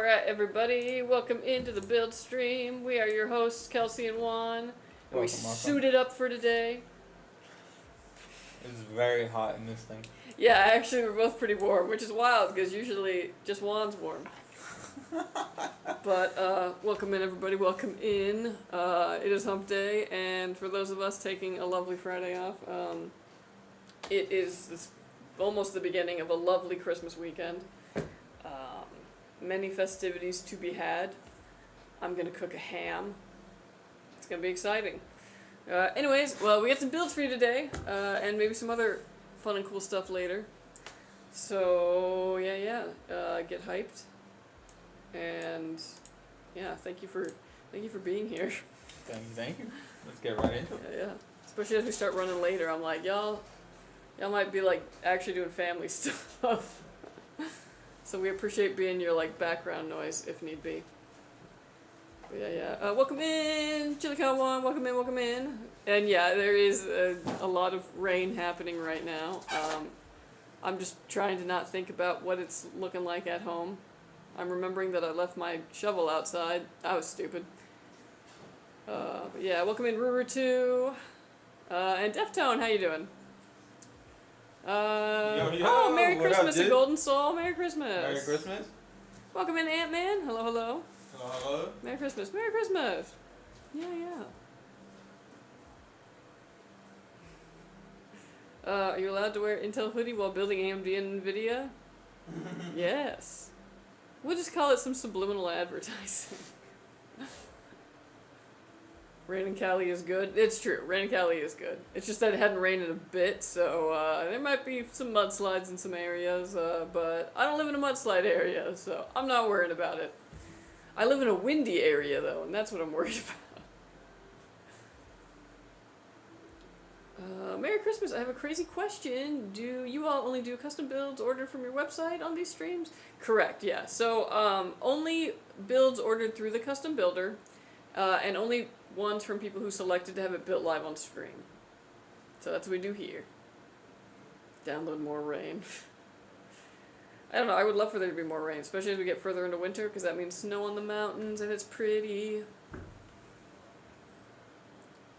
Alright, everybody, welcome into the build stream. We are your hosts, Kelsey and Juan. And we suited up for today. It's very hot in this thing. Yeah, actually, we're both pretty warm, which is wild because usually just Juan's warm. But welcome in, everybody. Welcome in. It is Hump Day, and for those of us taking a lovely Friday off, it is almost the beginning of a lovely Christmas weekend. Many festivities to be had. I'm gonna cook a ham. It's gonna be exciting. Anyways, well, we got some builds for you today, and maybe some other fun and cool stuff later. So get hyped, and yeah, thank you for being here. Thank you. Let's get right into it. Yeah. Especially as we start running later, I'm like, y'all might be like actually doing family stuff. So we appreciate being your like background noise if need be. But yeah. Welcome in, Chili Cow One. Welcome in. And yeah, there is a lot of rain happening right now. I'm just trying to not think about what it's looking like at home. I'm remembering that I left my shovel outside. I was stupid. But yeah, welcome in, Ruru 2. And Deftone, how you doing? Oh, Merry Christmas, a Golden Soul. Merry Christmas. Merry Christmas. Welcome in, Ant-Man. Hello. Hello, hello. Merry Christmas. Merry Christmas. Yeah. Are you allowed to wear Intel hoodie while building AMD and NVIDIA? Yes. We'll just call it some subliminal advertising. Rain in Cali is good. It's true. Rain in Cali is good. It's just that it hadn't rained in a bit, so there might be some mudslides in some areas, but I don't live in a mudslide area, so I'm not worried about it. I live in a windy area, though, and that's what I'm worried about. Merry Christmas. I have a crazy question. Do you all only do custom builds ordered from your website on these streams? Correct, yeah. So only builds ordered through the custom builder, and only ones from people who selected to have it built live on stream. So that's what we do here. Download more rain. I don't know, I would love for there to be more rain, especially as we get further into winter, because that means snow on the mountains, and it's pretty.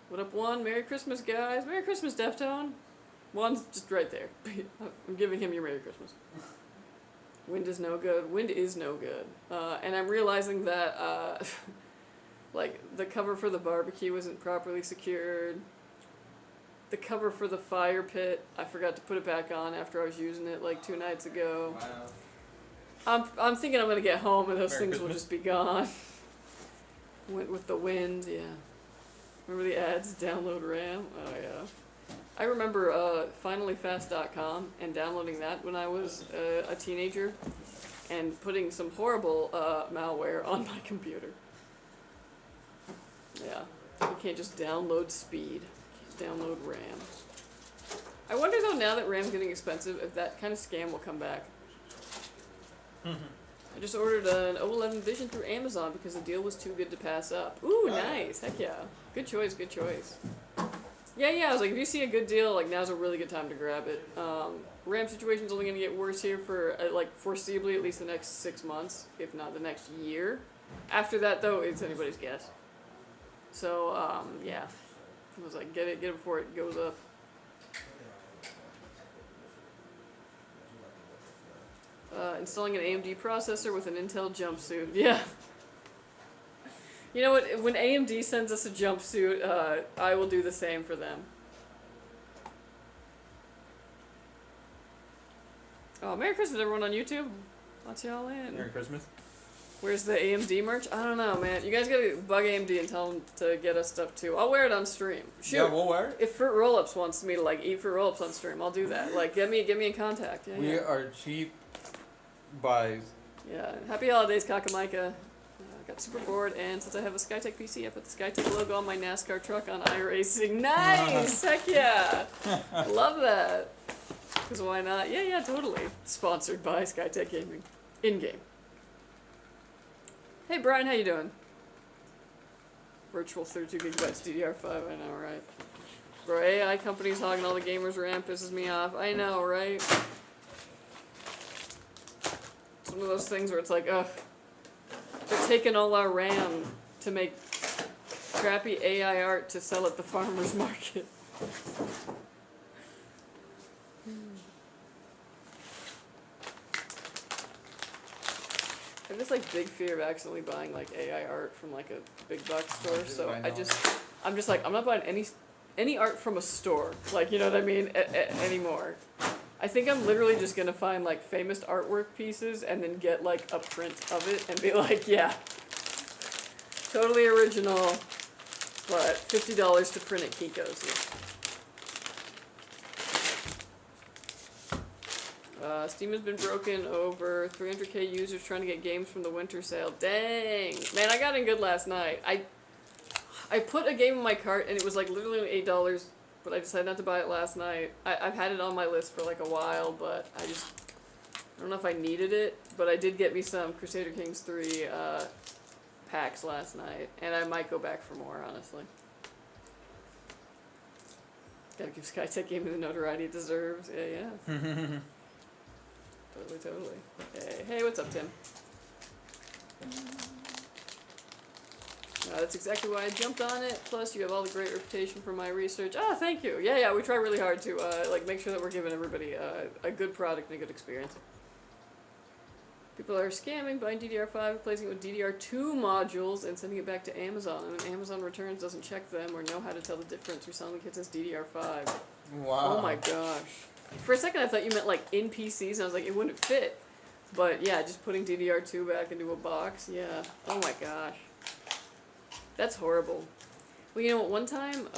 What up, Juan? Merry Christmas, guys. Merry Christmas, Deftone. Juan's just right there. I'm giving him your Merry Christmas. Wind is no good. Wind is no good. And I'm realizing that, like, the cover for the barbecue isn't properly secured. The cover for the fire pit, I forgot to put it back on after I was using it like 2 nights ago. Wow. I'm thinking I'm going to get home and those Merry things Christmas. will just be gone. With the wind, yeah. Remember the ads? Download RAM? Oh, yeah. I remember finallyfast.com and downloading that when I was a teenager and putting some horrible malware on my computer. Yeah, you can't just download speed. You can't download RAM. I wonder though, now that RAM's getting expensive, if that kind of scam will come back. I just ordered an O11 Vision through Amazon because the deal was too good to pass up. Ooh, nice. Heck yeah. Good choice. Yeah, I was like, if you see a good deal, like, now's a really good time to grab it. RAM situation's only going to get worse here for, like, foreseeably at least the next 6 months, if not the next year. After that, though, it's anybody's guess. So, yeah. I was like, get it before it goes up. Installing an AMD processor with an Intel jumpsuit. Yeah. You know what? When AMD sends us a jumpsuit, I will do the same for them. Oh, Merry Christmas, everyone on YouTube. Watch y'all in. Merry Christmas. Where's the AMD merch? I don't know, man. You guys gotta bug AMD and tell them to get us stuff too. I'll wear it on stream. Shoot. Yeah, we'll wear it. If Fruit Roll-Ups wants me to like eat Fruit Roll-Ups on stream, I'll do that. Like, get me in contact. Yeah, we are cheap buys. Yeah. Happy holidays, Kakamika. Got super bored, and since I have a Skytech PC, I put the Skytech logo on my NASCAR truck on iRacing. Nice! Heck yeah! Love that. Because why not? Yeah, totally. Sponsored by Skytech Gaming. In-game. Hey, Brian, how you doing? Virtual 32 gigabytes DDR5, I know, right? Bro, AI companies hogging all the gamers' RAM pisses me off. I know, right? It's one of those things where it's like, ugh. They're taking all our RAM to make crappy AI art to sell at the farmer's market. I have this like big fear of accidentally buying like AI art from like a big box store, so I'm just like, I'm not buying any art from a store, like, you know what I mean, anymore. I think I'm literally just gonna find like famous artwork pieces and then get like a print of it and be like, yeah, totally original, but $50 to print at Kiko's. Steam has been broken. Over 300k users trying to get games from the winter sale. Dang, man, I got in good last night. I put a game in my cart and it was like literally $8, but I decided not to buy it last night. I've had it on my list for like a while, but I don't know if I needed it, but I did get me some Crusader Kings 3 packs last night, and I might go back for more, honestly. Gotta give Skytech gaming the notoriety it deserves. Yeah. Totally. Hey, what's up, Tim? That's exactly why I jumped on it. Plus, you have all the great reputation for my research. Ah, thank you. Yeah, we try really hard to like make sure that we're giving everybody a good product and a good experience. People are scamming, buying DDR5, replacing it with DDR2 modules, and sending it back to Amazon. And when Amazon returns, doesn't check them or know how to tell the difference. Reselling the kits as DDR5. Wow. Oh my gosh. For a second, I thought you meant like in PCs, and I was like, it wouldn't fit. But yeah, just putting DDR2 back into a box, yeah. Oh my gosh. That's horrible. Well, you know what, one time,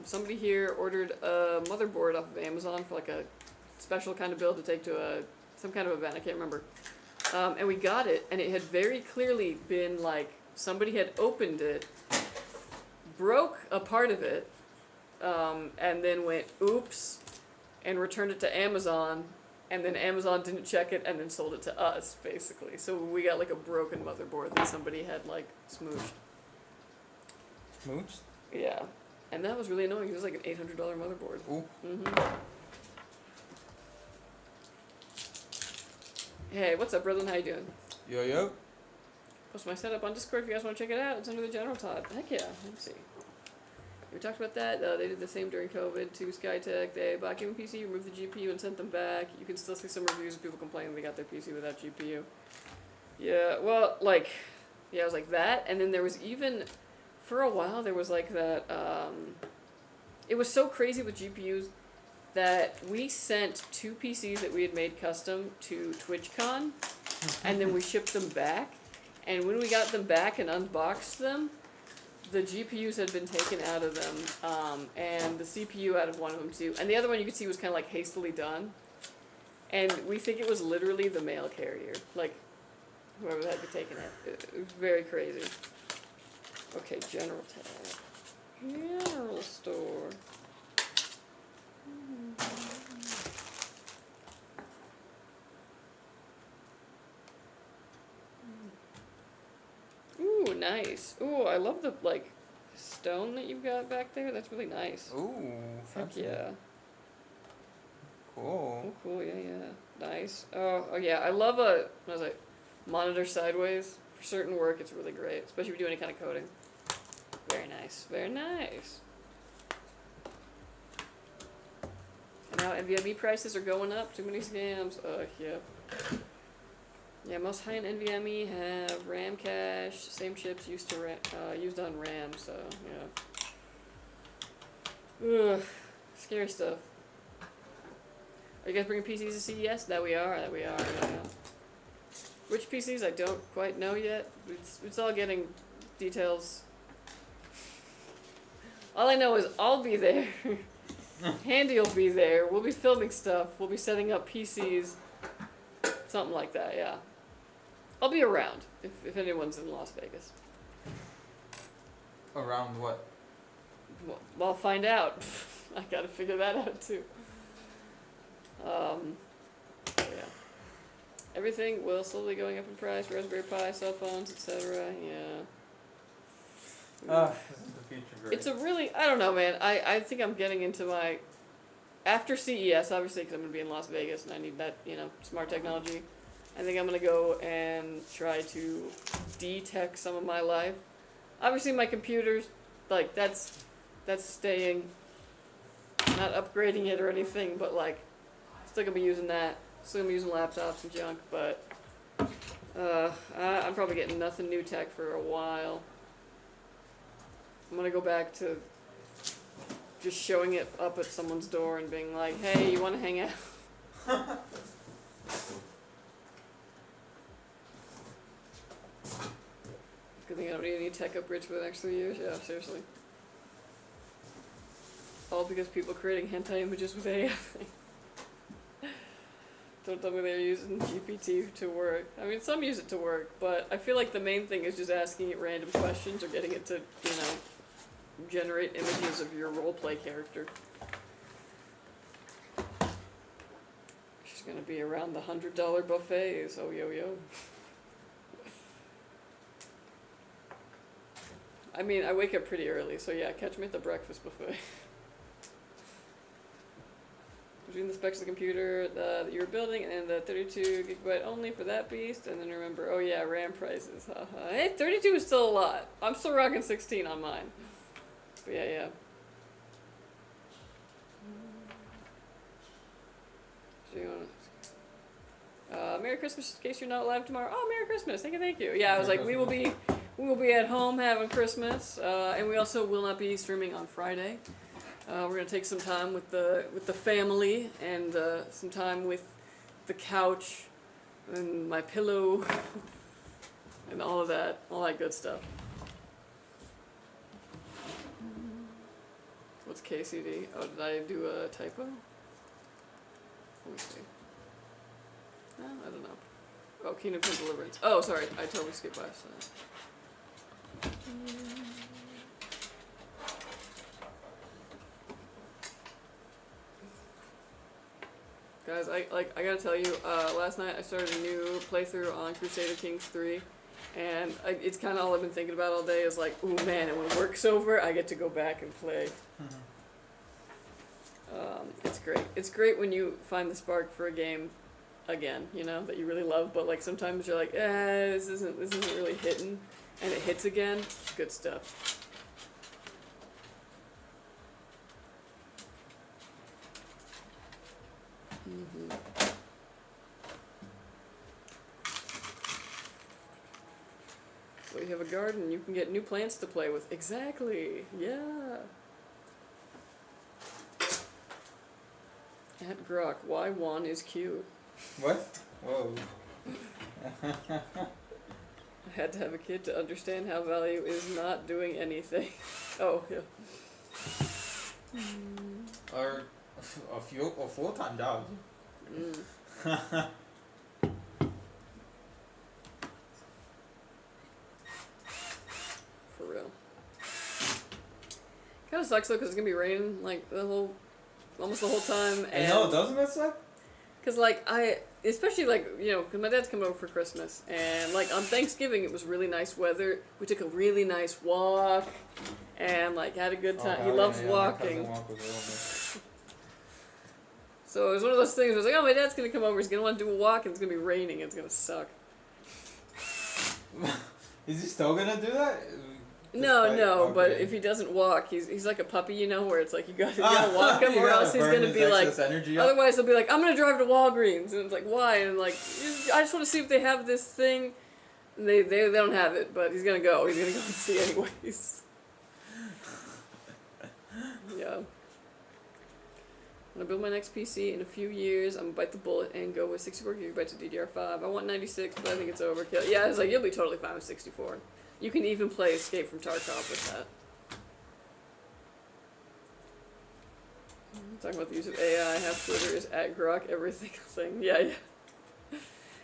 somebody here ordered a motherboard off of Amazon for like a special kind of build to take to some kind of event, I can't remember. And we got it, and it had very clearly been like, somebody had opened it, broke a part of it, and then went, oops, and returned it to Amazon, and then Amazon didn't check it, and then sold it to us, basically. So we got like a broken motherboard that somebody had like smooshed. Smooched? Yeah. And that was really annoying. It was like an $800 motherboard. Ooh. Hey, what's up, brother? How you doing? Yo. Post my setup on Discord if you guys want to check it out. It's under the general tab. Heck yeah. Let's see. We talked about that. They did the same during COVID to Skytech. They bought a PC, removed the GPU, and sent them back. You can still see some reviews of people complaining they got their PC without GPU. Yeah, well, like, yeah, it was like that. And then there was even, for a while, there was like that, it was so crazy with GPUs that we sent 2 PCs that we had made custom to TwitchCon, and then we shipped them back. And when we got them back and unboxed them, the GPUs had been taken out of them, and the CPU out of one of them too. And the other one you could see was kind of like hastily done. And we think it was literally the mail carrier, like whoever had taken it. It was very crazy. Okay, general tab. General store. Ooh, nice. Ooh, I love the, like, stone that you've got back there. That's really nice. Ooh, Heck fancy. yeah. Cool. Oh, cool, yeah. Nice. Oh yeah, I love what was it? Monitor sideways. For certain work, it's really great, especially if you do any kind of coding. Very nice. Very nice. And now NVMe prices are going up. Too many scams. Yeah. Yeah, most high-end NVMe have RAM cache, same chips used on RAM, so yeah. Ugh, scary stuff. Are you guys bringing PCs to CES? That we are. Yeah. Which PCs? I don't quite know yet. It's all getting details. All I know is I'll be there. Handy will be there. We'll be filming stuff. We'll be setting up PCs. Something like that, yeah. I'll be around if anyone's in Las Vegas. Around what? Well, I'll find out. I gotta figure that out too. Yeah. Everything will slowly going up in price. Raspberry Pi, cell phones, etc. Yeah. Isn't the future great? It's a really, I don't know, man. I think I'm getting into my, after CES, obviously, because I'm going to be in Las Vegas and I need that, smart technology. I think I'm gonna go and try to de-tech some of my life. Obviously my computer's, like, that's staying, not upgrading it or anything, but like, still gonna be using that. Still gonna be using laptops and junk, but I'm probably getting nothing new tech for a while. I'm gonna go back to just showing it up at someone's door and being like, hey, you wanna hang out? Good thing I don't need any tech upgrades for the next 3 years. Yeah, seriously. All because people creating hentai images with AI. Don't tell me they're using GPT to work. I mean, some use it to work, but I feel like the main thing is just asking it random questions or getting it to, you know, generate images of your roleplay character. She's gonna be around the $100 buffets. Oh, yo, yo. I mean, I wake up pretty early, so yeah, catch me at the breakfast buffet. Between the specs of the computer that you were building and the 32 gigabyte only for that beast, and then remember, oh yeah, RAM prices. Hey, 32 is still a lot. I'm still rocking 16 on mine. But yeah. Merry Christmas in case you're not live tomorrow. Oh, Merry Christmas. Thank you. Yeah, I was like, we will be at home having Christmas, and we also will not be streaming on Friday. We're gonna take some time with the family and some time with the couch and my pillow and all that good stuff. What's KCD? Oh, did I do a typo? Let me see. No, I don't know. Oh, Kingdom Come Deliverance. Oh, sorry, I totally skipped past that. Guys, I gotta tell you, last night I started a new playthrough on Crusader Kings 3, and it's kind of all I've been thinking about all day is like, ooh man, and when work's over, I get to go back and play. It's great. It's great when you find the spark for a game again, you know, that you really love, but like sometimes you're like, this isn't really hitting, and it hits again. It's good stuff. So you have a garden, you can get new plants to play with. Exactly, yeah. At Grok, Y1 is cute. What? Whoa. I had to have a kid to understand how value is not doing anything. Oh, yeah. Or a full-time job. For real. Kind of sucks though, because it's gonna be raining like almost the whole time. And I know, doesn't that suck? Because like especially like, you know, because my dad's coming over for Christmas, and like on Thanksgiving it was really nice weather. We took a really nice walk, and like had a good time. He loves walking. So it was one of those things where I was like, oh, my dad's gonna come over, he's gonna want to do a walk, and it's gonna be raining, and it's gonna suck. Is he still gonna do that? No, okay. But if he doesn't walk, he's like a puppy, you know, where it's like you gotta walk him, or else he's gonna be like. Otherwise, he'll be like, I'm gonna drive to Walgreens, and it's like, why? And like, I just want to see if they have this thing. And they don't have it, but he's gonna go. He's gonna go and see anyways. Yeah. I'm gonna build my next PC in a few years. I'm gonna bite the bullet and go with 64 gigabytes of DDR5. I want 96, but I think it's overkill. Yeah, it's like you'll be totally fine with 64. You can even play Escape from Tarkov with that. Talking about the use of AI, half Twitter is at Grok everything thing. Yeah.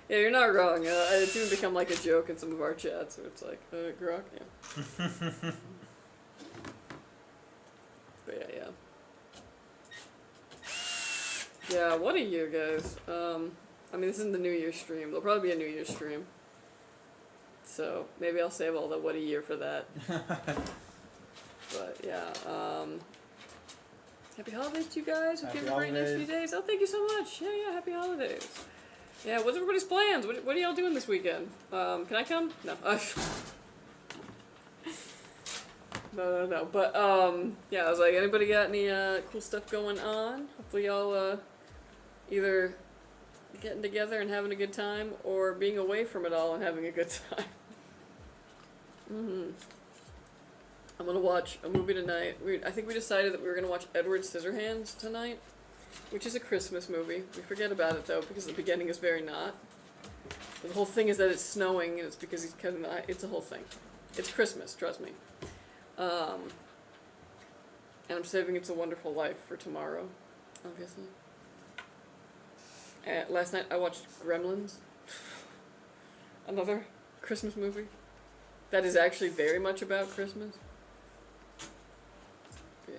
Yeah, you're not wrong. It's even become like a joke in some of our chats, where it's like, Grok, yeah. But yeah. Yeah, what a year, guys. I mean, this isn't the New Year's stream. There'll probably be a New Year's stream. So, maybe I'll save all the what a year for that. But, yeah, happy holidays to you guys. Hope you have a great next few days. Oh, thank you so much. Yeah, happy holidays. Yeah, what's everybody's plans? What are y'all doing this weekend? Can I come? No. No. But, yeah, I was like, anybody got any, cool stuff going on? Hopefully y'all, either getting together and having a good time, or being away from it all and having a good time. I'm gonna watch a movie tonight. I think we decided that we were gonna watch Edward Scissorhands tonight, which is a Christmas movie. We forget about it though, because the beginning is very not. The whole thing is that it's snowing, and it's because he's cutting the. It's a whole thing. It's Christmas, trust me. And I'm saving It's a Wonderful Life for tomorrow, obviously. Last night I watched Gremlins, another Christmas movie that is actually very much about Christmas. Yeah.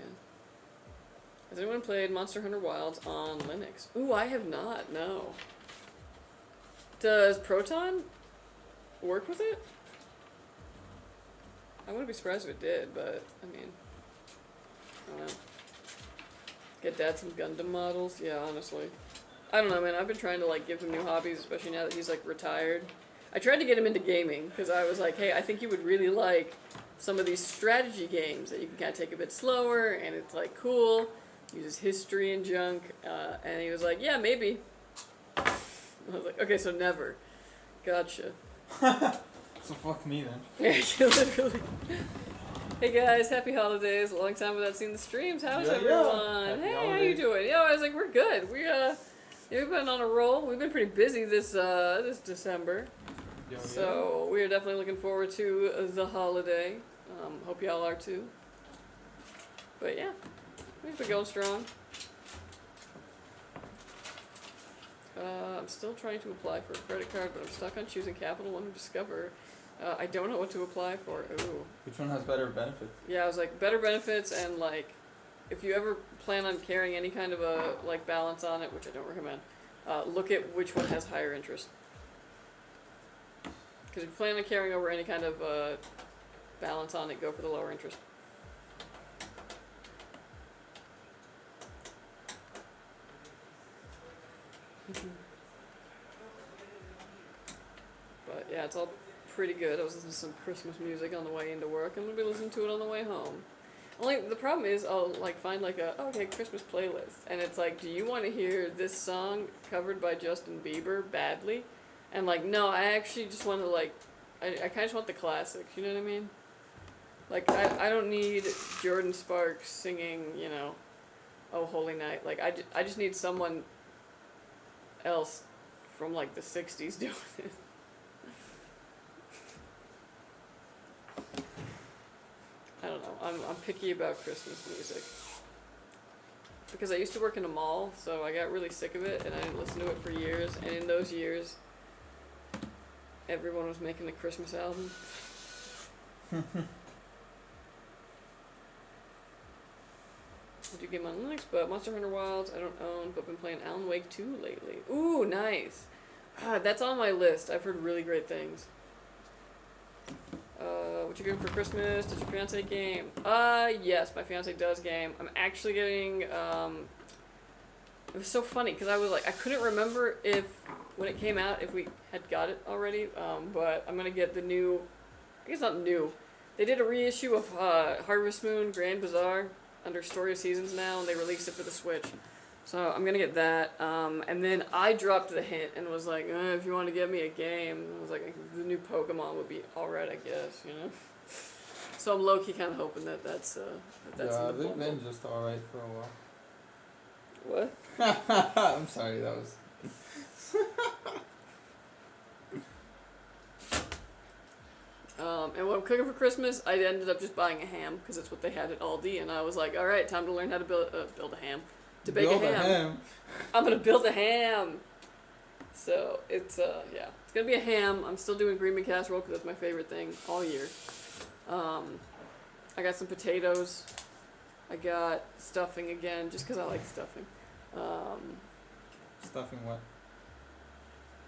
Has anyone played Monster Hunter Wilds on Linux? Ooh, I have not, no. Does Proton work with it? I wouldn't be surprised if it did, but, I mean, I don't know. Get Dad some Gundam models? Yeah, honestly. I don't know, man. I've been trying to, like, give him new hobbies, especially now that he's, like, retired. I tried to get him into gaming, because I was like, hey, I think you would really like some of these strategy games that you can kind of take a bit slower, and it's, like, cool. Uses history and junk, and he was like, yeah, maybe. I was like, okay, so never. Gotcha. So fuck me then. Yeah, literally. Hey guys, happy holidays. A long time without seeing the streams. How's everyone? Happy Hey, holidays. how you doing? Yo, I was like, we're good. We've been on a roll. We've been pretty busy this December. So we are definitely looking forward to the holiday. Hope y'all are too. But yeah, we've been going strong. I'm still trying to apply for a credit card, but I'm stuck on choosing Capital One or Discover. I don't know what to apply for. Ooh. Which one has better benefits? Yeah, I was like, better benefits, and like, if you ever plan on carrying any kind of a like balance on it, which I don't recommend, look at which one has higher interest. Because if you plan on carrying over any kind of balance on it, go for the lower interest. But yeah, it's all pretty good. I was listening to some Christmas music on the way into work. I'm gonna be listening to it on the way home. Only the problem is I'll like find like a Christmas playlist, and it's like, do you want to hear this song covered by Justin Bieber badly? And like, no, I actually just want to like, I kind of just want the classics. You know what I mean? Like I don't need Jordan Sparks singing, you know, "Oh Holy Night." Like I just need someone else from like the 60s doing it. I don't know. I'm picky about Christmas music. Because I used to work in a mall, so I got really sick of it, and I didn't listen to it for years. And in those years, everyone was making the Christmas album. I do game on Linux, but Monster Hunter Wilds I don't own, but been playing Alan Wake 2 lately. Ooh, nice! That's on my list. I've heard really great things. What you doing for Christmas? Does your fiance game? Yes, my fiance does game. I'm actually getting, it was so funny, because I was like, I couldn't remember if, when it came out, if we had got it already, but I'm gonna get the new, I guess not new, they did a reissue of, Harvest Moon Grand Bazaar under Story of Seasons now, and they released it for the Switch. So I'm gonna get that, and then I dropped the hint and was like, if you want to get me a game, I was like, the new Pokemon would be alright, I guess, you know? So I'm low-key kind of hoping that that's yeah, in the they've bundle. been just alright for a while. What? I'm sorry, that was... And what I'm cooking for Christmas, I ended up just buying a ham, because that's what they had at Aldi, and I was like, alright, time to learn how to build a ham. To bake a ham. I'm gonna build a ham. So it's yeah, it's gonna be a ham. I'm still doing green bean casserole because that's my favorite thing all year. I got some potatoes. I got stuffing again, just because I like stuffing. Stuffing what?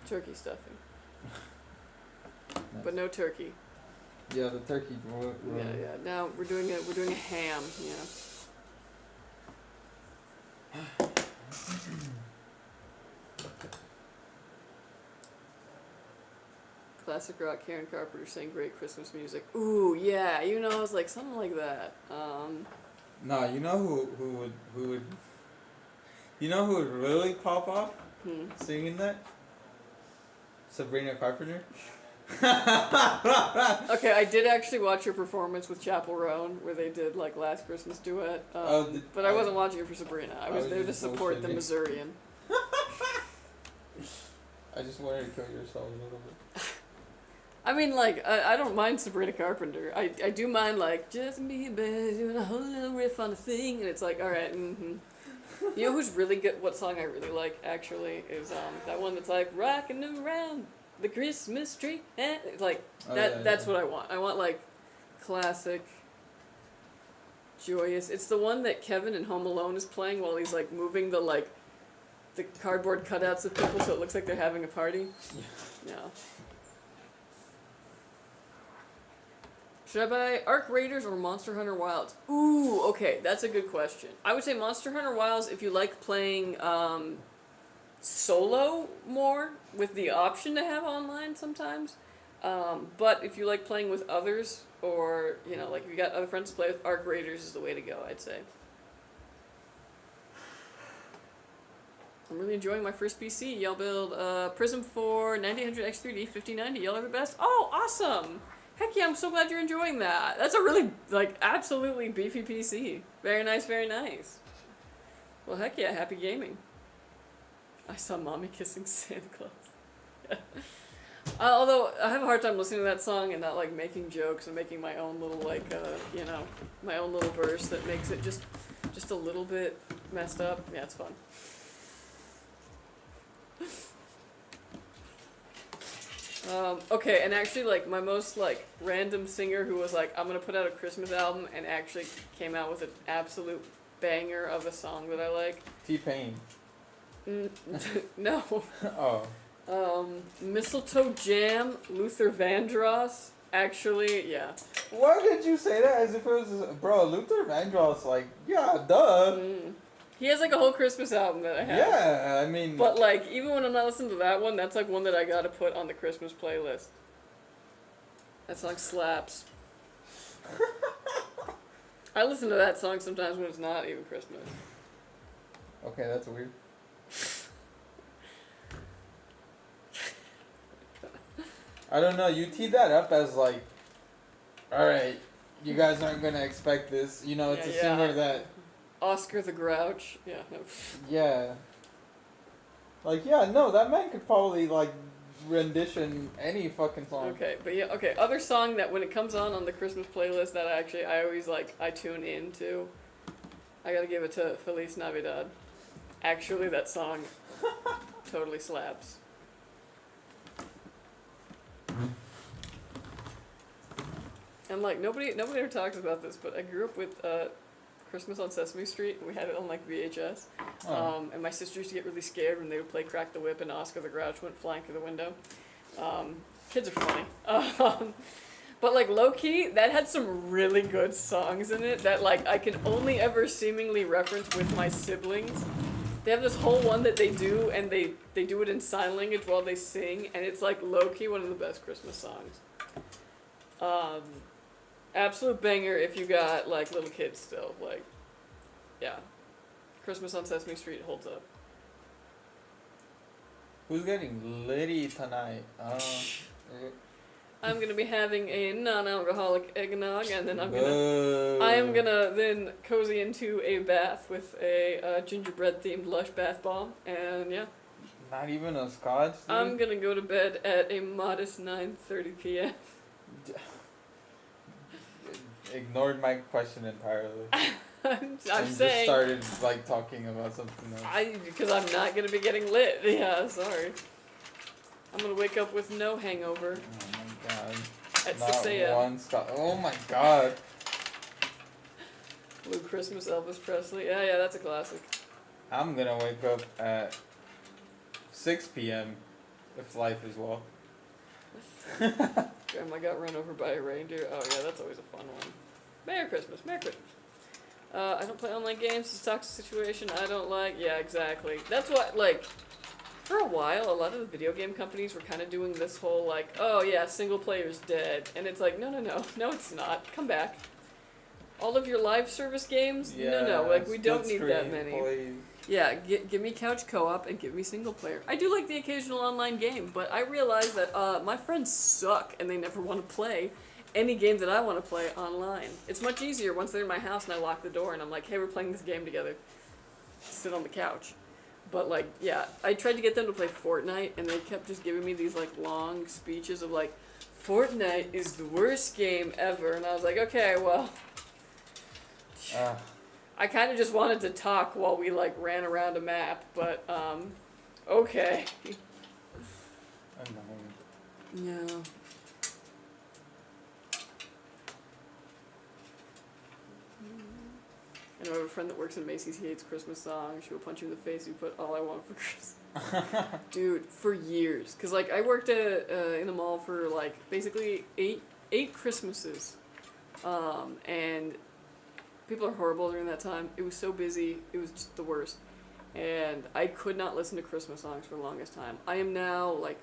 Turkey stuffing, Nice. but no turkey. Yeah, the turkey. Yeah. Now we're doing a ham. Yeah. Classic rock, Karen Carpenter saying great Christmas music. Ooh, yeah, you know, I was like, something like that. No, you know who would you know who would really pop off singing that? Sabrina Carpenter. Okay, I did actually watch your performance with Chapel Roan, where they did like Last Christmas duet. But I wasn't watching it for Sabrina. I was there to support the Missourian. I just wanted to kill yourself a little bit. I mean, like, I don't mind Sabrina Carpenter. I do mind, like, just me, baby, doing a whole little riff on a thing, and it's like, alright, You know who's really good? What song I really like, actually, is that one that's like, rocking around the Christmas tree. Like, that's what I want. I want, like, classic, joyous. It's the one that Kevin in Home Alone is playing while he's, like, moving the, like, the cardboard cutouts of people so it looks like they're having a party. Yeah. Should I buy Arc Raiders or Monster Hunter Wilds? Ooh, okay, that's a good question. I would say Monster Hunter Wilds if you like playing solo more, with the option to have online sometimes. But if you like playing with others, or, you know, like if you got other friends to play with, Arc Raiders is the way to go, I'd say. I'm really enjoying my first PC. Y'all build Prism 4, 9800 X3D, 5090. Y'all are the best. Oh, awesome! Heck yeah, I'm so glad you're enjoying that. That's a really, like, absolutely beefy PC. Very nice, very nice. Well, heck yeah, happy gaming. I saw Mommy kissing Santa Claus. Although, I have a hard time listening to that song and not, like, making jokes and making my own little, like, you know, my own little verse that makes it just a little bit messed up. Yeah, it's fun. Okay, and actually, like, my most, like, random singer who was like, I'm gonna put out a Christmas album, and actually came out with an absolute banger of a song that I like. T-Pain. No. Oh. Mistletoe Jam, Luther Vandross. Actually, yeah. Why did you say that as if it was... Bro, Luther Vandross, like, yeah, duh. He has, like, a whole Christmas album that I have. Yeah, I mean... But, like, even when I'm not listening to that one, that's, like, one that I gotta put on the Christmas playlist. That song slaps. I listen to that song sometimes when it's not even Christmas. Okay, that's weird. I don't know, you teed that up as, like, alright, you guys aren't gonna expect this. You know, it's a singer that... Oscar the Grouch. Yeah. No. Yeah. Like, yeah, no, that man could probably, like, rendition any fucking song. Okay, but yeah, okay. Other song that when it comes on the Christmas playlist that I always, like, I tune into, I gotta give it to Feliz Navidad. Actually, that song totally slaps. And, like, nobody ever talks about this, but I grew up with, Christmas on Sesame Street, and we had it on, like, VHS. Oh. And my sister used to get really scared when they would play Crack the Whip and Oscar the Grouch went flying through the window. Kids are funny. But, like, low-key, that had some really good songs in it that, like, I can only ever seemingly reference with my siblings. They have this whole one that they do, and they do it in sign language while they sing, and it's, like, low-key one of the best Christmas songs. Absolute banger if you got, like, little kids still. Like, yeah. Christmas on Sesame Street holds up. Who's getting litty tonight? I'm gonna be having a non-alcoholic eggnog, and then I am gonna then cozy into a bath with a gingerbread-themed Lush bath bomb, and yeah. Not even a scotch? Dude? I'm gonna go to bed at a modest 9:30 p.m. Ignored my question entirely. I'm and saying. Just started, like, talking about something else. Because I'm not gonna be getting lit. Yeah, sorry. I'm gonna wake up with no hangover. Oh my god. At Not 6 a.m. One stop. Oh my god. Blue Christmas Elvis Presley. Yeah, that's a classic. I'm gonna wake up at 6 p.m. if life is well. Grandma got run over by a reindeer. Oh yeah, that's always a fun one. Merry Christmas, Merry Christmas. I don't play online games. It's a toxic situation I don't like. Yeah, exactly. That's what, like, for a while, a lot of the video game companies were kind of doing this whole like, oh yeah, single player's dead. And it's like, no, it's not. Come back. All of your live service games? No, like we don't need that many. Please. Yeah, give me couch co-op and give me single player. I do like the occasional online game, but I realize that my friends suck and they never want to play any game that I want to play online. It's much easier once they're in my house and I lock the door and I'm like, hey, we're playing this game together. Sit on the couch. But like, yeah, I tried to get them to play Fortnite and they kept just giving me these like long speeches of like, Fortnite is the worst game ever. And I was like, okay, well, I kind of just wanted to talk while we like ran around a map, but okay. Annoying. Yeah. I know I have a friend that works in Macy's. He hates Christmas songs. She will punch you in the face if you put All I Want for Christmas. Dude, for years. Because, like, I worked in a mall for, like, basically eight Christmases. And people are horrible during that time. It was so busy. It was just the worst. And I could not listen to Christmas songs for the longest time. I am now, like,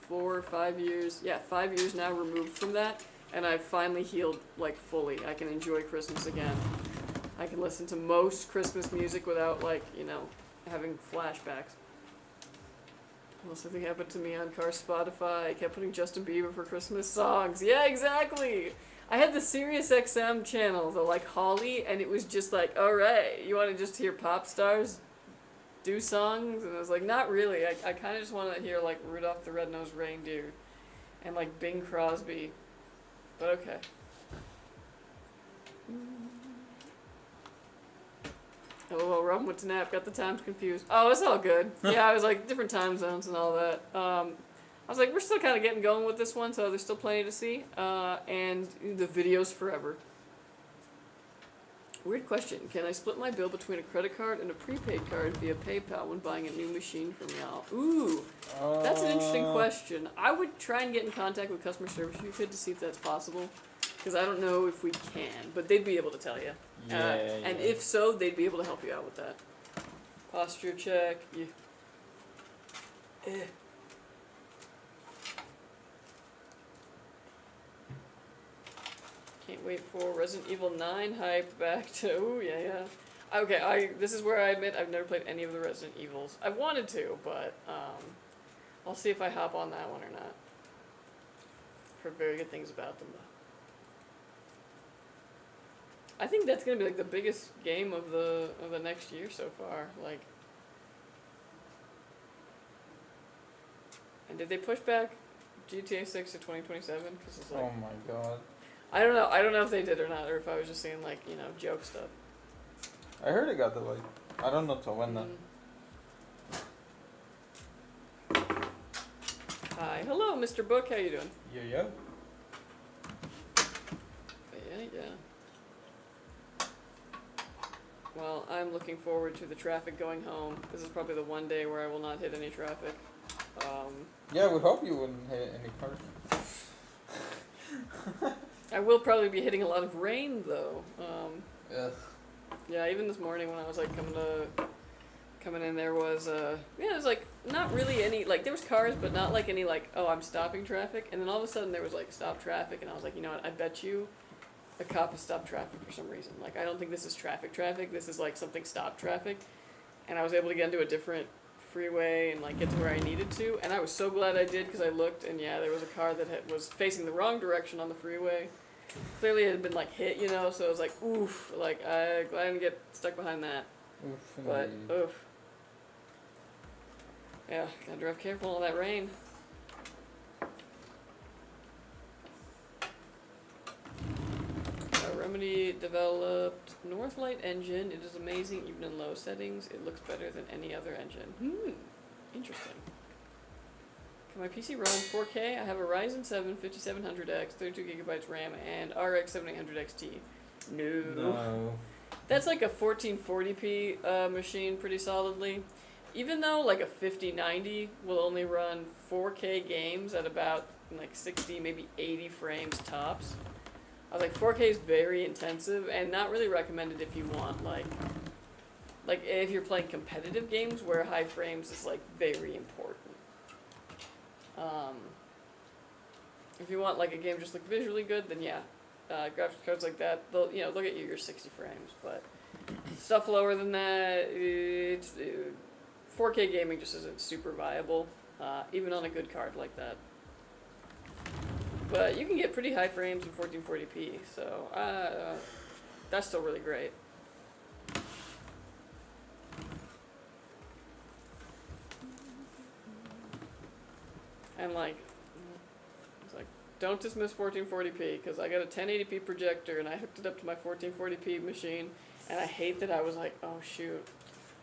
4 or 5 years. Yeah, 5 years now removed from that. And I've finally healed, like, fully. I can enjoy Christmas again. I can listen to most Christmas music without, like, you know, having flashbacks. What else I think happened to me on car Spotify? I kept putting Justin Bieber for Christmas songs. Yeah, exactly! I had the Sirius XM channel, the, like, Holly, and it was just like, alright, you want to just hear pop stars do songs? And I was like, not really. I kind of just want to hear, like, Rudolph the Red-Nosed Reindeer and, like, Bing Crosby. But okay. Oh, well, Rum went to nap, got the times confused. Oh, it's all good. Yeah, I was like, different time zones and all that. I was like, we're still kind of getting going with this one, so there's still plenty to see. And the videos forever. Weird question. Can I split my bill between a credit card and a prepaid card via PayPal when buying a new machine from y'all? Ooh, that's an interesting question. I would try and get in contact with customer service if you could to see if that's possible. Because I don't know if we can, but they'd be able to tell you. And if so, they'd be able to help you out with that. Posture check. Yeah. Can't wait for Resident Evil 9 hype back to... Ooh, yeah. Okay, this is where I admit I've never played any of the Resident Evils. I've wanted to, but I'll see if I hop on that one or not. Heard very good things about them, though. I think that's gonna be like the biggest game of the next year so far. Like, and did they push back GTA 6 to 2027? Cause it's like, oh my god. I don't know. I don't know if they did or not, or if I was just seeing like, you know, joke stuff. I heard it got delayed. I don't know till when though. Hi, hello, Mr. Book. How you doing? Yeah. Yeah. Well, I'm looking forward to the traffic going home. This is probably the one day where I will not hit any traffic. Yeah, we hope you wouldn't hit any cars. I will probably be hitting a lot of rain, though. Yes. Yeah, even this morning when I was, like, coming in, there was, it was, like, not really any, like, there was cars, but not, like, any, like, oh, I'm stopping traffic. And then all of a sudden there was, like, stop traffic, and I was like, you know what, I bet you a cop has stopped traffic for some reason. Like, I don't think this is traffic. This is, like, something stopped traffic. And I was able to get into a different freeway and, like, get to where I needed to. And I was so glad I did, because I looked, and, yeah, there was a car that was facing the wrong direction on the freeway. Clearly it had been, like, hit, you know, so it was like, oof. Like, I'm glad I didn't get stuck behind that. Oof. But, oof. Yeah, gotta drive careful in all that rain. Remedy developed Northlight engine. It is amazing even in low settings. It looks better than any other engine. Interesting. Can my PC run 4K? I have a Ryzen 7 5700X, 32GB RAM, and RX 7800 XT. No. That's like a 1440p machine pretty solidly. Even though like a 5090 will only run 4K games at about like 60, maybe 80 frames tops. I was like, 4K is very intensive and not really recommended if you want like Like, if you're playing competitive games where high frames is, like, very important. If you want, like, a game just look visually good, then yeah. Graphics cards like that, they'll, you know, they'll get you your 60 frames, but stuff lower than that, it's, 4K gaming just isn't super viable, even on a good card like that. But you can get pretty high frames in 1440p, so that's still really great. And like, it's like, don't dismiss 1440p, because I got a 1080p projector and I hooked it up to my 1440p machine, and I hate that I was like, oh shoot,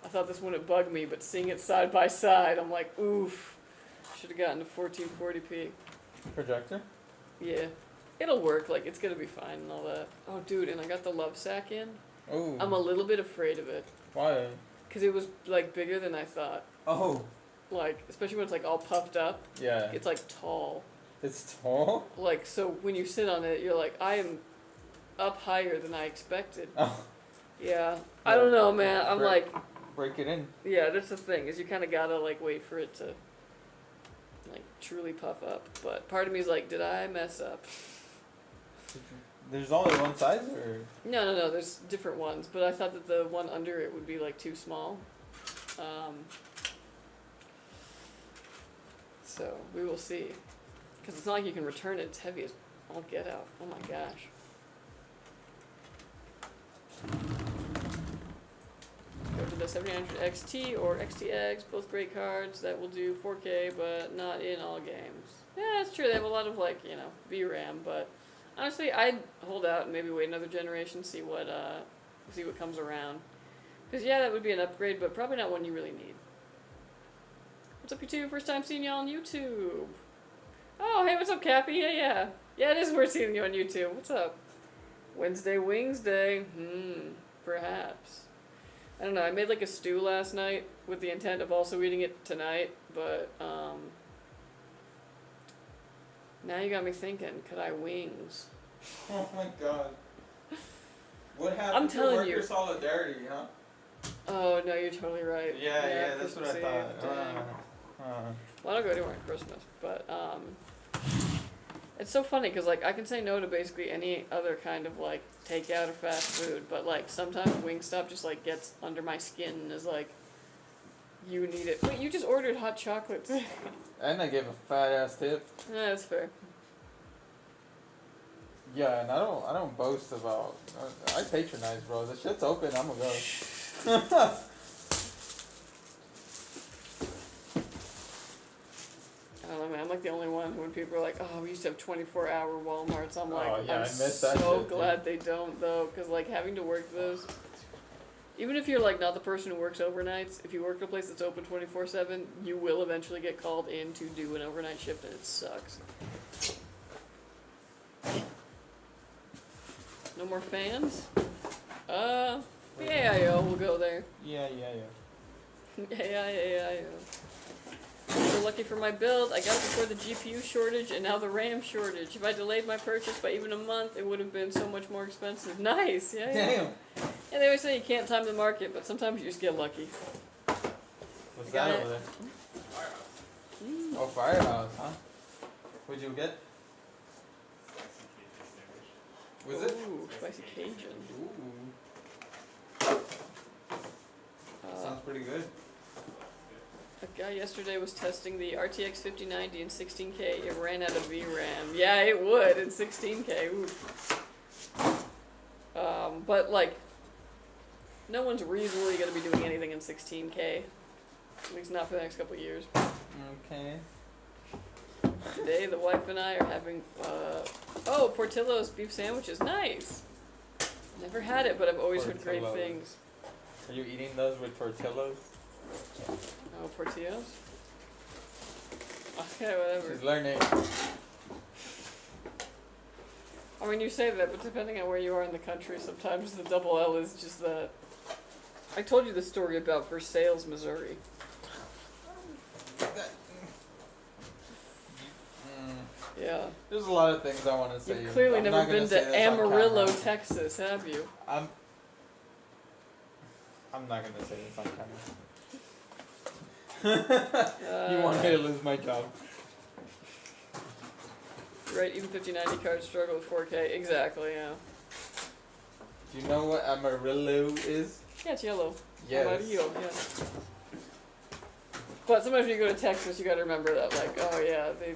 I thought this wouldn't bug me, but seeing it side by side, I'm like, oof, should have gotten to 1440p. Projector? Yeah, it'll work, like, it's gonna be fine and all that. Oh dude, and I got the love sack in. Oh. I'm a little bit afraid of it. Why? Because it was, like, bigger than I thought. Oh. Like, especially when it's, like, all puffed up. Yeah. It's, like, tall. It's tall? Like, so when you sit on it, you're like, I am up higher than I expected. Oh. Yeah. I don't know, man. I'm like... Break it in. Yeah, that's the thing, is you kind of gotta, like, wait for it to, like, truly puff up. But part of me is like, did I mess up? There's only one size, or? No, there's different ones. But I thought that the one under it would be, like, too small. So, we will see. Because it's not like you can return it. It's heavy as all get out. Oh my gosh. Go to the 7900 XT or XTX, both great cards that will do 4K, but not in all games. Yeah, that's true. They have a lot of, like, you know, VRAM, but honestly, I'd hold out and maybe wait another generation, see what comes around. Because yeah, that would be an upgrade, but probably not one you really need. What's up, YouTube? First time seeing y'all on YouTube. Oh, hey, what's up, Cappy? Yeah. Yeah, it is worth seeing you on YouTube. What's up? Wednesday Wings Day. Perhaps. I don't know, I made like a stew last night with the intent of also eating it tonight, but, now you got me thinking, could I wings? Oh my god. What happened I'm telling to worker you. solidarity, huh? Oh, no, you're totally right. Yeah, that's what I Christmas thought. Eve, dang. Well, I don't go anywhere on Christmas, but, it's so funny, because, like, I can say no to basically any other kind of, like, takeout or fast food, but, like, sometimes Wingstop just, like, gets under my skin and is like, you need it. Wait, you just ordered hot chocolate. And I gave a fat ass tip. Yeah, that's fair. Yeah, and I don't boast about. I patronize, bro. The shit's open. I'm gonna go. I don't know, man. I'm like the only one who, when people are like, "Oh, we used to have 24-hour Walmarts," I'm like, yeah, I I'm miss that so shit, glad they don't, though, because like having to work those. Even if you're like not the person who works overnights, if you work at a place that's open 24/7, you will eventually get called in to do an overnight shift, and it sucks. No more fans? The AIO, we'll go there. Yeah. AIO. So lucky for my build, I got it before the GPU shortage and now the RAM shortage. If I delayed my purchase by even a month, it would have been so much more expensive. Nice, yeah. Damn. Yeah, they always say you can't time the market, but sometimes you just get lucky. What's that over there? Firehouse. Oh, Firehouse, huh? What'd you get? Was it? Ooh, spicy Cajun. Ooh. Sounds pretty good. A guy yesterday was testing the RTX 5090 in 16K. It ran out of VRAM. Yeah, it would in 16K. Oof. But like, no one's reasonably going to be doing anything in 16K. At least not for the next couple of years. Okay. Today, the wife and I are having, Portillo's beef sandwiches. Nice! Never had it, but I've always heard great things. Are you eating those with tortillas? Oh, Portillo's? Okay, whatever. She's learning. I mean, you say that, but depending on where you are in the country, sometimes the double L is just that. I told you the story about Versailles, Missouri. Yeah. There's a lot of things I want to say. You've clearly I'm never not gonna been say to this on Amarillo, camera. Texas, have you? I'm I'm not gonna say this on camera. You want me to lose my job? Right, even 5090 cards struggle with 4K. Exactly, yeah. Do you know what Amarillo is? Yeah, it's yellow. Yes. Amarillo, yeah. But sometimes when you go to Texas, you gotta remember that, like, oh yeah, they.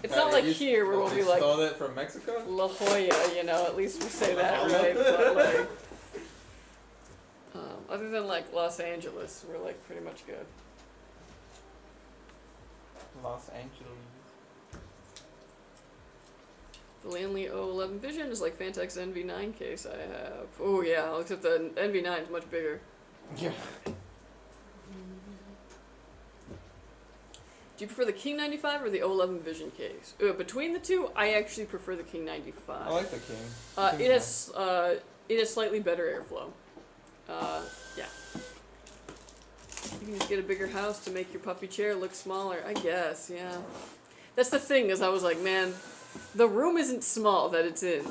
It's not like here where we'll be like. Stole it from Mexico? La Jolla, you know, at least we say that, right? But like. Other than like Los Angeles, we're like pretty much good. Los Angeles. The Lian 011 Vision is like Fantex NV9 case I have. Oh yeah, except the NV9 is much bigger. Yeah. Do you prefer the King 95 or the 011 Vision case? Between the two, I actually prefer the King 95. I like the King. It has slightly better airflow. Yeah. You can just get a bigger house to make your puffy chair look smaller, I guess, yeah. That's the thing, is I was like, man, the room isn't small that it's in,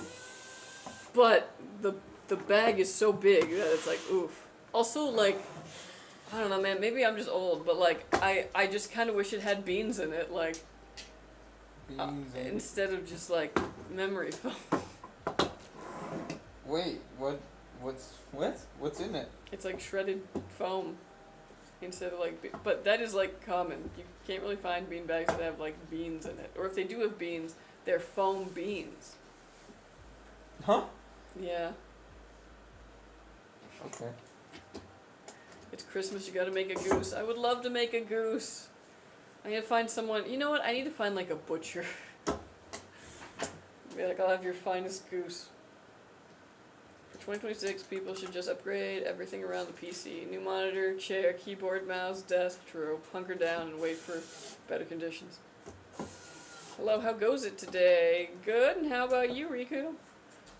but the bag is so big that it's like, oof. Also, like, I don't know, man, maybe I'm just old, but like, I just kind of wish it had beans in it, like, instead of just like memory foam. Wait, what's in it? It's like shredded foam instead of like, but that is like common. You can't really find bean bags that have like beans in it, or if they do have beans, they're foam beans. Huh? Yeah. Okay. It's Christmas, you gotta make a goose. I would love to make a goose. I need to find someone, you know what, I need to find like a butcher. Be like, I'll have your finest goose. For 2026, people should just upgrade everything around the PC. New monitor, chair, keyboard, mouse, desk, true. Hunker down and wait for better conditions. Hello, how goes it today? Good, and how about you, Riku?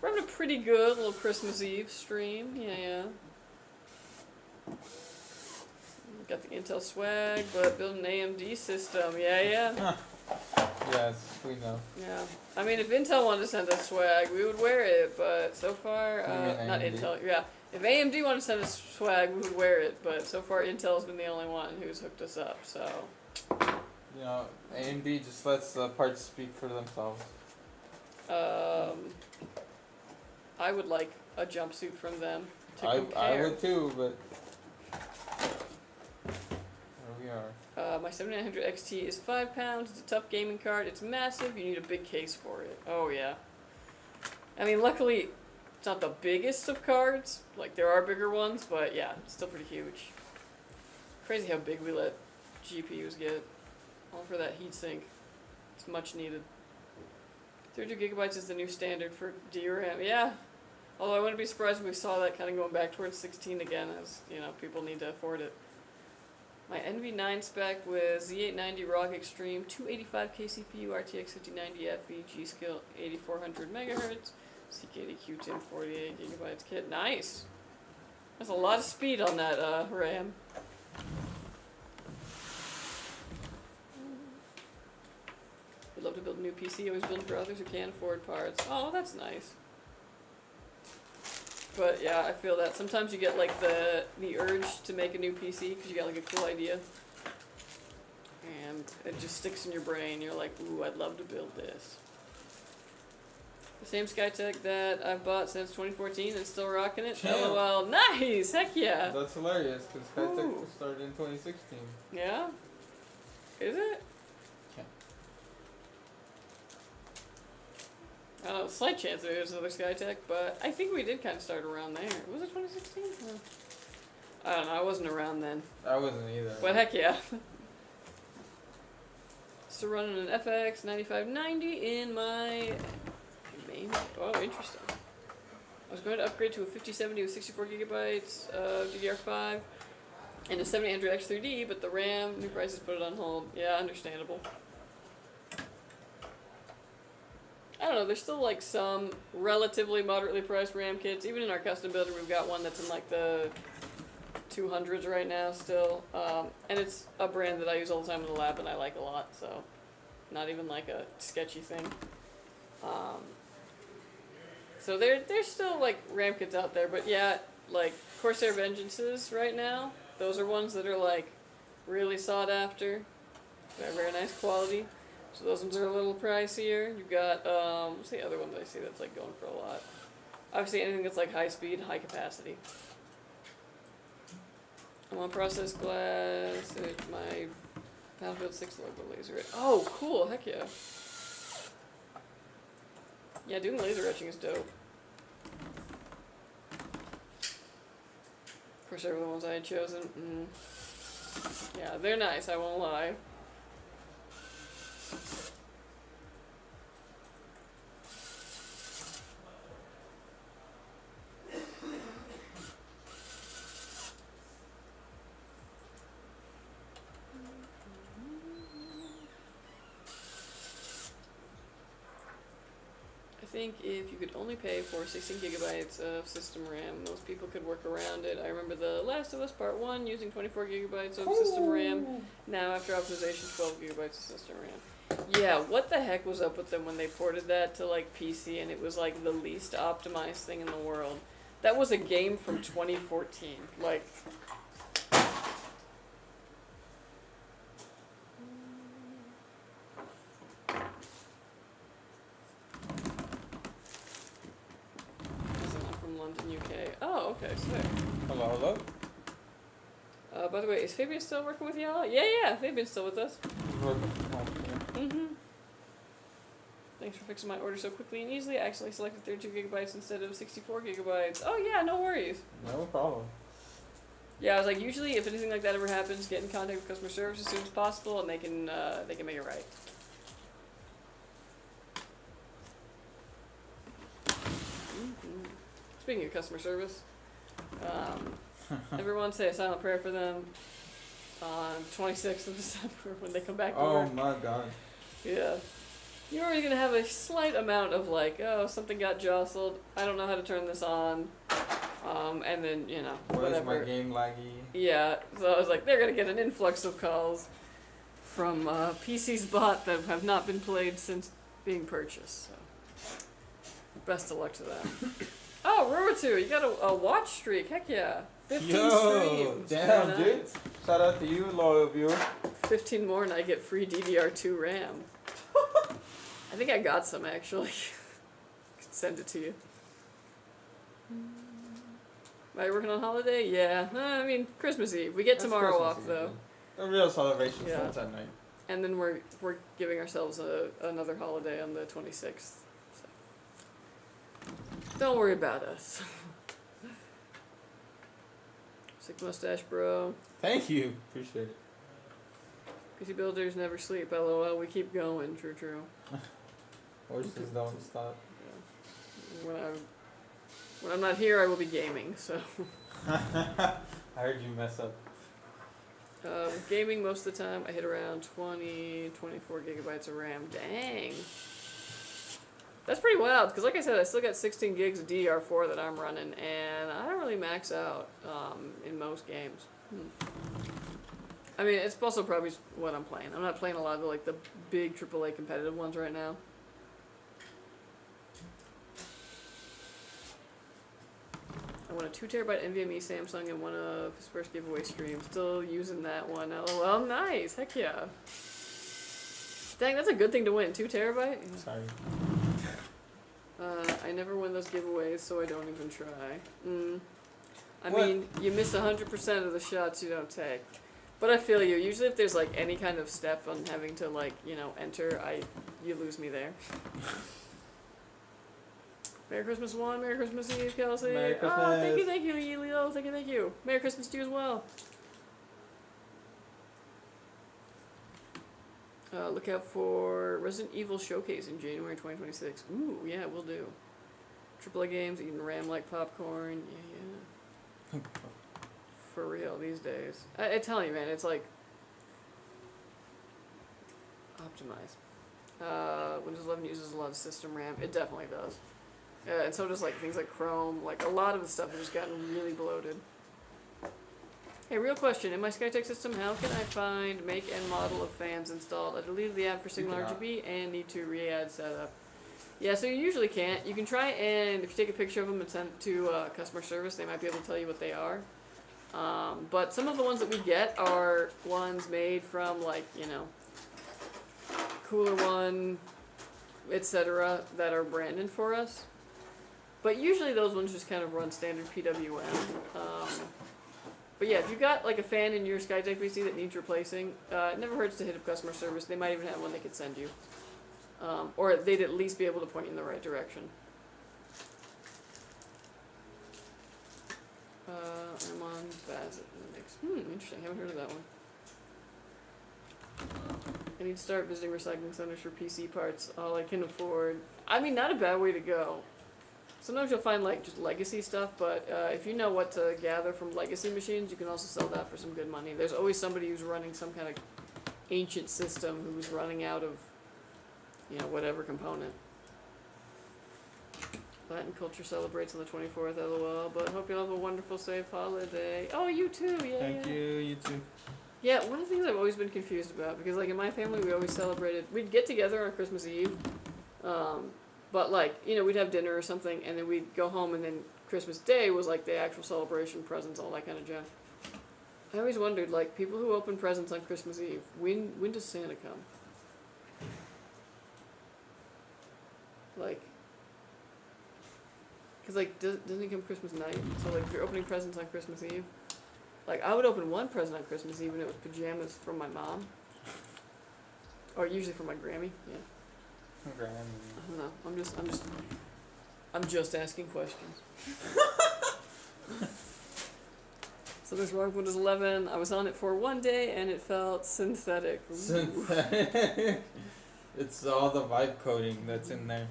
We're having a pretty good little Christmas Eve stream, yeah. Got the Intel swag, but build an AMD system, yeah. Huh. Yes, we know. Yeah. I mean, if Intel wanted to send us swag, we would wear it, but so far, not AMD? Intel, yeah. If AMD wanted to send us swag, we would wear it, but so far Intel's been the only one who's hooked us up, so. You know, AMD just lets the parts speak for themselves. I would like a jumpsuit from them to I compare. would too, but here we are. My 7900 XT is 5 pounds. It's a tough gaming card. It's massive. You need a big case for it. Oh, yeah. I mean, luckily, it's not the biggest of cards. Like, there are bigger ones, but yeah, it's still pretty huge. Crazy how big we let GPUs get. All for that heatsink. It's much needed. 32 gigabytes is the new standard for DRAM. Yeah. Although I wouldn't be surprised if we saw that kind of going back towards 16 again, as, you know, people need to afford it. My NV9 spec with Z890 ROG Extreme, 285K CPU, RTX 5090 FE, G-Skill 8400 MHz, CKD QTIM 48 gigabytes kit. Nice! That's a lot of speed on that RAM. Would love to build a new PC, always build for others who can't afford parts. Oh, that's nice. But yeah, I feel that. Sometimes you get like the urge to make a new PC because you got like a cool idea. And it just sticks in your brain. You're like, ooh, I'd love to build this. The same Skytech that I've bought since 2014 and still rocking it. Damn. LOL. Nice! Heck yeah! That's hilarious because Skytech Ooh. started in 2016. Yeah? Is it? I don't know, slight chance that it was another Skytech, but I think we did kind of start around there. Was it 2016? I don't know, I wasn't around then. I wasn't either. But heck yeah. Still running an FX 9590 in my main. Oh, interesting. I was going to upgrade to a 5070 with 64 gigabytes of DDR5 and a 7800 X3D, but the RAM, new prices put it on hold. Yeah, understandable. I don't know, there's still like some relatively moderately priced RAM kits. Even in our custom builder, we've got one that's in like the 200s right now still. And it's a brand that I use all the time in the lab and I like a lot, so not even like a sketchy thing. So there's still like RAM kits out there, but yeah, like Corsair Vengeances right now. Those are ones that are like really sought after. They're very nice quality. So those ones are a little pricier. You've got what's the other one that I see that's like going for a lot? Obviously anything that's like high speed, high capacity. I'm on processed glass. It's my Battlefield 6 logo laser. Oh, cool! Heck yeah. Yeah, doing laser etching is dope. Of course, they were the ones I had chosen. Yeah, they're nice, I won't lie. I think if you could only pay for 16 gigabytes of system RAM, most people could work around it. I remember The Last of Us Part 1 using 24 gigabytes of system RAM. Now, after optimization, 12 gigabytes of system RAM. Yeah, what the heck was up with them when they ported that to, like, PC and it was, like, the least optimized thing in the world? That was a game from 2014. Like... London, UK. Oh, okay, sick. Hello, hello. By the way, is Fabian still working with y'all? Yeah, Fabian's still with us. Thanks for fixing my order so quickly and easily. I actually selected 32 gigabytes instead of 64 gigabytes. Oh yeah, no worries. No problem. Yeah, I was like, usually if anything like that ever happens, get in contact with customer service as soon as possible, and they can make it right. Speaking of customer service, everyone say a silent prayer for them on 26th of December when they come back to work. Oh my god. Yeah. You're already going to have a slight amount of like, oh, something got jostled, I don't know how to turn this on, and then, you know, whatever. Why is my game laggy? Yeah, so I was like, they're going to get an influx of calls from PC's bought that have not been played since being purchased, so best of luck to them. Oh, Ruatu, you got a watch streak. Heck yeah. 15 streams. Damn, nice. dude. Shout out to you, loyal viewer. 15 more and I get free DDR2 RAM. I think I got some, actually. Could send it to you. Am I working on holiday? Yeah. I mean, Christmas Eve. We get tomorrow Christmas off, Eve, though. A real celebration Yeah. starts at night. And then we're giving ourselves another holiday on the 26th. Don't worry about us. Sick mustache, bro. Thank you. Appreciate it. PC builders never sleep. LOL. We keep going. True. Horses don't stop. Yeah. When I'm not here, I will be gaming. So. I heard you mess up. Gaming most of the time, I hit around 20, 24 gigabytes of RAM. Dang. That's pretty wild, because like I said, I still got 16 gigs of DDR4 that I'm running, and I don't really max out in most games. I mean, it's also probably what I'm playing. I'm not playing a lot of like the big AAA competitive ones right now. I won a 2 terabyte NVMe Samsung in one of his first giveaway streams. Still using that one. LOL, nice. Heck yeah. Dang, that's a good thing to win. 2 terabyte? Yeah. Sorry. I never win those giveaways, so I don't even try. I What? mean, you miss 100% of the shots you don't take. But I feel you. Usually if there's, like, any kind of step on having to, like, you know, enter, you lose me there. Merry Christmas, Juan. Merry Christmas Eve, Kelsey. Merry Oh, thank Christmas. you, Elio. Thank you. Merry Christmas to you as well. Look out for Resident Evil Showcase in January 2026. Ooh, yeah, we'll do. AAA games, eating RAM like popcorn. Yeah. For real, these days. I tell you, man, it's like... optimized. Windows 11 uses a lot of system RAM. It definitely does. And so does, like, things like Chrome. Like, a lot of the stuff has just gotten really bloated. Hey, real question. In my Skytech system, how can I find make and model of fans installed? I deleted the app for Signal cannot. RGB and need to re-add setup. Yeah, so you usually can't. You can try and if you take a picture of them and send it to customer service, they might be able to tell you what they are. But some of the ones that we get are ones made from like, you know, Cooler One, etc. that are branded for us. But usually those ones just kind of run standard PWM. But yeah, if you've got like a fan in your Skytech PC that needs replacing, it never hurts to hit up customer service. They might even have one they could send you. Or they'd at least be able to point you in the right direction. I'm on Vaz Linux. Interesting. Haven't heard of that one. I need to start visiting recycling centers for PC parts. All I can afford. I mean, not a bad way to go. Sometimes you'll find like just legacy stuff, but if you know what to gather from legacy machines, you can also sell that for some good money. There's always somebody who's running some kind of ancient system who's running out of, you know, whatever component. Latin culture celebrates on the 24th, lol, but hope you'll have a wonderful, safe holiday. Oh, you too, yeah. Thank you, you too. Yeah, one of the things I've always been confused about, because like in my family we always celebrated, we'd get together on Christmas Eve, but like, you know, we'd have dinner or something, and then we'd go home, and then Christmas Day was like the actual celebration, presents, all that kind of junk. I always wondered, like, people who open presents on Christmas Eve, when does Santa come? Like, because, like, doesn't he come Christmas night? So, like, if you're opening presents on Christmas Eve, like, I would open one present on Christmas Eve, and it was pajamas from my mom. Or usually from my Grammy, yeah. Okay. I don't know. I'm just asking questions. So there's wrong Windows 11. I was on it for one day, and it felt synthetic. Ooh. Synthetic. It's all the vibe coding that's in there.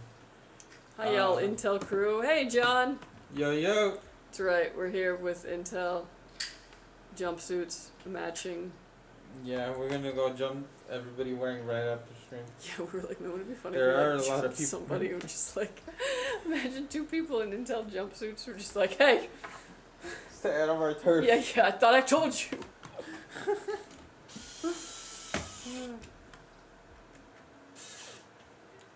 Hi, y'all, Intel crew. Hey, John. Yo, yo. That's right. We're here with Intel jumpsuits matching. Yeah, we're gonna go jump everybody wearing red after stream. Yeah, we were like, man, wouldn't it be funny There if we, are like, a lot of people. somebody who just like, imagine two people in Intel jumpsuits who are just like, hey. Stay out of our turf. Yeah, I thought I told you.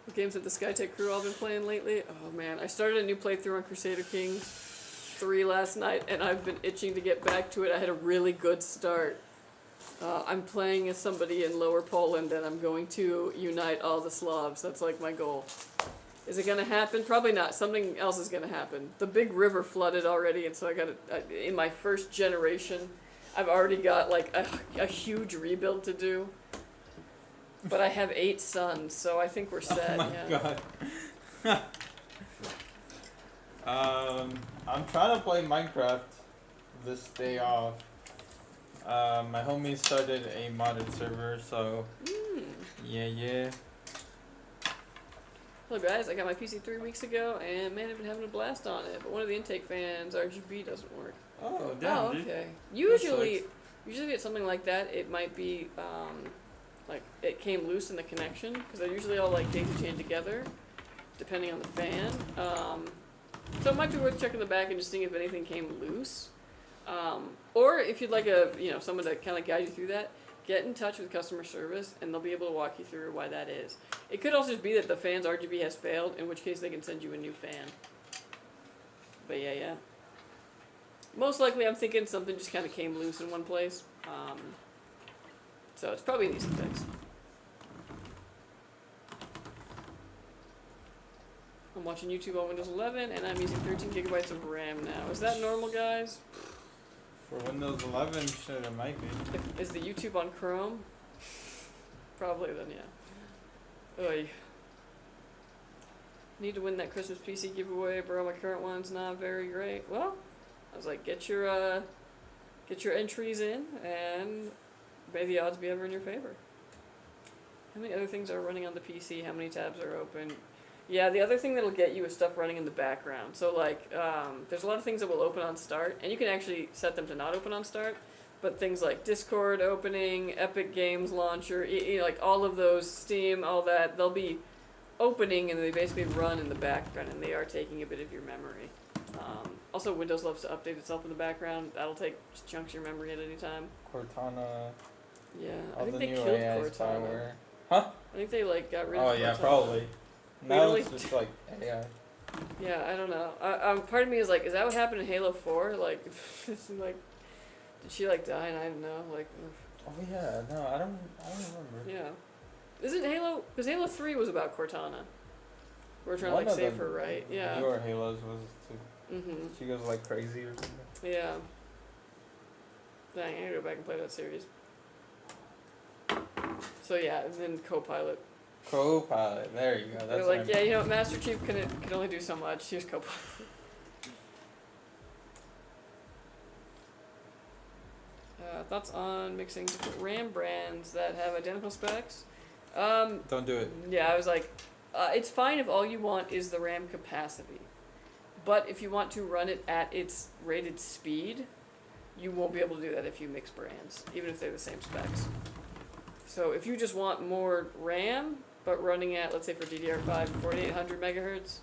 What games have the Skytech crew all been playing lately? Oh man, I started a new playthrough on Crusader Kings 3 last night, and I've been itching to get back to it. I had a really good start. I'm playing as somebody in Lower Poland, and I'm going to unite all the Slavs. That's like my goal. Is it gonna happen? Probably not. Something else is gonna happen. The big river flooded already, and so I got in my first generation, I've already got like a huge rebuild to do. But I have 8 sons, so I think we're set. Oh my god. I'm trying to play Minecraft this day off. My homie started a modded server, so yeah. Hello guys, I got my PC 3 weeks ago, and man, I've been having a blast on it. But one of the intake fans, RGB, doesn't work. Oh damn. Dude. Okay. Usually it's something like that. It might be like it came loose in the connection, because they're usually all like daisy chained together, depending on the fan. So it might be worth checking the back and just seeing if anything came loose. Or if you'd like someone to kind of guide you through that, get in touch with customer service, and they'll be able to walk you through why that is. It could also just be that the fan's RGB has failed, in which case they can send you a new fan. But yeah. Most likely I'm thinking something just kind of came loose in one place. So it's probably an easy fix. I'm watching YouTube on Windows 11, and I'm using 13 gigabytes of RAM now. Is that normal, guys? For Windows 11, shit, it might be. Is the YouTube on Chrome? Probably then, yeah. Oy. Need to win that Christmas PC giveaway, bro. My current one's not very great. Well, I was like, get your entries in, and may the odds be ever in your favor. How many other things are running on the PC? How many tabs are open? Yeah, the other thing that'll get you is stuff running in the background. So, like, there's a lot of things that will open on start, and you can actually set them to not open on start, but things like Discord opening, Epic Games Launcher, like all of those, Steam, all that, they'll be opening, and they basically run in the background, and they are taking a bit of your memory. Also, Windows loves to update itself in the background. That'll take chunks of your memory at any time. Cortana. Yeah, All I think the they new killed AI Cortana. power. Huh? I think they, like, got rid of Cortana. Oh, yeah, probably. Now only it's just like AI. Yeah, I don't know. Part of me is like, is that what happened in Halo 4? Like, like, did she like die and I didn't know? Like, Oh yeah, no, I don't remember. yeah. Isn't Halo? Because Halo 3 was about Cortana. We're trying One to like of save the her, right? Yeah. newer Halos was too. Mhm. She goes like crazy or something. Yeah. Dang, I gotta go back and play that series. So yeah, and then Copilot. Co-pilot, there you go. They're That's like, what yeah, you know, Master Chief can only do so much. Here's Copilot. Thoughts on mixing different RAM brands that have identical specs? Don't do it. Yeah, I was like, it's fine if all you want is the RAM capacity. But if you want to run it at its rated speed, you won't be able to do that if you mix brands, even if they're the same specs. So if you just want more RAM, but running at, let's say for DDR5, 4800 megahertz,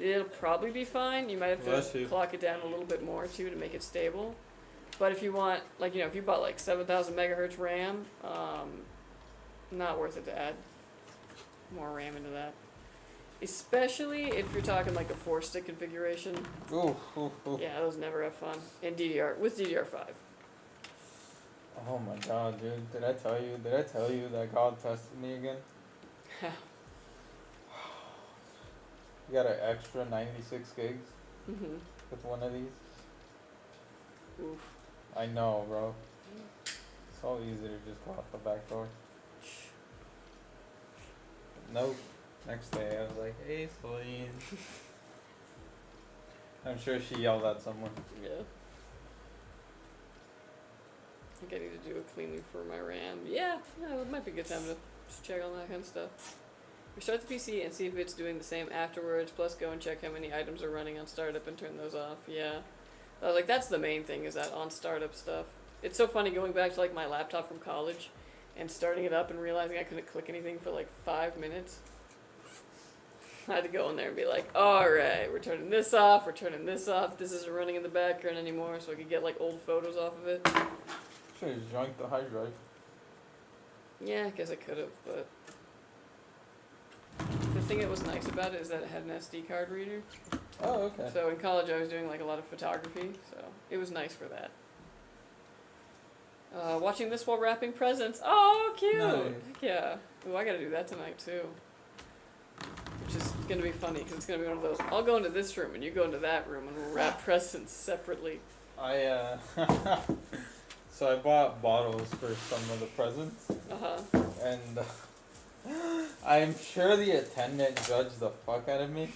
it'll probably be fine. You might have to clock it down a little bit more too to make it stable. But if you want, like, you know, if you bought like 7000 megahertz RAM, not worth it to add more RAM into that. Especially if you're talking like a 4-stick configuration. Ooh. Yeah, those never have fun. And with DDR5. Oh my god, dude. Did I tell you that God tested me again? You got an extra 96 gigs Mhm. with one of these? Oof. I know, bro. It's so easy to just go out the back door. Nope. Next day, I was like, hey, Celine. I'm sure she yelled at someone. Yeah. I think I need to do a cleaning for my RAM. Yeah, it might be a good time to just check on that kind of stuff. Restart the PC and see if it's doing the same afterwards, plus go and check how many items are running on startup and turn those off. Yeah. I was like, that's the main thing, is that on startup stuff. It's so funny going back to like my laptop from college and starting it up and realizing I couldn't click anything for like 5 minutes. I had to go in there and be like, alright, we're turning this off, this isn't running in the background anymore, so I could get like old photos off of it. Should have joined the hard drive. Yeah, I guess I could have, but the thing that was nice about it is that it had an SD card reader. Oh, okay. So in college I was doing like a lot of photography, so it was nice for that. Watching this while wrapping presents. Oh, cute! Nice. Heck yeah. Ooh, I gotta do that tonight too. Which is gonna be funny, because it's gonna be one of those, I'll go into this room and you go into that room and we'll wrap presents separately. So I bought bottles for some of the presents. Uh-huh. And I'm sure the attendant judged the fuck out of me.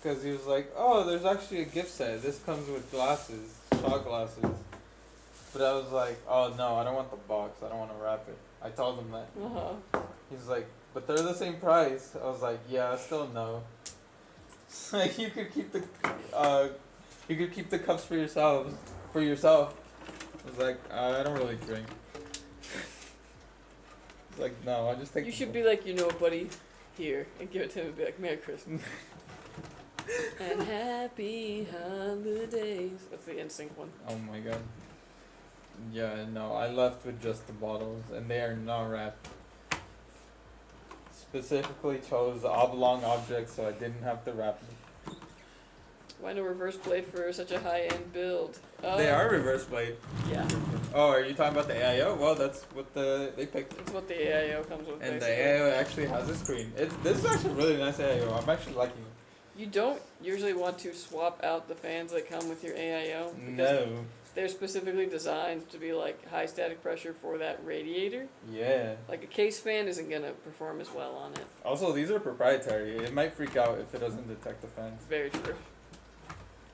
Because he was like, oh, there's actually a gift set. This comes with glasses, shot glasses. But I was like, oh no, I don't want the box. I don't want to wrap it. I told him that. Uh-huh. He's like, but they're the same price. I was like, yeah, still no. Like you could keep the cups for yourself. I was like, I don't really drink. He's like, no, I just take. You should be like, you know, buddy, here, and give it to him and be like, Merry Christmas. And happy holidays. That's the NSYNC one. Oh my god. Yeah, no, I left with just the bottles, and they are not wrapped. Specifically chose oblong objects, so I didn't have to wrap them. Why no reverse blade for such a high-end build? They are reverse blade. Yeah. Oh, are you talking about the AIO? Well, that's what they picked. That's what the AIO comes with, And basically. the AIO actually has a screen. This is actually a really nice AIO. I'm actually liking it. You don't usually want to swap out the fans that come with your AIO. Because No. they're specifically designed to be like high static pressure for that radiator. Yeah. Like a case fan isn't going to perform as well on it. Also, these are proprietary. It might freak out if it doesn't detect the fans. Very true.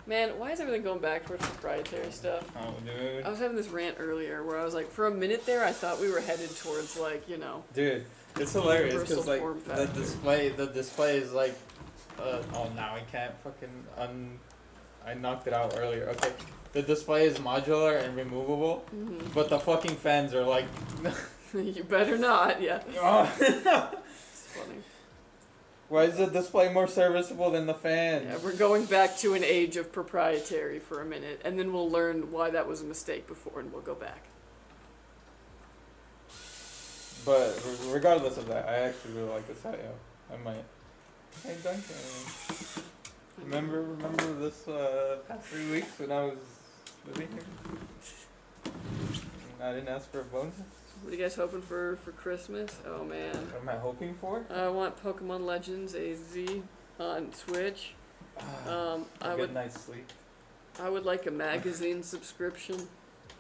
Man, why is everything going back towards proprietary stuff? Oh, dude. I was having this rant earlier where I was like, for a minute there, I thought we were headed towards like, you know. Dude, it's hilarious Universal because like form the factor. display is like, oh now I can't fucking I knocked it out earlier. Okay, the display is modular and removable, but the fucking fans are like. You better not, yeah. It's funny. Why is the display more serviceable than the fans? Yeah, we're going back to an age of proprietary for a minute, and then we'll learn why that was a mistake before, and we'll go back. But regardless of that, I actually really like this IO. I might. Hey Duncan. Remember this past 3 weeks when I was living here? I didn't ask for a bonus. What are you guys hoping for Christmas? Oh man. What am I hoping for? I want Pokemon Legends AZ on Switch. A good night's sleep. I would like a magazine subscription.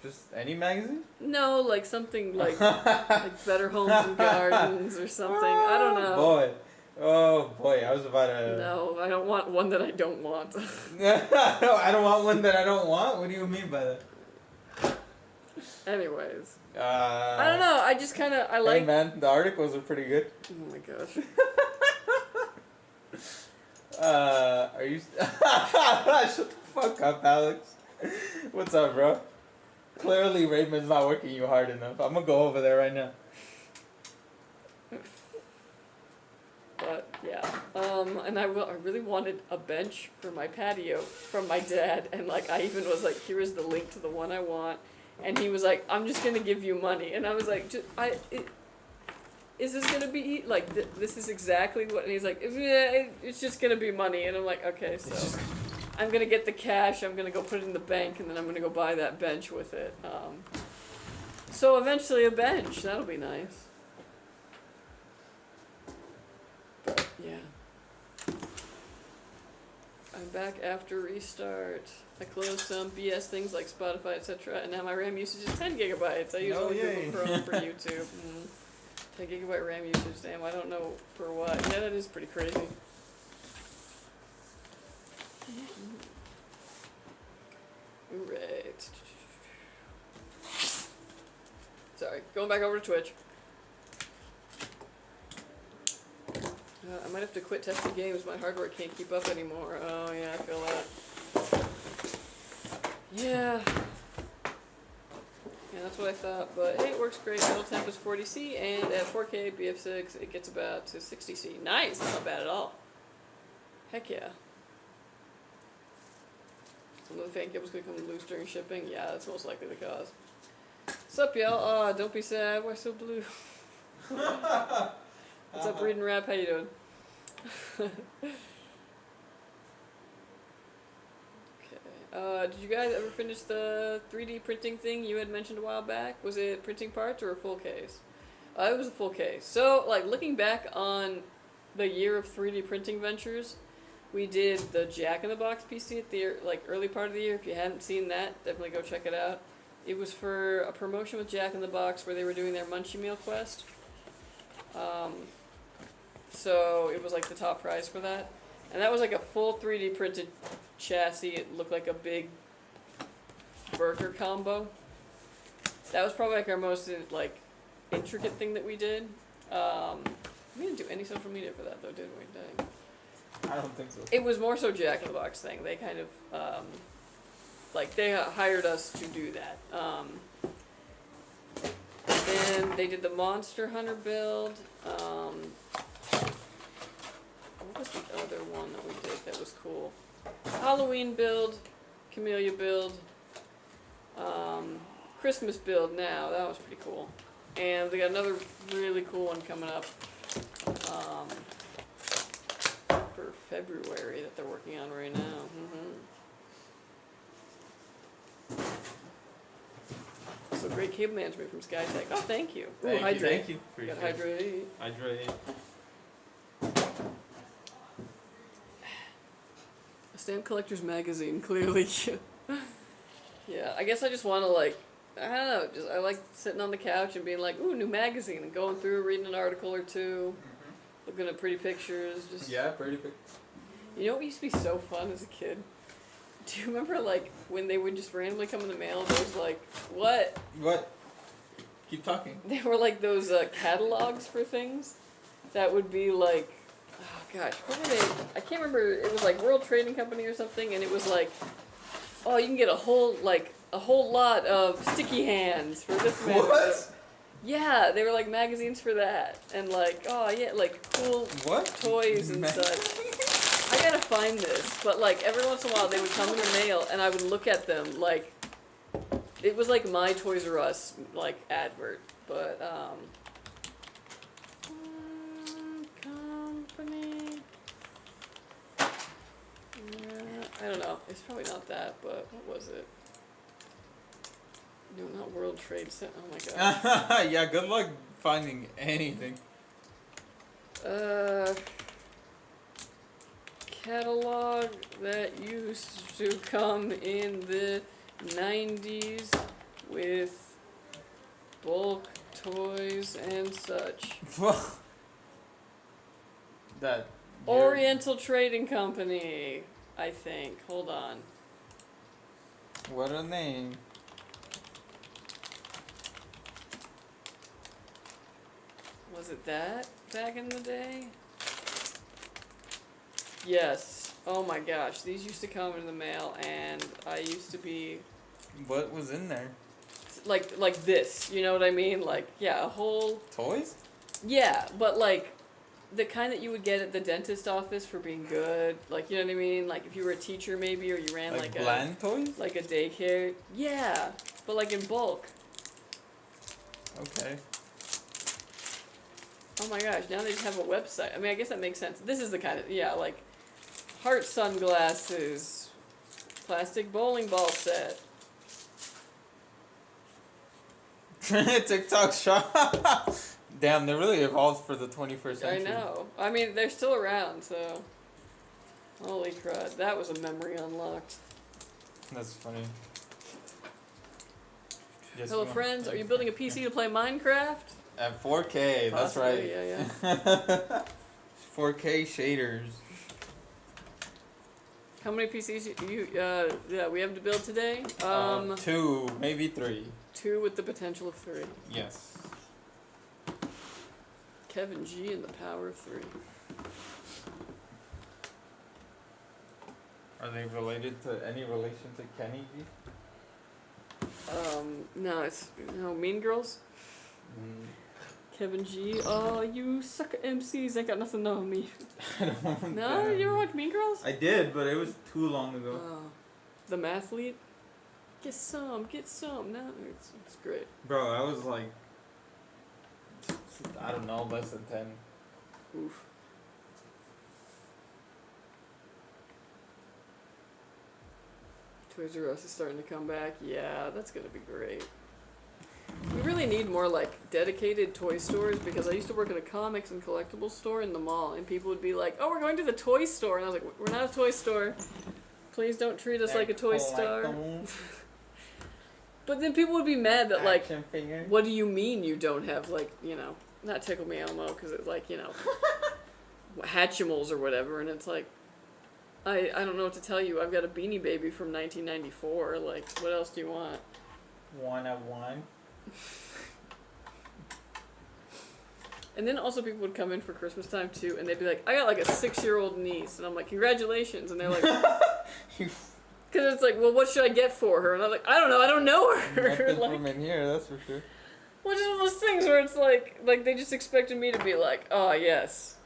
Just any magazine? No, like something like Better Homes and Gardens or something. I don't know. Boy. Oh boy, I was about to... No, I don't want one that I don't want. I don't want one that I don't want? What do you mean by that? Anyways. I don't know, I just kinda, I like... Hey man, the articles are pretty good. Oh my gosh. Are you... Shut the fuck up, Alex. What's up, bro? Clearly Raymond's not working you hard enough. I'm gonna go over there right now. But, yeah. And I really wanted a bench for my patio from my dad. And, like, I even was like, here is the link to the one I want. And he was like, I'm just going to give you money. And I was like, is this going to be, like, this is exactly what, and he's like, yeah, it's just going to be money. And I'm like, okay, so I'm going to get the cash, I'm going to go put it in the bank, and then I'm going to go buy that bench with it. So eventually a bench, that'll be nice. But, yeah. I'm back after restart. I closed some BS things like Spotify, etc. And now my RAM usage is 10 gigabytes. I use only Google Chrome for YouTube. 10 gigabyte RAM usage, damn, I don't know for what. Yeah, that is pretty crazy. Right. Sorry, going back over to Twitch. I might have to quit testing games. My hardware can't keep up anymore. Oh yeah, I feel that. Yeah. Yeah, that's what I thought. But hey, it works great. Middle temp is 40C, and at 4K BF6, it gets about to 60C. Nice. That's not bad at all. Heck yeah. Some of the fan cable's gonna come loose during shipping. Yeah, that's most likely the cause. Sup, y'all? Aw, don't be sad. Why so blue? What's up, Reading Rap? How you doing? Okay. Did you guys ever finish the 3D printing thing you had mentioned a while back? Was it printing parts or a full case? It was a full case. So, like, looking back on the year of 3D printing ventures, we did the Jack-in-the-Box PC at the early part of the year. If you haven't seen that, definitely go check it out. It was for a promotion with Jack-in-the-Box where they were doing their Munchie Meal Quest. So it was like the top prize for that. And that was like a full 3D printed chassis. It looked like a big burger combo. That was probably like our most like intricate thing that we did. We didn't do any social media for that though, did we? Dang. I don't think so. It was more so Jack-in-the-Box thing. They kind of, like, they hired us to do that. Then they did the Monster Hunter build. What was the other one that we did that was cool? Halloween build, Camellia build, Christmas build now. That was pretty cool. And they got another really cool one coming up. For February that they're working on right now. So great cable management from Skytech. Oh, thank you. Ooh, Thank you. Got hydrate. Hydrate. A Stamp Collector's Magazine, clearly. Yeah, I guess I just want to like, I don't know, I like sitting on the couch and being like, ooh, new magazine, and going through, reading an article or two, looking at pretty pictures. Just Yeah, pretty pictures. You know what used to be so fun as a kid? Do you remember, like, when they would just randomly come in the mail, those, like, what? What? Keep talking. They were, like, those catalogs for things that would be, like, oh, gosh, what were they? I can't remember. It was, like, World Trading Company or something, and it was, like, oh, you can get a whole lot of sticky hands for this magazine. What? Yeah, they were, like, magazines for that. And, like, oh, yeah, like, cool toys and such. I gotta find this, but like every once in a while they would come in the mail and I would look at them like it was like my Toys R Us like advert, but company. It's probably not that, but what was it? No, not World Trade Center. Oh my god. Yeah, good luck finding anything. Catalog that used to come in the 90s with bulk toys and such. That. Oriental Trading Company, I think. Hold on. What a name. Was it that back in the day? Yes. Oh my gosh, these used to come in the mail, and I used to be What was in there? like this. You know what I mean? Like, yeah, a whole. Toys? Yeah, but like the kind that you would get at the dentist office for being good. Like, you know what I mean? Like if you were a teacher maybe, or you ran like bland toys? like a daycare. Yeah, but like in bulk. Okay. Oh my gosh, now they just have a website. I mean, I guess that makes sense. This is the kind of, yeah, like heart sunglasses, plastic bowling ball set. TikTok shop. Damn, they really evolved for the 21st century. I know. I mean, they're still around, so. Holy crud, that was a memory unlocked. That's funny. Yes, Hello, friends. Are you building a PC to play Minecraft? At 4K, that's Possibly, right. Yeah. 4K shaders. How many PCs we have to build today? 2, maybe 3. 2 with the potential of 3. Yes. Kevin G and the power of 3. Are they related to any relation to Kenny G? No, it's Mean Girls. Kevin G. Oh, you sucker MCs ain't got nothing on me. I don't No, you ever watch Mean Girls? I did, but it was too long ago. The mathlete. Get some. No, it's great. Bro, I was like, I don't know, less than 10. Oof. Toys R Us is starting to come back. Yeah, that's gonna be great. We really need more like dedicated toy stores, because I used to work at a comics and collectibles store in the mall, and people would be like, "Oh, we're going to the toy store," and I was like, "We're not a toy store. Please don't treat us like a toy store." But then people would be mad that like, what do you mean you don't have like, not Tickle Me Elmo, because it's like, Hatchimals or whatever, and it's like, I don't know what to tell you. I've got a Beanie Baby from 1994. Like, what else do you want? One at one. And then also people would come in for Christmas time too, and they'd be like, "I got like a 6-year-old niece," and I'm like, "Congratulations!" And they're like, because it's like, "Well, what should I get for her?" And I'm like, "I don't know. I don't know her." Nothing like, from in here, that's for sure. which is one of those things where it's like they just expected me to be like, "Oh yes,"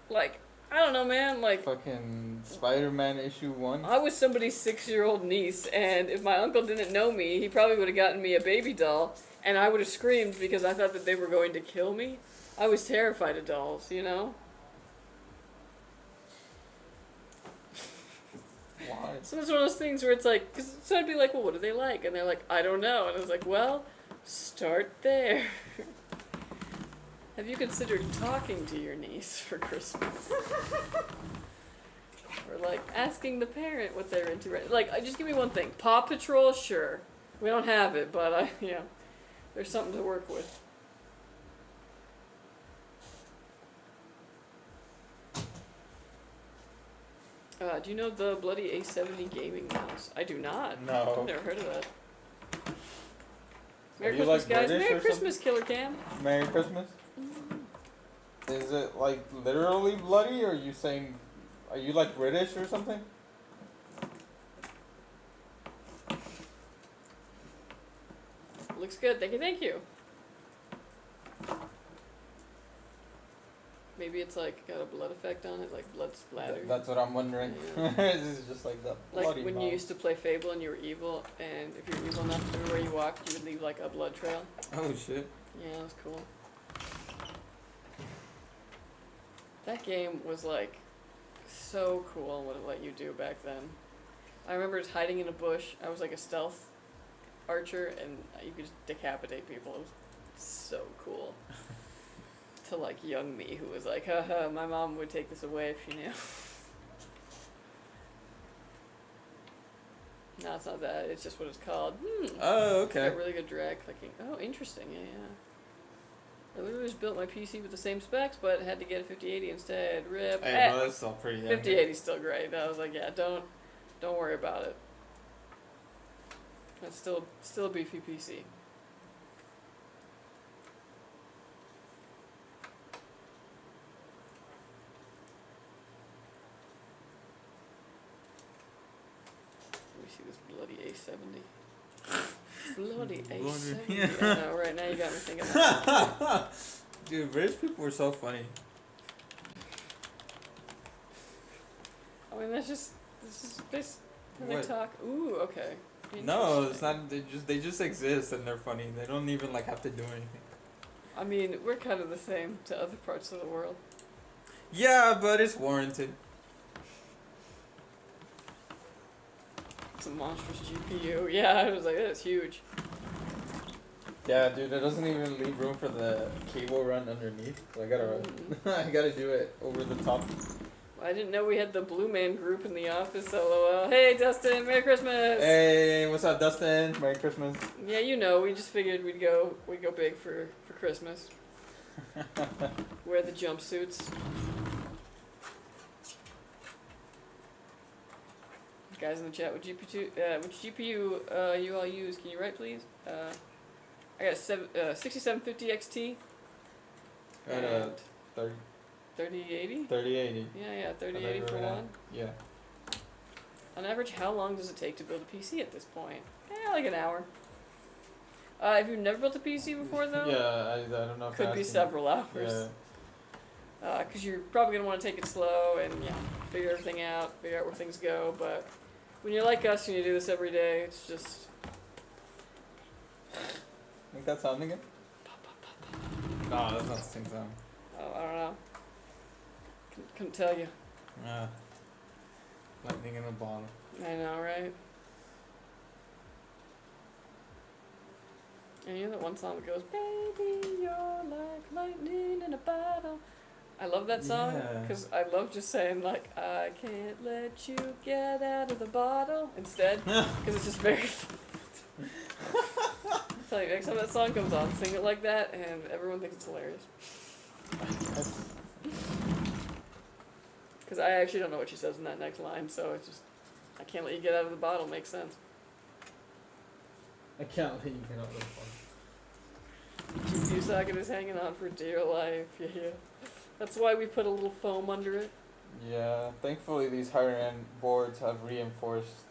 like. I don't know, man, like... Fucking Spider-Man issue 1. I was somebody's 6-year-old niece, and if my uncle didn't know me, he probably would have gotten me a baby doll, and I would have screamed because I thought that they were going to kill me. I was terrified of dolls, Why? So it's one of those things where it's like... So I'd be like, well, what do they like? And they're like, I don't know. And I was like, well, start there. Have you considered talking to your niece for Christmas? Or, like, asking the parent what they're into. Like, just give me one thing. Paw Patrol, sure. We don't have it, but, there's something to work with. Do you know the bloody A70 gaming mouse? I do not. No. I've never heard of that. Merry Merry Christmas, guys. Merry Christmas, Killer Cam. Merry Christmas. Is it like literally bloody, or are you saying, are you like British or something? Looks good. Thank you. Maybe it's like got a blood effect on it, like blood splatter. That's what I'm wondering. Yeah. This is just like the bloody like when you used to play Fable and you were evil, and if you're evil enough, everywhere you walked, you would leave like a blood trail. Oh shit. Yeah, that was cool. That game was like so cool what it let you do back then. I remember just hiding in a bush. I was like a stealth archer, and you could just decapitate people. It was so cool. To like young me, who was like, haha, my mom would take this away if she knew. No, it's not that. It's just what it's called. Oh, okay. Got really good drag clicking. Oh, interesting. Yeah, yeah. I literally just built my PC with the same specs, but had to get a 5080 instead. Rip. Hey, well, that's still pretty. 5080 is still great. I was like, yeah, don't worry about it. It's still a beefy PC. See this bloody A70. Bloody A70. I know, right now you got me thinking about that. Dude, British people were so funny. I mean, this is this. They What? talk. Ooh, okay. No, it's not. They just exist and they're funny. They don't even like have to do anything. I mean, we're kind of the same to other parts of the world. Yeah, but it's warranted. It's a monstrous GPU. Yeah, I was like, that's huge. Yeah, dude, it doesn't even leave room for the cable run underneath. So I gotta, I gotta do it over the top. I didn't know we had the Blue Man group in the office. LOL. Hey, Dustin, Merry Christmas. Hey, what's up, Dustin? Merry Christmas. Yeah, you know, we just figured we'd go big for Christmas. Wear the jumpsuits. Guys in the chat, which GPU you all use? Can you write, please? I got a 6750 XT. Got a 3080? 3080. Yeah, 3080 for one. Yeah. On average, how long does it take to build a PC at this point? Like an hour. Have you never built a PC before, though? Yeah, I don't know if Could be several hours. Yeah. Because you're probably going to want to take it slow and figure everything out, figure out where things go, but when you're like us and you do this every day, it's just... Think that sound again? No, that's not the same sound. Oh, I don't know. Couldn't tell you. Lightning in a bottle. I know, right? And you know that one song that goes, "Baby, you're like lightning in a bottle." I love that song because I love just saying like, "I can't let you get out of the bottle" instead, because it's just very. I'm telling you, next time that song comes on, sing it like that, and everyone thinks it's hilarious. Because I actually don't know what she says in that next line, so it's just, "I can't let you get out of the bottle" makes sense. I can't let you get out of the bottle. GPU socket is hanging on for dear life. Yeah. That's why we put a little foam under it. Yeah, thankfully these higher end boards have reinforced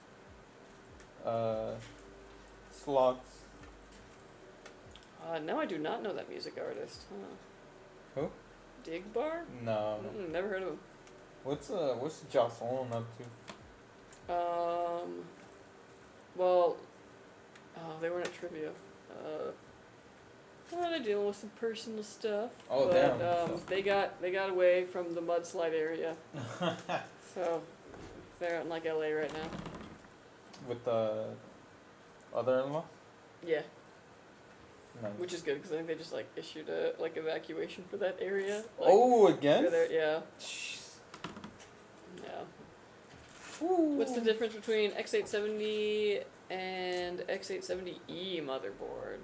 slots. No, I do not know that music artist. Who? Digbar? No. Never heard of him. What's Jocelyn up to? Well, they weren't at trivia. They're dealing with some personal stuff. Oh, but, damn. They got away from the mudslide area. So they're out in like LA right now. With the other-in-law? Yeah. Nice. Which is good because I think they just like issued a like evacuation for that area. Like, oh, again? Yeah. Yeah. Ooh. What's the difference between X870 and X870E motherboard?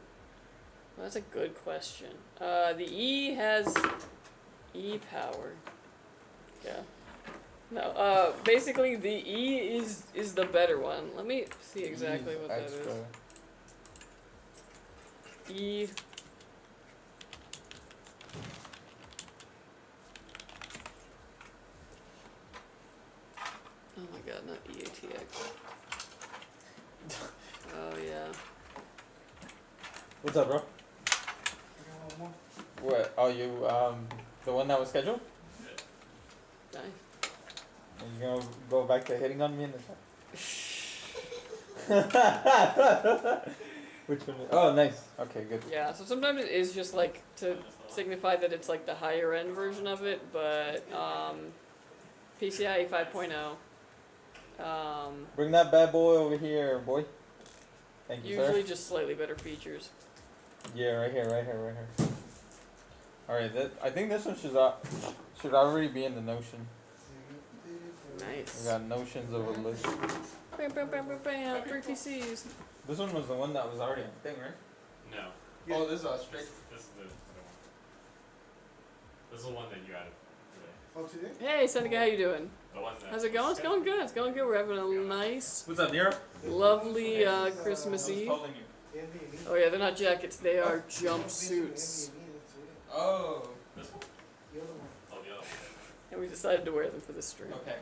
Well, that's a good question. The E has E-power. Yeah. No, basically the E is the better one. Let me see exactly what that is. E. Oh my god, not EATX. Oh yeah. What's up, bro? What? Oh, you, the one that was scheduled? Nice. Are you gonna go back to hitting on me in the chat? Which one? Oh, nice. Okay, good. Yeah, so sometimes it is just like to signify that it's like the higher end version of it, but PCIe 5.0, Bring that bad boy over here, boy. Thank you, Usually sir. just slightly better features. Yeah, right here, right here, right here. Alright, I think this one should already be in the Notion. Nice. We got Notions of a list. Bam, bam, bam, bam, bam. 3 PCs. This one was the one that was already on the thing, right? No. Oh, this is a STRIX. This is the other one. This is the one that you added today. Oh, today? Hey, Seneca, how you doing? The one that How's it going? It's going good. It's going good. We're having a nice, What's up, Nero? lovely Christmas Eve. Calling you. Oh yeah, they're not jackets. They are jumpsuits. Oh. This one? The other one. Oh, the other one. And we decided to wear them for this stream. Okay.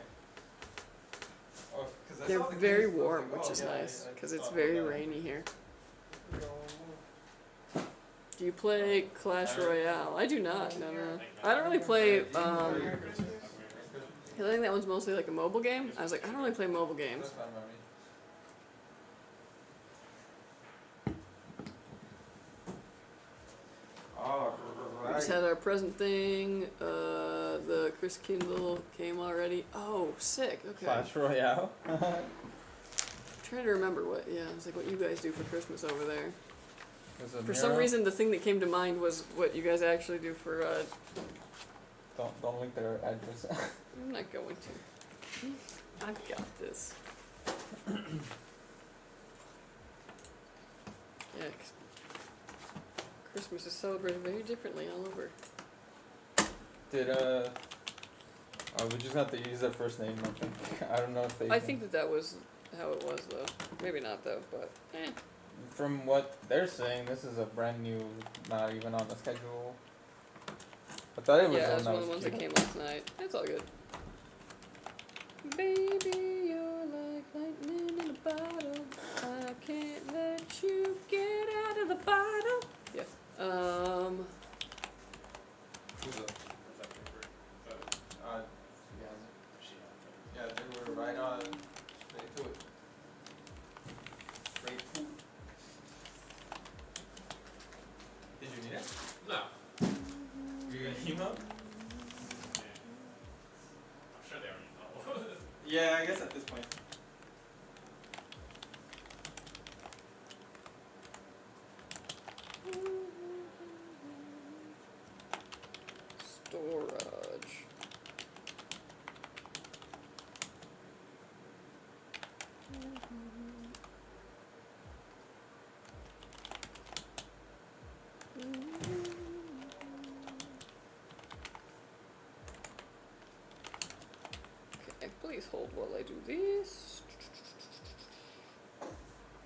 Oh, 'cause I They're saw the very case, I was warm, like, which oh, is yeah, nice, I because just it's thought very about that. rainy here. Do you play Clash Royale? I do not, no. I don't really play, I think that one's mostly like a mobile game. I was like, I don't really play mobile games. That's fine by me. We just had our present thing, the Chris Kindle came already. Oh, sick, okay. Clash Royale. I'm trying to remember what, yeah, it's like what you guys do for Christmas over there. For some reason, the thing that came to mind was what you guys actually do for, Don't link their address. I'm not going to. I've got this. Yeah, 'cause Christmas is celebrated very differently all over. Did oh, we just have to use their first name. I think. I don't know if they. I think that was how it was, though. Maybe not, though, but eh. From what they're saying, this is a brand new, not even on the schedule. I thought it was Yeah, the it was one of the one ones that that came last night. It's all good. Baby, you're like lightning in a bottle. I can't let you get out of the bottle. Yeah. Who's Where's that paper? Is that it? yeah, they were right on, straight to it. Straight to it. Did you need it? No. You gonna email? Yeah. I'm sure they already know. Yeah, I guess at this point. Storage. Okay, please hold while I do this.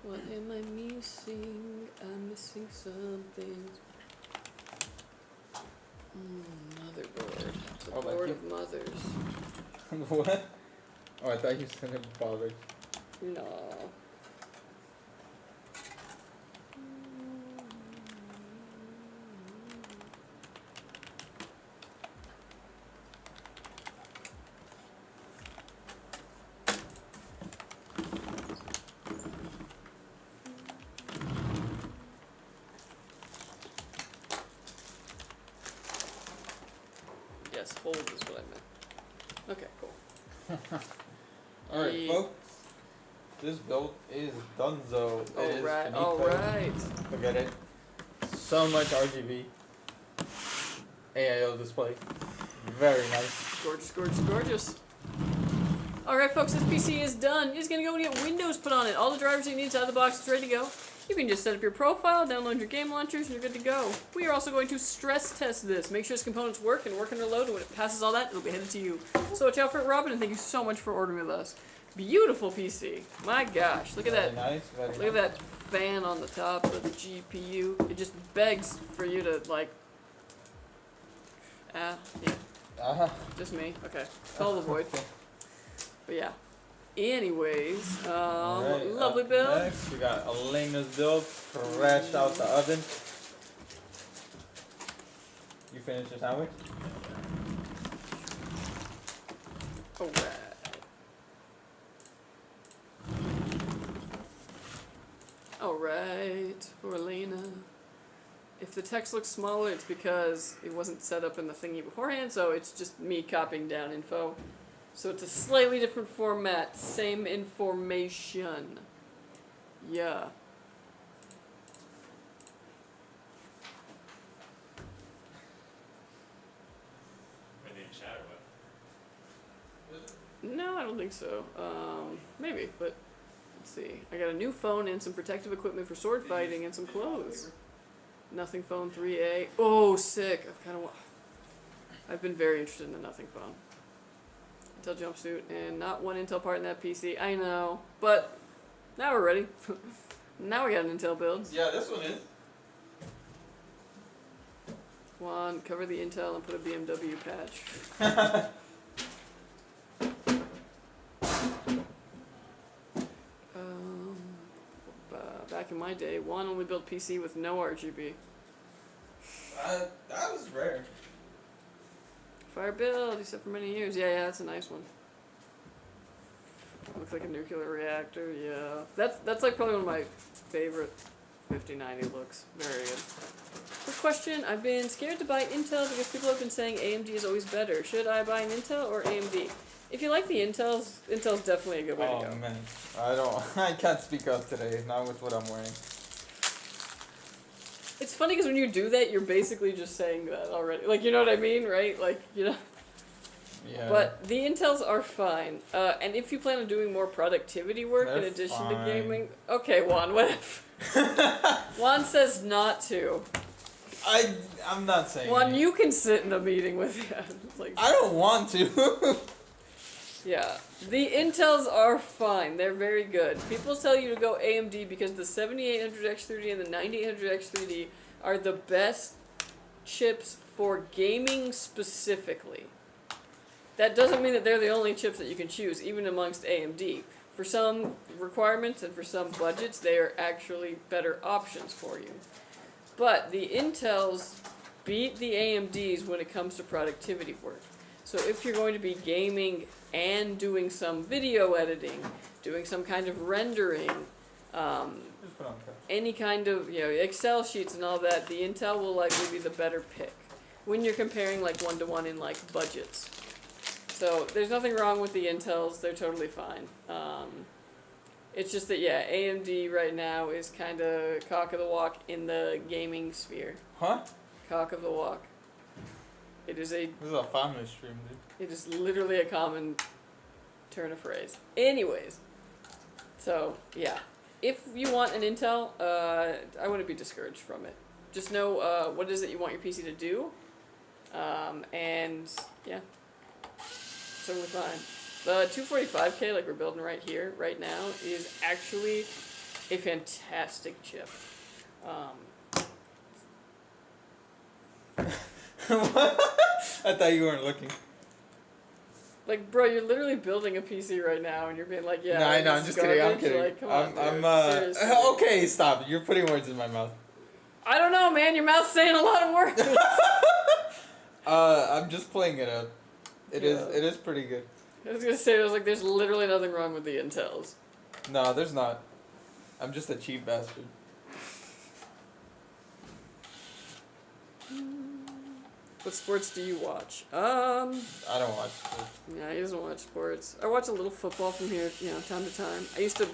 What am I missing? I'm missing something. Motherboard. The Oh, board like of mothers. What? Oh, I thought you said it bothered. No. Yes, hold is what I meant. Okay, cool. Alright, Yeah. folks. This build is donezo. It is Alright, finito. alright. Look at it. So much RGB. AIO display. Very nice. Gorgeous, gorgeous, gorgeous. Alright folks, this PC is done. You're just gonna go and get Windows put on it. All the drivers you need is out of the box, it's ready to go. You can just set up your profile, download your game launchers, and you're good to go. We are also going to stress test this. Make sure its components work and work under load, and when it passes all that, it'll be headed to you. So watch out for it, Robin, and thank you so much for ordering with us. Beautiful PC. My gosh, look at Very that. nice. Very Look at nice. that fan on the top of the GPU. It just begs for you to, like... yeah. Just me. Okay. Call the void. But yeah. Anyways, Alright, lovely up build. Next, we got Elena's build. Fresh out the oven. You finished your sandwich? Alright. Alright, for Elena. If the text looks smaller, it's because it wasn't set up in the thingy beforehand, so it's just me copying down info. So it's a slightly different format, same information. Yeah. When they chat or what? No, I don't think so. Maybe, but let's see. I got a new phone and some protective equipment for sword fighting and some clothes. Nothing Phone 3A. Oh, sick. I've been very interested in the Nothing Phone. Intel jumpsuit and not one Intel part in that PC. I know, but now we're ready. Now we got an Intel build. Yeah, this one is. Juan, cover the Intel and put a BMW patch. Back in my day, Juan only built PC with no RGB. That was rare. Fire build, he said for many years. Yeah, that's a nice one. Looks like a nuclear reactor, yeah. That's like probably one of my favorite 5090 looks. Very good. Quick question, I've been scared to buy Intel because people have been saying AMD is always better. Should I buy an Intel or AMD? If you like the Intel's definitely a good way to go. Oh man, I can't speak up today, not with what I'm wearing. It's funny because when you do that, you're basically just saying that already. Like, you know what I mean, right? Like, you know. Yeah. But the Intels are fine. And if you plan on doing more productivity work in They're addition fine. to gaming, okay, Juan, whatever. Juan says not to. I'm not saying. Juan, it. you can sit in a meeting with him. Like, I don't want to. yeah, the Intels are fine. They're very good. People tell you to go AMD because the 7800X3D and the 9800X3D are the best chips for gaming specifically. That doesn't mean that they're the only chips that you can choose, even amongst AMD. For some requirements and for some budgets, they are actually better options for you. But the Intels beat the AMDs when it comes to productivity work. So if you're going to be gaming and doing some video editing, doing some kind of rendering, Just put on cap. any kind of, you know, Excel sheets and all that, the Intel will likely be the better pick when you're comparing like one-to-one in like budgets. So there's nothing wrong with the Intels, they're totally fine. It's just that, yeah, AMD right now is kind of cock of the walk in the gaming sphere. Huh? Cock of the walk. It is This is a family stream, dude. It is literally a common turn of phrase. Anyways, so yeah, if you want an Intel, I wouldn't be discouraged from it. Just know what it is that you want your PC to do, and yeah, totally fine. The 245K, like we're building right here, right now, is actually a fantastic chip. I thought you weren't looking. Like, bro, you're literally building a PC right now, and you're being like, yeah. No, I know. I'm this just is kidding. I'm garbage. kidding. Like, come on, dude. Seriously. Okay, stop. You're putting words in my mouth. I don't know, man. Your mouth's saying a lot of words. I'm just playing it up. It Yeah. is pretty good. I was gonna say, I was like, there's literally nothing wrong with the Intels. No, there's not. I'm just a cheap bastard. What sports do you watch? I don't watch it. Yeah, he doesn't watch sports. I watch a little football from here, you know, time to time. I used to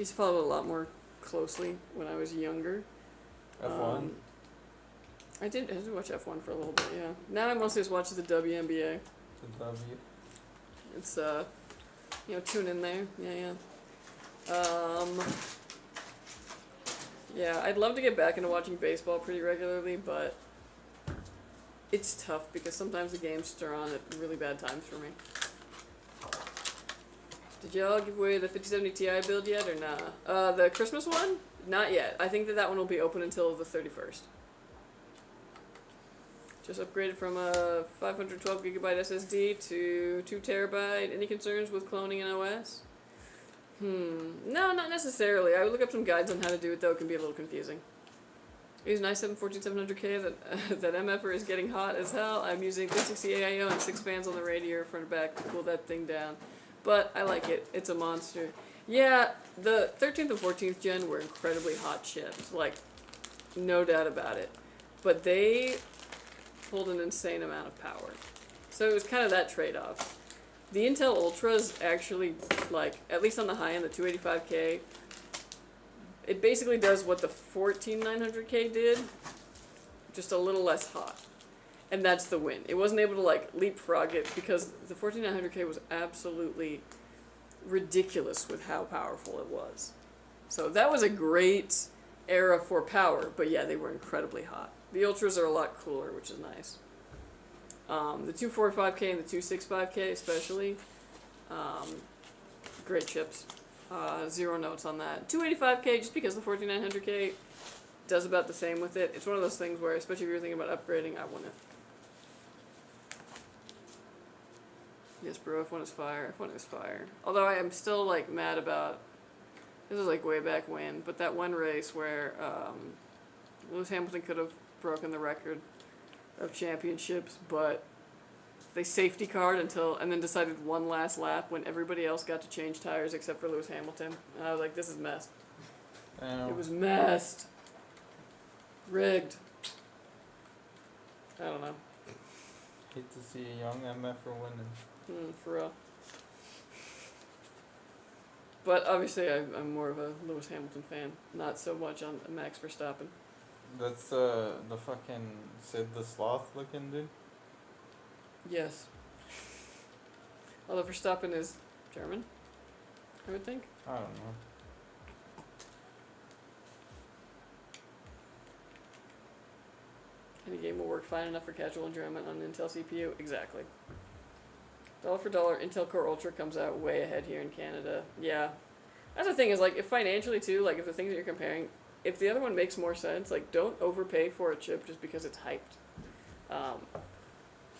follow it a lot more closely when I was younger. F1. I did watch F1 for a little bit, yeah. Now I mostly just watch the WNBA. The W. It's, you know, tune in there. Yeah. Yeah, I'd love to get back into watching baseball pretty regularly, but it's tough because sometimes the games are on at really bad times for me. Did y'all give away the 5070 Ti build yet or nah? The Christmas one? Not yet. I think that one will be open until the 31st. Just upgraded from a 512 gigabyte SSD to 2 terabyte. Any concerns with cloning an OS? No, not necessarily. I would look up some guides on how to do it, though. It can be a little confusing. I use an i7 14700K that MFR is getting hot as hell. I'm using 360 AIO and 6 fans on the radiator front and back to cool that thing down. But I like it. It's a monster. Yeah, the 13th and 14th gen were incredibly hot chips. Like, no doubt about it. But they pulled an insane amount of power. So it was kind of that trade-off. The Intel Ultras actually, like, at least on the high end, the 285K, it basically does what the 14900K did, just a little less hot. And that's the win. It wasn't able to, like, leapfrog it because the 14900K was absolutely ridiculous with how powerful it was. So that was a great era for power, but yeah, they were incredibly hot. The Ultras are a lot cooler, which is nice. The 245K and the 265K especially, great chips. Zero notes on that. 285K, just because the 14900K does about the same with it. It's one of those things where, especially if you're thinking about upgrading, I want it. Yes, bro, F1 is fire. F1 is fire. Although I am still, like, mad about, this was, like, way back when, but that one race where Lewis Hamilton could have broken the record of championships, but they safety car'd and then decided one last lap when everybody else got to change tires except for Lewis Hamilton. And I was like, this is messed. It was messed. Rigged. I don't know. Hate to see a young MFer winning. For real. But obviously I'm more of a Lewis Hamilton fan, not so much on Max Verstappen. That's the fucking Sid the Sloth looking dude? Yes. Although Verstappen is German, I would think. I don't know. Any game will work fine enough for casual enjoyment on an Intel CPU. Exactly. Dollar for dollar, Intel Core Ultra comes out way ahead here in Canada. Yeah. That's the thing is, like, if financially too, like, if the things that you're comparing, if the other one makes more sense, like, don't overpay for a chip just because it's hyped.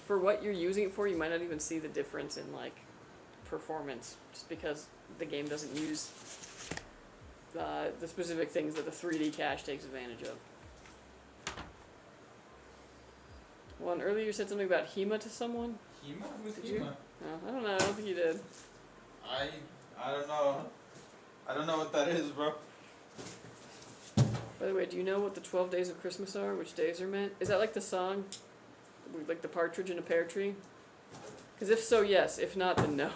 For what you're using it for, you might not even see the difference in, like, performance, just because the game doesn't use the specific things that the 3D cache takes advantage of. Well, and earlier you said something about HEMA to someone? HEMA? Who's Did HEMA? you? No, I don't know. I don't think you did. I don't know. I don't know what that is, bro. By the way, do you know what the 12 days of Christmas are? Which days are meant? Is that like the song? Like the partridge in a pear tree? Because if so, yes. If not, then no.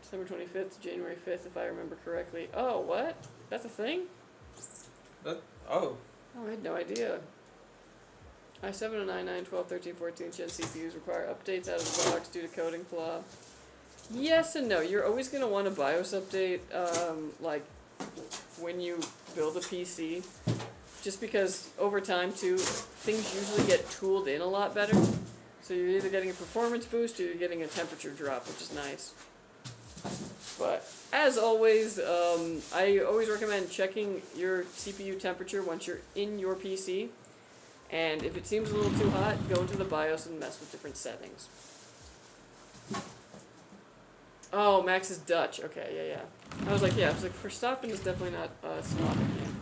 December 25th to January 5th, if I remember correctly. Oh, what? That's a thing? Oh. Oh, I had no idea. i7 99 12 13 14 Gen CPUs require updates out of the box due to coding flaw. Yes and no. You're always going to want a BIOS update, like, when you build a PC. Just because over time, too, things usually get tooled in a lot better. So you're either getting a performance boost or you're getting a temperature drop, which is nice. But, as always, I always recommend checking your CPU temperature once you're in your PC. And if it seems a little too hot, go into the BIOS and mess with different settings. Oh, Max is Dutch. Okay, yeah. I was like, Verstappen is definitely not Slavic name.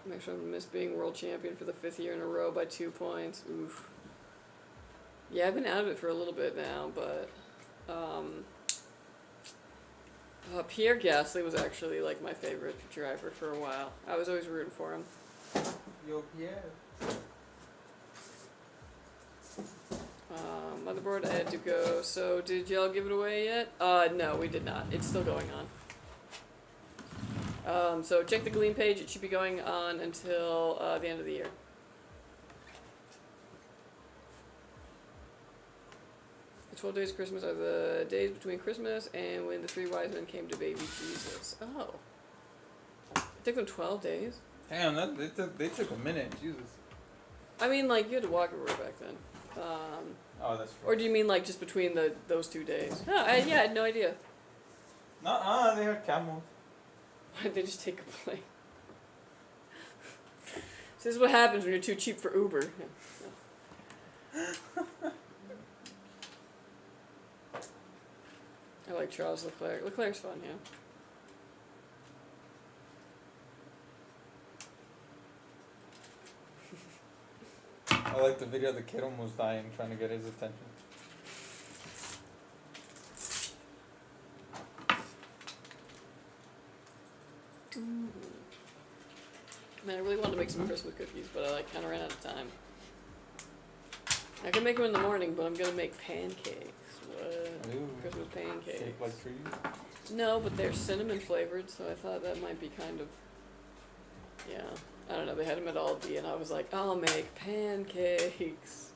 Max Verstappen missed being world champion for the 5th year in a row by 2 points. Oof. Yeah, I've been out of it for a little bit now, but Pierre Gasly was actually like my favorite driver for a while. I was always rooting for him. Yo, Pierre. Motherboard, I had to go. So, did y'all give it away yet? No, we did not. It's still going on. So check the Gleam page. It should be going on until the end of the year. The 12 days of Christmas are the days between Christmas and when the 3 wise men came to baby Jesus. Oh. It took them 12 days? Damn, they took a minute. Jesus. I mean, like, you had to walk everywhere back then. Oh, that's true. Or do you mean, like, just between those 2 days? Oh, I had no idea. Nuh-uh, they had camels. Why did they just take a plane? So this is what happens when you're too cheap for Uber. I like Charles Leclerc. Leclerc's fun, yeah. I like the video of the kid almost dying trying to get his attention. Man, I really wanted to make some Christmas cookies, but I kind of ran out of time. I can make them in the morning, but I'm gonna make pancakes. What? Ooh. Christmas pancakes. Shaped like trees. No, but they're cinnamon flavored, so I thought that might be kind of. Yeah. I don't know, they had them at Aldi, and I was like, I'll make pancakes.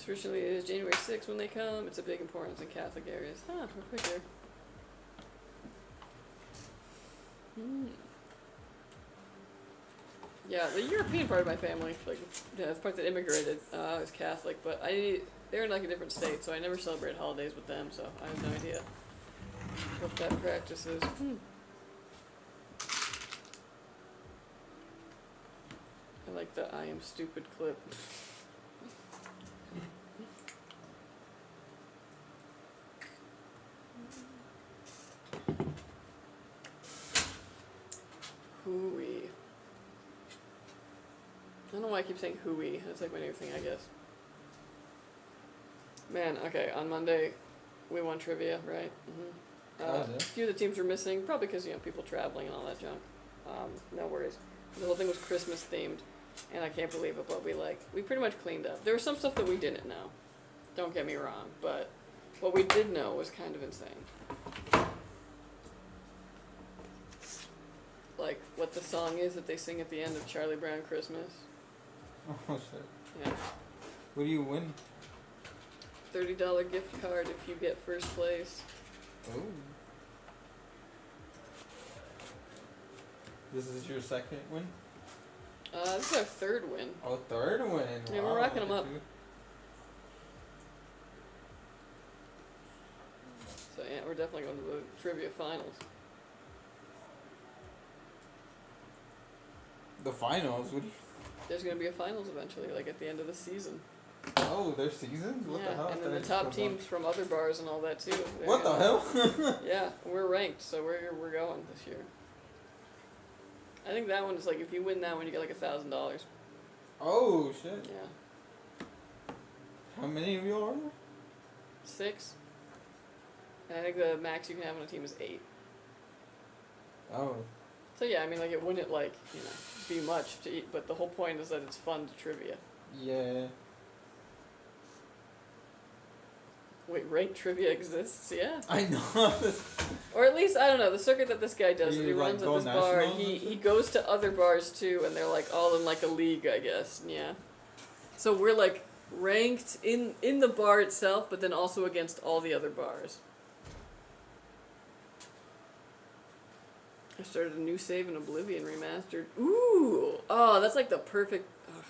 Traditionally, it is January 6th when they come. It's a big importance in Catholic areas. Huh, we're quick here. Yeah, the European part of my family, like, yeah, the part that immigrated, is Catholic, but they're in like a different state, so I never celebrate holidays with them, so I have no idea what that practice is. I like the I am stupid clip. Hooey. I don't know why I keep saying hooey. That's like my new thing, I guess. Man, okay, on Monday, we won trivia, right? A few of the teams were missing, probably because, you know, people traveling and all that junk. No worries. The whole thing was Christmas themed, and I can't believe it, but we pretty much cleaned up. There was some stuff that we didn't know. Don't get me wrong, but what we did know was kind of insane. Like, what the song is that they sing at the end of Charlie Brown Christmas. Oh shit. Yeah. What do you win? $30 gift card if you get first place. Oh. This is your second win? This is our third win. Oh, third win. Yeah, wow, we're racking them up. So yeah, we're definitely going to the trivia finals. The finals? What do you... There's going to be a finals eventually, like at the end of the season. Oh, there's seasons? What yeah, the hell? and then the top teams from other bars and all that too. What the hell? Yeah, we're ranked, so we're going this year. I think that one is like, if you win that one, you get like $1,000. Oh, shit. Yeah. How many of you are? 6. And I think the max you can have on a team is 8. Oh. So yeah, I mean, like, it wouldn't, like, you know, be much to eat, but the whole point is that it's fun to trivia. Yeah. Wait, ranked trivia exists? Yeah. I know. Or at least, I don't know, the circuit that this guy does, that he like, runs at this bar, he goes to other bars too, and they're like all in like a league, I guess. Yeah. So we're like ranked in the bar itself, but then also against all the other bars. I started a new save in Oblivion Remastered. Ooh! Oh, that's like the perfect... Ugh.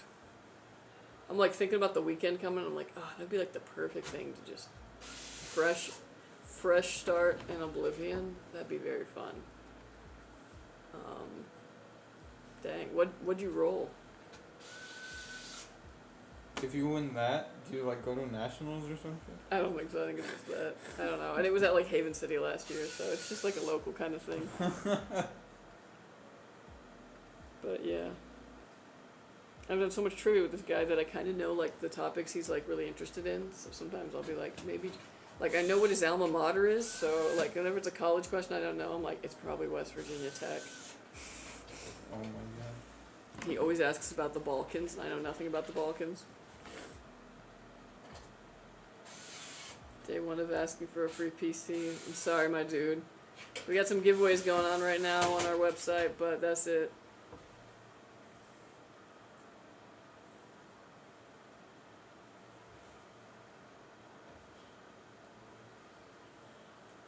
I'm like thinking about the weekend coming, I'm like, oh, that'd be like the perfect thing to just... Fresh start in Oblivion. That'd be very fun. Dang, what'd you roll? If you win that, do you like go to nationals or something? I don't think so. I think it's just that. I don't know. And it was at like Haven City last year, so it's just like a local kind of thing. But yeah. I've done so much trivia with this guy that I kind of know like the topics he's like really interested in. So sometimes I'll be like, maybe, like I know what his alma mater is. So like whenever it's a college question I don't know, I'm like, it's probably West Virginia Tech. Oh my god. He always asks about the Balkans, and I know nothing about the Balkans. Day one of asking for a free PC. I'm sorry, my dude. We got some giveaways going on right now on our website, but that's it.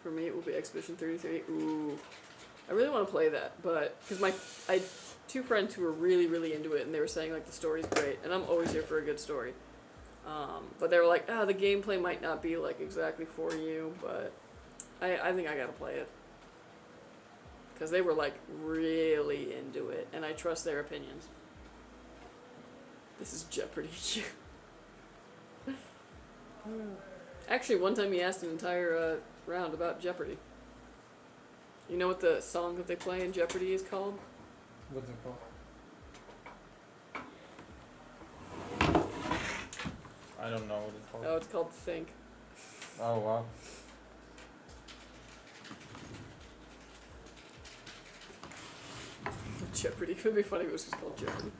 For me, it will be Expedition 33. Ooh. I really want to play that, but... Because I had 2 friends who were really, really into it, and they were saying, like, the story's great. And I'm always here for a good story. But they were like, the gameplay might not be, like, exactly for you, but... I think I gotta play it. Because they were, like, really into it, and I trust their opinions. This is Jeopardy. Actually, one time he asked an entire round about Jeopardy. You know what the song that they play in Jeopardy is called? What's it called? I don't know what it's called. Oh, it's called Think. Oh, wow. Jeopardy. It would be funny if it was just called Jeopardy.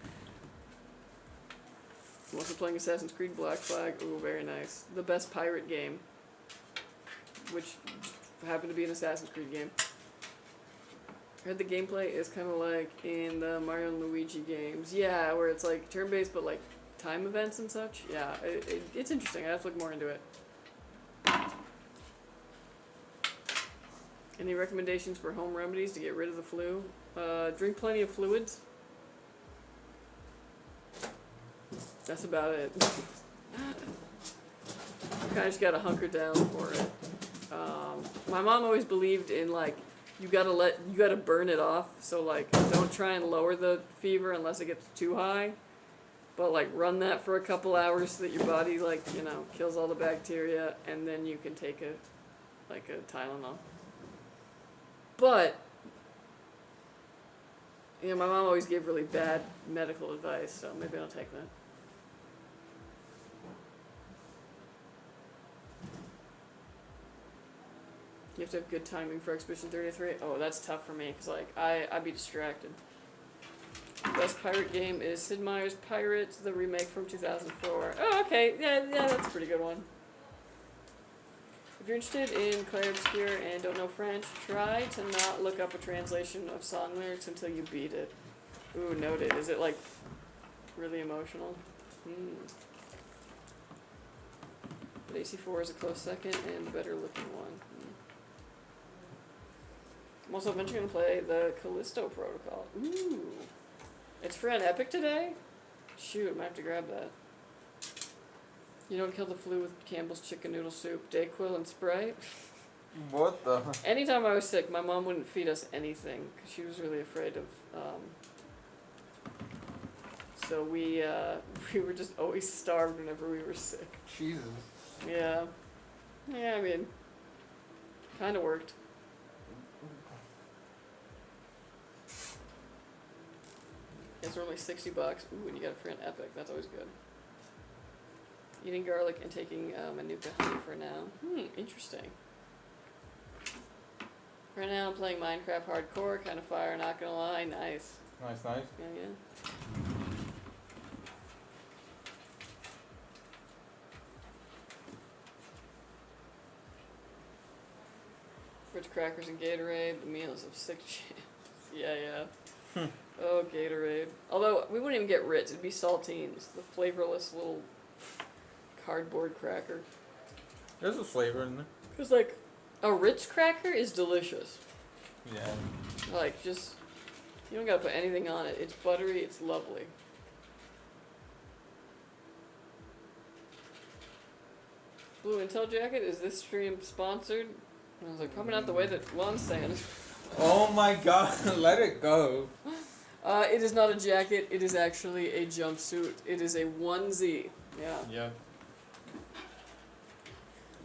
I'm also playing Assassin's Creed Black Flag. Ooh, very nice. The best pirate game. Which happened to be an Assassin's Creed game. I heard the gameplay is kind of like in the Mario and Luigi games. Yeah, where it's like turn-based but like time events and such. Yeah, it's interesting. I have to look more into it. Any recommendations for home remedies to get rid of the flu? Drink plenty of fluids. That's about it. You kind of just gotta hunker down for it. My mom always believed in like you gotta burn it off. So like don't try and lower the fever unless it gets too high. But like run that for a couple hours so that your body like kills all the bacteria, and then you can take a Tylenol. But my mom always gave really bad medical advice, so maybe I'll take that. You have to have good timing for Expedition 33. Oh, that's tough for me, because like, I'd be distracted. Best pirate game is Sid Meier's Pirates, the remake from 2004. Oh, okay. Yeah, that's a pretty good one. If you're interested in Clair Obscur and don't know French, try to not look up a translation of song lyrics until you beat it. Ooh, noted. Is it like really emotional? But AC4 is a close second and the better looking one. I'm also eventually going to play the Callisto Protocol. Ooh. It's for an Epic today? Shoot, I might have to grab that. You don't kill the flu with Campbell's chicken noodle soup, Dayquil, and Sprite? What the? Anytime I was sick, my mom wouldn't feed us anything because she was really afraid of. So we were just always starved whenever we were sick. Jesus. Yeah. Yeah, I mean, kind of worked. It's only $60. Ooh, and you got it for an Epic. That's always good. Eating garlic and taking Manuka honey for now. Interesting. Right now I'm playing Minecraft Hardcore, kind of fire, not gonna lie. Nice. Nice. Yeah. Rich crackers and Gatorade, the meals of 6 champs. Yeah. Oh, Gatorade. Although, we wouldn't even get Ritz, it'd be saltines. The flavorless little cardboard cracker. There's a flavor in there. Because, like, a Ritz cracker is delicious. Yeah. Like, just, you don't gotta put anything on it. It's buttery, it's lovely. Blue Intel Jacket, is this stream sponsored? And I was like, probably not the way that Lon's saying it. Oh my god, let it go. It is not a jacket, it is actually a jumpsuit. It is a onesie. Yeah.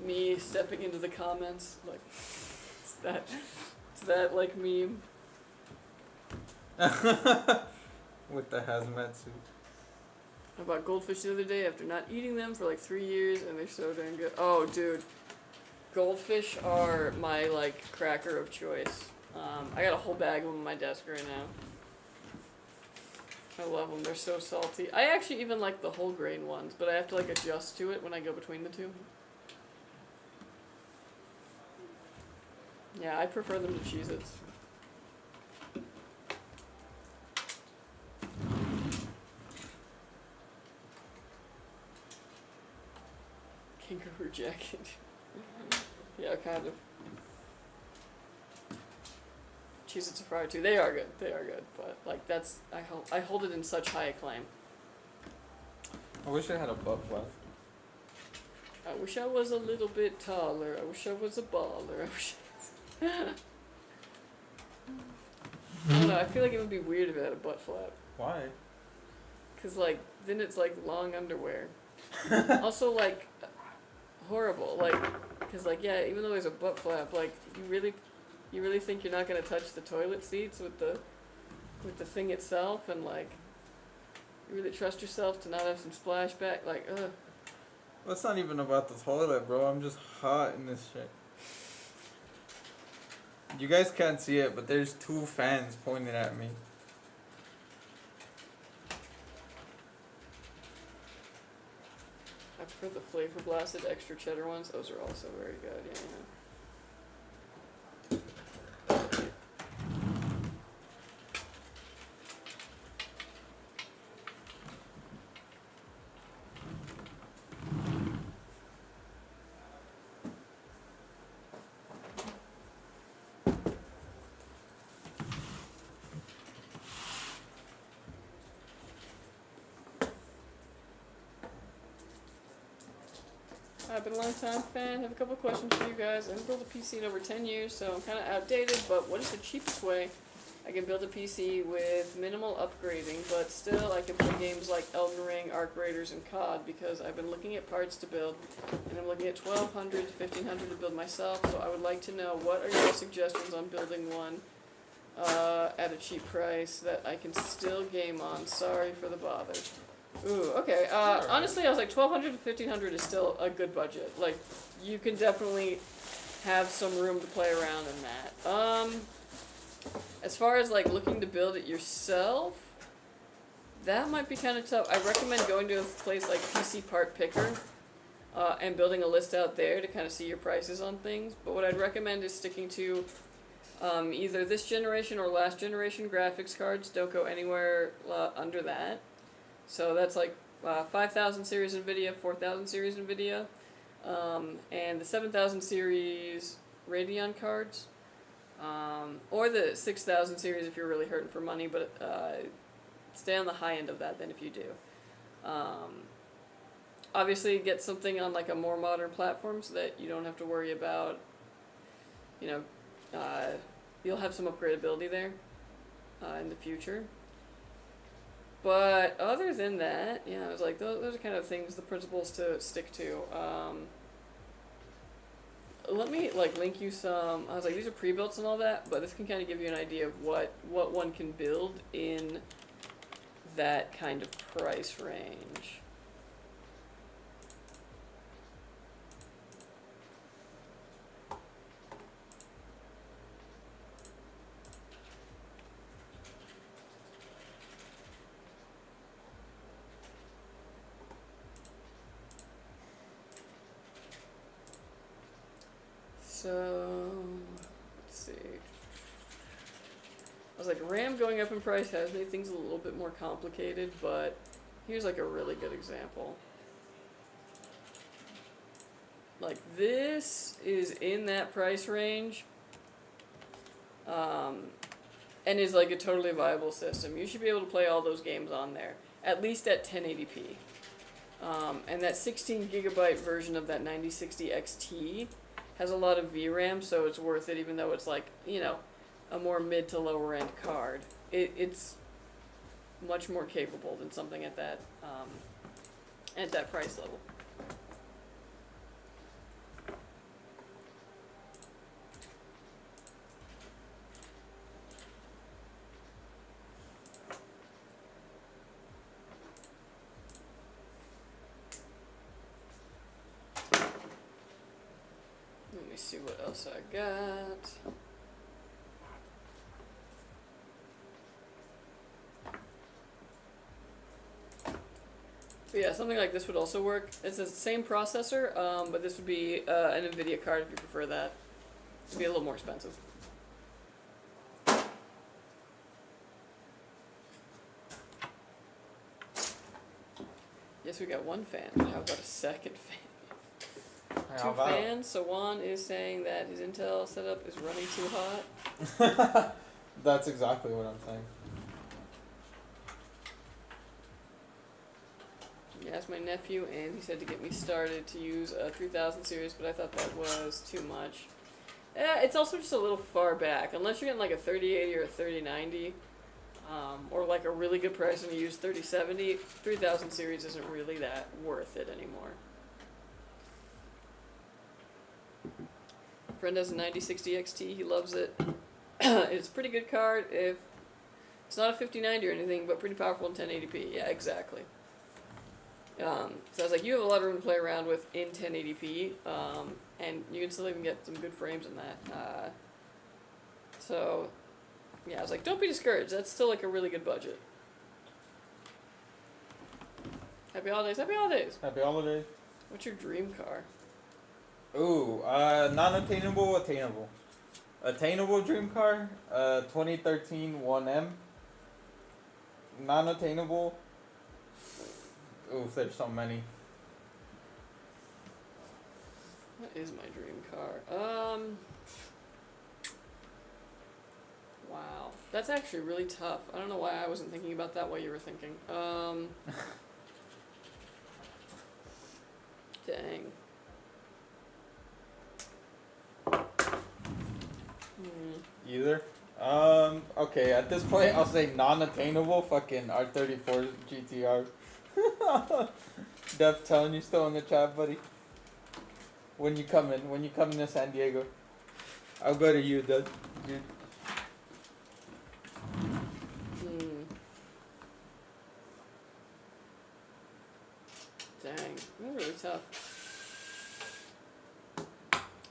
Me stepping into the comments, like, it's that like meme. With the hazmat suit. I bought goldfish the other day after not eating them for like 3 years, and they're so dang good. Oh, dude. Goldfish are my, like, cracker of choice. I got a whole bag of them on my desk right now. I love them. They're so salty. I actually even like the whole grain ones, but I have to, like, adjust to it when I go between the two. Yeah, I prefer them to Cheez-Its. Kangaroo jacket. Yeah, kind of. Cheez-Its are fried too. They are good. But like that's I hold it in such high acclaim. I wish I had a butt flap. I wish I was a little bit taller. I wish I was a baller. I wish. I don't know. I feel like it would be weird if it had a butt flap. Why? Cause like then it's like long underwear. Also like horrible. Like cause like yeah, even though there's a butt flap, like you really think you're not gonna touch the toilet seats with the thing itself, and like you really trust yourself to not have some splashback? Like ugh. Well, it's not even about the toilet, bro. I'm just hot in this shit. You guys can't see it, but there's 2 fans pointing at me. For the flavor blasted extra cheddar ones, those are also very good. Yeah. I've been a long time fan. Have a couple questions for you guys. I haven't built a PC in over 10 years, so I'm kind of outdated, but what is the cheapest way I can build a PC with minimal upgrading, but still I can play games like Elden Ring, Arc Raiders, and COD, because I've been looking at parts to build, and I'm looking at 1,200 to 1,500 to build myself, so I would like to know what are your suggestions on building one at a cheap price that I can still game on. Sorry for the bother. Ooh, okay. Honestly, I was like 1,200 to 1,500 is still a good budget. Like, you can definitely have some room to play around in that. As far as like looking to build it yourself, that might be kind of tough. I recommend going to a place like PC Part Picker and building a list out there to kind of see your prices on things. But what I'd recommend is sticking to either this generation or last generation graphics cards. Don't go anywhere under that. So that's like 5,000 series NVIDIA, 4,000 series NVIDIA, and the 7,000 series Radeon cards, or the 6,000 series if you're really hurting for money, but stay on the high end of that then if you do. Obviously get something on like a more modern platform so that you don't have to worry about, you know, you'll have some upgradability there in the future. But other than that, yeah, I was like, those are kind of things, the principles to stick to. Let me like link you some. I was like, these are pre-built and all that, but this can kind of give you an idea of what one can build in that kind of price range. So, let's see. I was like, RAM going up in price has made things a little bit more complicated, but here's like a really good example. Like, this is in that price range, and is like a totally viable system. You should be able to play all those games on there, at least at 1080p. And that 16 gigabyte version of that 9060 XT has a lot of VRAM, so it's worth it, even though it's like, you know, a more mid to lower end card. It's much more capable than something at that price level. Let me see what else I got. But yeah, something like this would also work. It's the same processor, but this would be an NVIDIA card if you prefer that. It'd be a little more expensive. Yes, we got one fan. How about a second fan? Two fans, so Juan is saying that his Intel setup is running too hot. That's exactly what I'm saying. I asked my nephew, and he said to get me started to use a 3000 series, but I thought that was too much. It's also just a little far back. Unless you're getting like a 3080 or a 3090, or like a really good price and you use 3070, 3000 series isn't really that worth it anymore. Friend has a 9060 XT, he loves it. It's a pretty good card. If it's not a 5090 or anything, but pretty powerful in 1080p. Yeah, exactly. So I was like, you have a lot of room to play around with in 1080p, and you can still even get some good frames in that. So, yeah, I was like, don't be discouraged. That's still like a really good budget. Happy holidays, happy holidays! Happy holidays. What's your dream car? Ooh, non-attainable, attainable. Attainable dream car, 2013 1M. Non-attainable. Oof, there's so many. What is my dream car? Wow. That's actually really tough. I don't know why I wasn't thinking about that while you were thinking. Dang. Either. Okay, at this point I'll say non-attainable, fucking R34 GTR. Dev telling you still in the chat, buddy. When you coming to San Diego. I'll go to you, dude. Dang, that's really tough.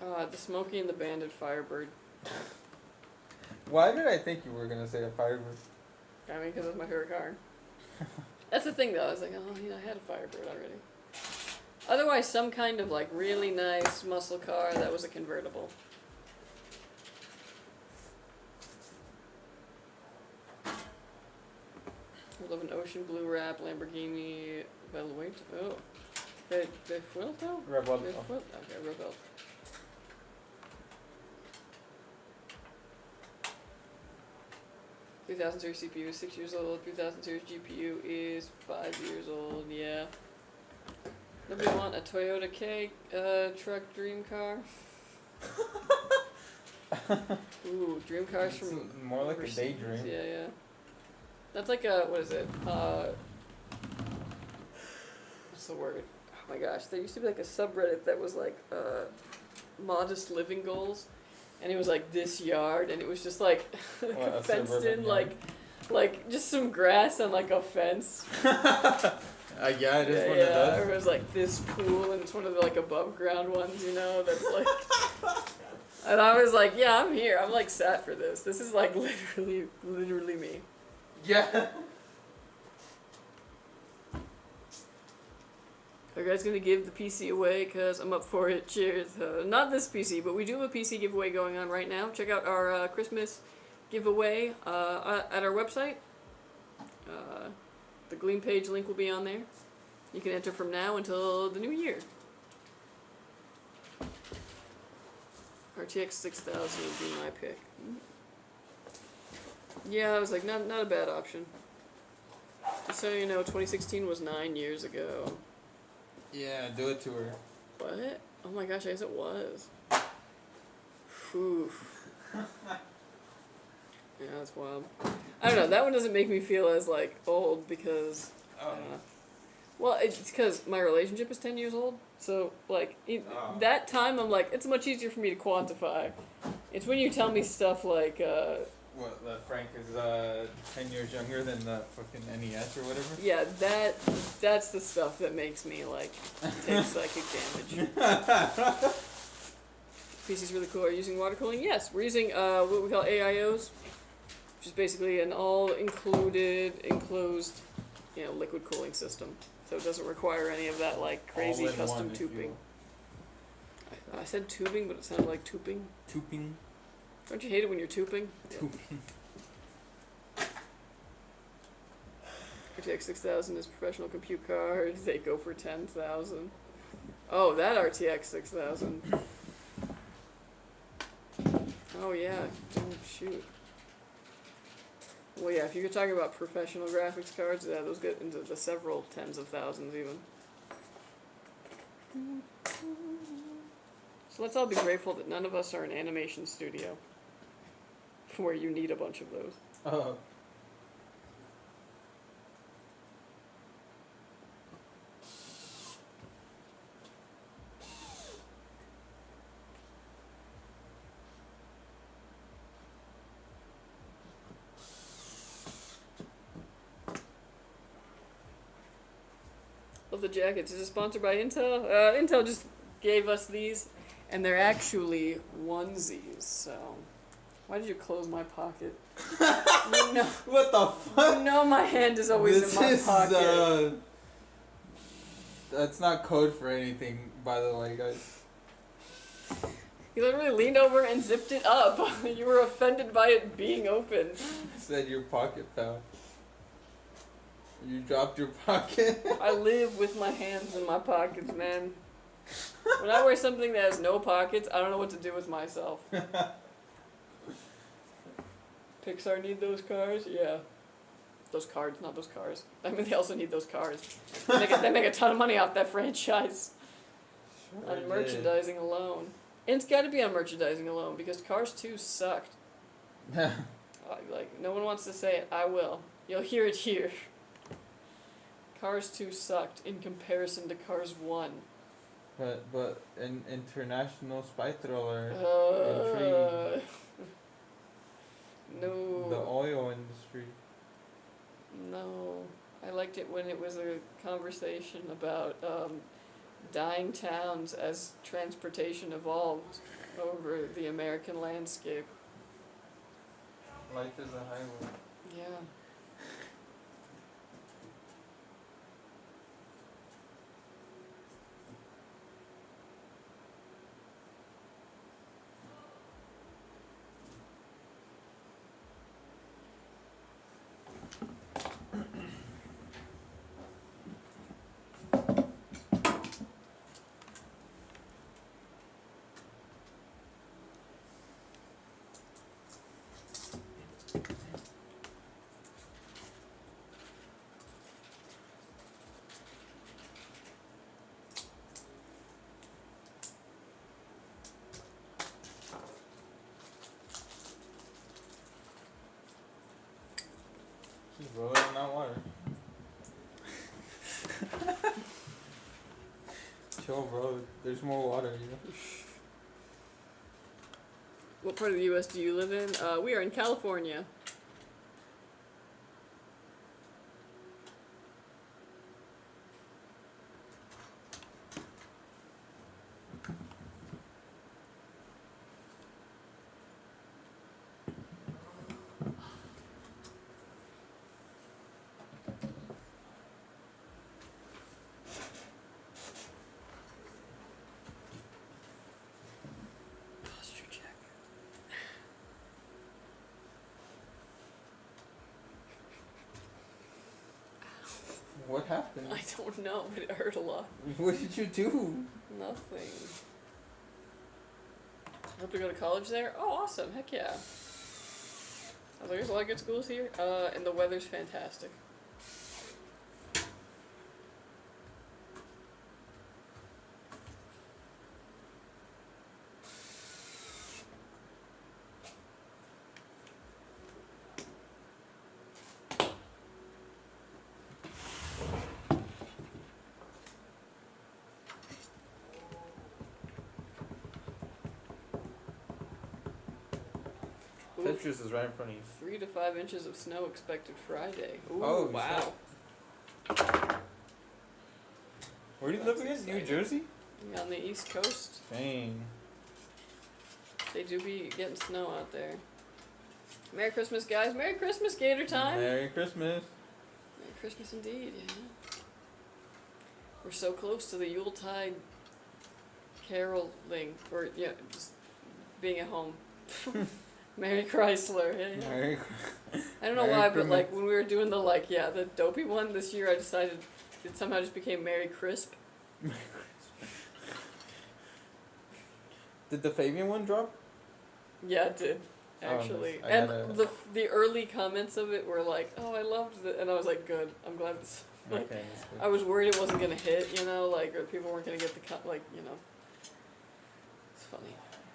The Smokey and the Bandit Firebird. Why did I think you were gonna say a Firebird? I mean, because it's my favorite car. That's the thing, though. I was like, oh, yeah, I had a Firebird already. Otherwise, some kind of, like, really nice muscle car that was a convertible. I love an ocean blue wrap Lamborghini Veloite. Oh. Revuelto? Revuelto. Okay, Revuelto. .2000 series CPU is 6 years old. 2000 series GPU is 5 years old. Yeah. Nobody want a Toyota K truck dream car? Ooh, dream cars from It's more like overseas. a daydream. Yeah, yeah. That's like a, what is it? What's the word? Oh my gosh, there used to be like a subreddit that was like modest living goals, and it was like this yard, and it was just like What, a fenced suburban in yard? like just some grass and like a fence. Yeah, it is Yeah, one yeah. of those. Or it was like this pool, and it's one of the like above ground ones, you know, that's like. And I was like, yeah, I'm here. I'm like sat for this. This is like literally me. Yeah. Are you guys gonna give the PC away? Cause I'm up for it. Cheers. Not this PC, but we do have a PC giveaway going on right now. Check out our Christmas giveaway at our website. The Gleam page link will be on there. You can enter from now until the new year. RTX 6000 would be my pick. Yeah, I was like, not a bad option. Just so you know, 2016 was 9 years ago. Yeah, do it to her. What? Oh my gosh, I guess it was. Whew. Yeah, that's wild. I don't know, that one doesn't make me feel as, like, old because... well, it's because my relationship is 10 years old. So, like, that time I'm like, it's much easier for me to quantify. It's when you tell me stuff like, What, that Frank is 10 years younger than the fucking NES or whatever? yeah, that's the stuff that makes me, like, take psychic damage. PC's really cool. Are you using water cooling? Yes, we're using what we call AIOs, which is basically an enclosed, liquid cooling system. So it doesn't require any of that, like, crazy All in custom one, if tubing. I said tubing, but it sounded like tubing. Tubing. Don't you hate it when you're tubing? Tubing. RTX 6000 is professional compute cards. They go for 10,000. Oh, that RTX 6000. Oh yeah, don't shoot. Well, yeah, if you're talking about professional graphics cards, yeah, those get into the several tens of thousands even. So let's all be grateful that none of us are an animation studio where you need a bunch of those. Oh. Love the jackets. Is it sponsored by Intel? Intel just gave us these, and they're actually onesies, so... Why did you close my pocket? No. What the fuck? No, my hand is always in my pocket. That's not code for anything, by the way, guys. You literally leaned over and zipped it up. You were offended by it being open. Said your pocket fell. You dropped your pocket. I live with my hands in my pockets, man. When I wear something that has no pockets, I don't know what to do with myself. Pixar need those cars? Yeah. Those cards, not those cars. I mean, they also need those cars. They make a ton of money off that franchise. Sure On did. merchandising alone. And it's got to be on merchandising alone, because Cars 2 sucked. Like, no one wants to say it. I will. You'll hear it here. Cars 2 sucked in comparison to Cars 1. But an international spy thriller. Uh, Intrigue. no. The oil industry. No. I liked it when it was a conversation about dying towns as transportation evolved over the American landscape. Life is a highway. Yeah. Just roll it in that water. Chill, bro. There's more water, you know? What part of the U.S. do you live in? We are in California. Posture check. What happened? I don't know, but it hurt a lot. What did you do? Nothing. Hope to go to college there? Oh, awesome. Heck yeah. I was like, there's a lot of good schools here, and the weather's fantastic. Oof. Tetris is right in front of you. 3 to 5 inches of snow expected Friday. Ooh, Oh, wow. Where do you That's live again? New exciting. Jersey? Yeah, on the East Coast, Dang. they do be getting snow out there. Merry Christmas, guys. Merry Christmas, Gator Time. Merry Christmas. Merry Christmas indeed, yeah. We're so close to the Yuletide caroling, or, yeah, just being at home. Merry Chrysler, yeah, yeah. Merry I don't know Merry why, but Christmas. like when we were doing the the dopey one this year, I decided it somehow just became Merry Crisp. Did the Fabian one drop? Yeah, it did, Oh, actually. nice. I And gotta- the early comments of it were like, "Oh, I loved it," and I was like, "Good, I'm glad it's." Like, Okay, that's good. I was worried it wasn't gonna hit, you know, like, or people weren't gonna get the you know. It's funny.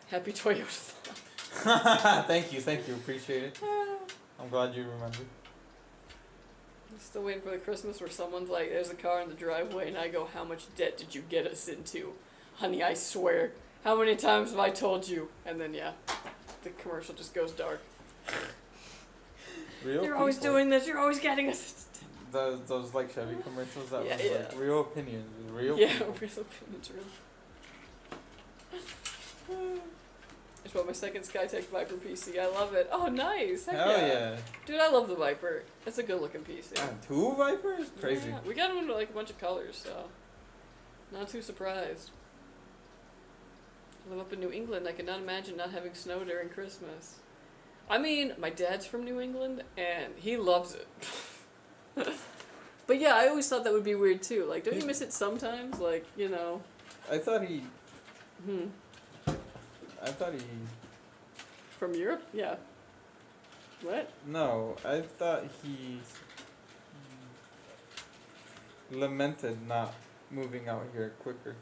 Happy Toyota. Thank you, appreciate it. I'm glad you remembered. I'm still waiting for the Christmas where someone's like, "There's a car in the driveway," and I go, "How much debt did you get us into, honey? I swear. How many times have I told you?" And then yeah, the commercial just goes dark. Real You're always people. doing this. You're always getting us. Those like Chevy commercials that Yeah, was like yeah. real opinions, real Yeah, people. real opinions, real. I just bought my second Skytech Viper PC. I love it. Oh, nice. Heck Hell yeah. Dude, I love the Viper. It's a good looking PC. Man, 2 Vipers? Crazy. Yeah, we got them in like a bunch of colors, so. Not too surprised. I live up in New England. I could not imagine not having snow during Christmas. I mean, my dad's from New England, and he loves it. But yeah, I always thought that would be weird too. Like, don't you miss it sometimes? Like, you know. I thought he. Hmm. I thought he. From Europe? Yeah. What? No, I thought he lamented not moving out here quicker.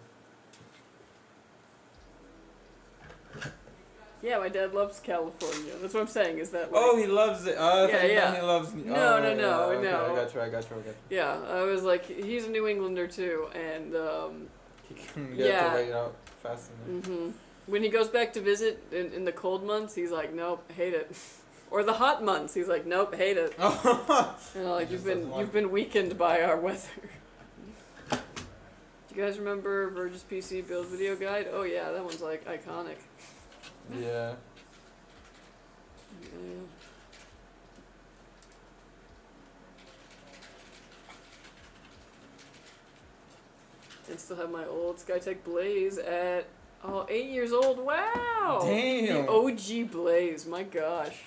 Yeah, my dad loves California. That's what I'm saying, is that like... Oh, he loves it. Yeah. He loves. No, oh, no, yeah, no, okay, no. I got you. Yeah, I was like, he's a New Englander too, and He can get Yeah. the weight out fast enough. hmm when he goes back to visit in the cold months, he's like, nope, hate it. Or the hot months, he's like, nope, hate it. You know, like, He just you've doesn't been weakened by our weather. Do you guys remember Verge's PC build video guide? Oh yeah, that one's like iconic. Yeah. Yeah. I still have my old Skytech Blaze at 8 years old. Wow! Damn. The OG Blaze. My gosh.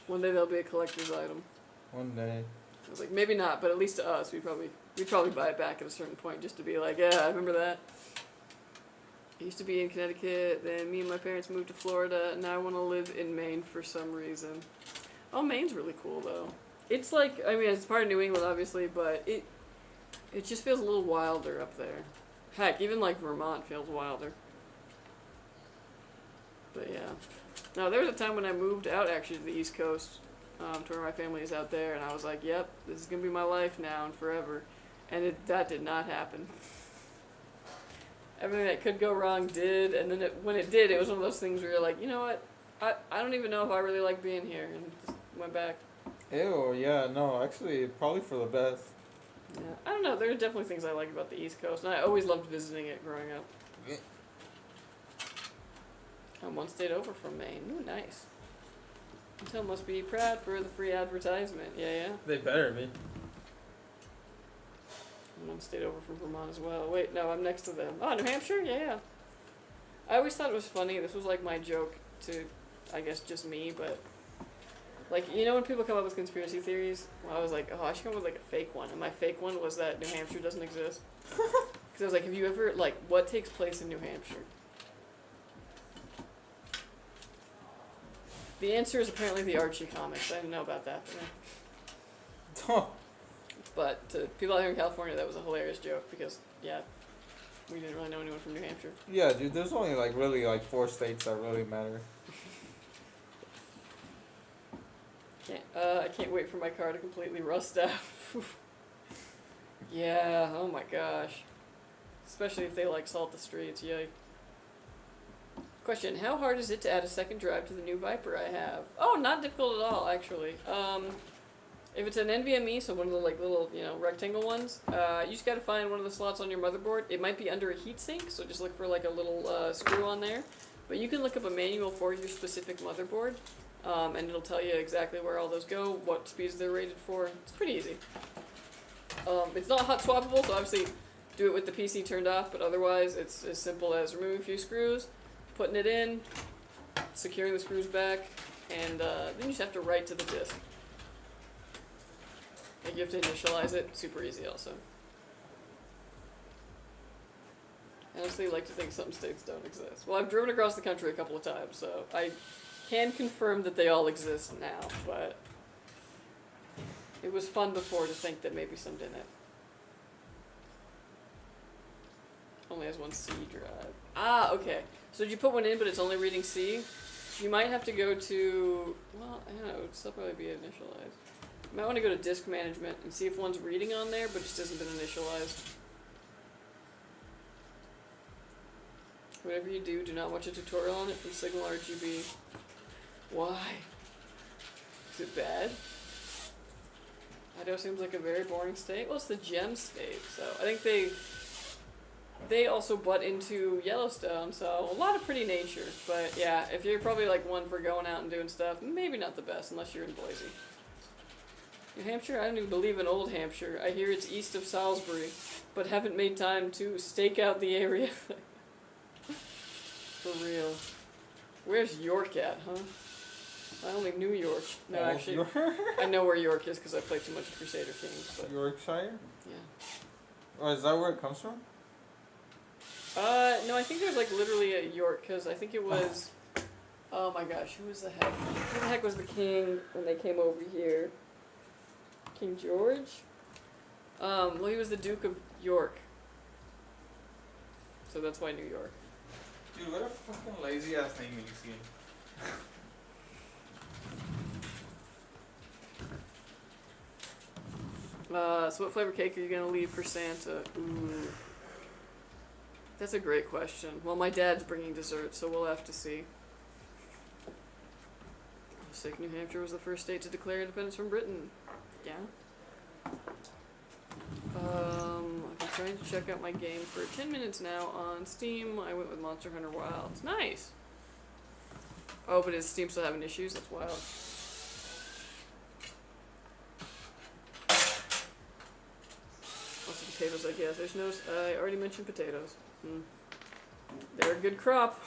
One day that'll be a collector's item. One day. I was like, maybe not, but at least to us, we'd probably buy it back at a certain point just to be like, yeah, I remember that. I used to be in Connecticut, then me and my parents moved to Florida, and now I want to live in Maine for some reason. Oh, Maine's really cool though. It's like, I mean, it's part of New England obviously, but it just feels a little wilder up there. Heck, even like Vermont feels wilder. But yeah. No, there was a time when I moved out actually to the East Coast, to where my family is out there, and I was like, yep, this is going to be my life now and forever. And that did not happen. Everything that could go wrong did, and then when it did, it was one of those things where you're like, you know what, I don't even know if I really like being here, and just went back. Ew, yeah, no, actually, probably for the best. Yeah, I don't know, there are definitely things I like about the East Coast, and I always loved visiting it growing up. I'm one state over from Maine. Ooh, nice. Intel must be proud for the free advertisement. Yeah. They better be. I'm one state over from Vermont as well. Wait, no, I'm next to them. Oh, New Hampshire? Yeah. I always thought it was funny. This was like my joke to, I guess, just me, but... Like, you know when people come up with conspiracy theories? Well, I was like, oh, I should come up with like a fake one. And my fake one was that New Hampshire doesn't exist. Because I was like, have you ever, like, what takes place in New Hampshire? The answer is apparently the Archie comics. I didn't know about that. But to people out here in California, that was a hilarious joke because, yeah, we didn't really know anyone from New Hampshire. Yeah, dude, there's only like really like 4 states that really matter. I can't wait for my car to completely rust out. Yeah, oh my gosh. Especially if they like salt the streets, yay. Question, how hard is it to add a second drive to the new Viper I have? Oh, not difficult at all, actually. If it's an NVMe, so one of the like little, rectangle ones, you just gotta find one of the slots on your motherboard. It might be under a heatsink, so just look for like a little screw on there. But you can look up a manual for your specific motherboard, and it'll tell you exactly where all those go, what speeds they're rated for. It's pretty easy. It's not hot swappable, so obviously do it with the PC turned off, but otherwise it's as simple as removing a few screws, putting it in, securing the screws back, and then you just have to write to the disk. Like you have to initialize it, super easy also. I honestly like to think some states don't exist. Well, I've driven across the country a couple of times, so I can confirm that they all exist now, but it was fun before to think that maybe some didn't. Only has one C drive. Ah, okay. So did you put one in, but it's only reading C? You might have to go to, well, I don't know, it would still probably be initialized. You might want to go to disk management and see if one's reading on there, but just hasn't been initialized. Whatever you do not watch a tutorial on it from Signal RGB. Why? Is it bad? Idaho seems like a very boring state. Well, it's the gem state, so I think they also butt into Yellowstone, so a lot of pretty nature. But yeah, if you're probably like one for going out and doing stuff, maybe not the best unless you're in Boise. New Hampshire? I don't even believe in Old Hampshire. I hear it's east of Salisbury, but haven't made time to stake out the area. For real. Where's York at, huh? I only knew York. No, actually, I know where York is because I play too much Crusader Kings. But Yorkshire? yeah. Oh, is that where it comes from? No, I think there's like literally a York because I think it was. Oh my gosh, who was the heck? Who the heck was the king when they came over here? King George? Well, he was the Duke of York. So that's why New York. Dude, what a fucking lazy ass name you see. So what flavor cake are you gonna leave for Santa? Ooh. That's a great question. Well, my dad's bringing dessert, so we'll have to see. Sick, New Hampshire was the first state to declare independence from Britain. Yeah. I've been trying to check out my game for 10 minutes now on Steam. I went with Monster Hunter Wilds. Nice! Oh, but is Steam still having issues? That's wild. Also potatoes, I guess. There's no... I already mentioned potatoes. They're a good crop.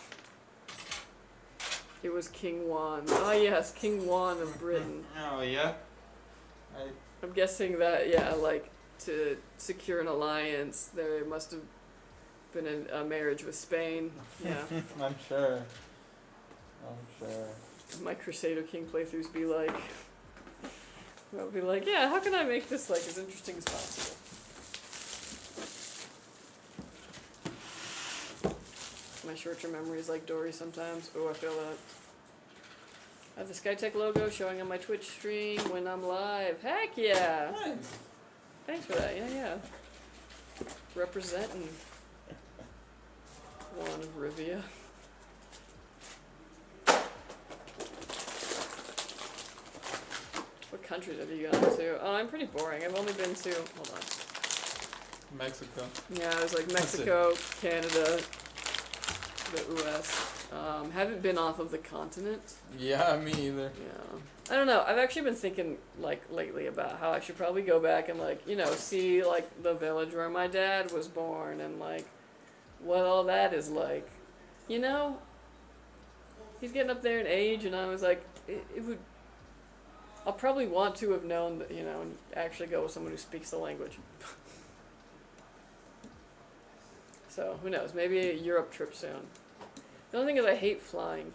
It was King Juan. Ah, yes, King Juan of Britain. Oh, yeah? I'm guessing that, yeah, like, to secure an alliance, there must have been a marriage with Spain. Yeah. I'm sure. My Crusader King playthroughs be like... I'll be like, yeah, how can I make this, like, as interesting as possible? My short-term memory is like Dory sometimes. Oh, I feel that. I have the Skytech logo showing on my Twitch stream when I'm live. Heck yeah! Nice. Thanks for that. Yeah. Representing Juan of Rivia. What countries have you gone to? Oh, I'm pretty boring. I've only been to... Hold on. Mexico. Yeah, I was like Mexico, Canada, the US. Haven't been off of the continent. Yeah, me either. Yeah. I don't know. I've actually been thinking, like, lately about how I should probably go back and, like, you know, see, like, the village where my dad was born and, like, what all that is like. You know? He's getting up there in age, and I was like, it would... I'll probably want to have known that, you know, and actually go with someone who speaks the language. So, who knows? Maybe a Europe trip soon. The only thing is I hate flying.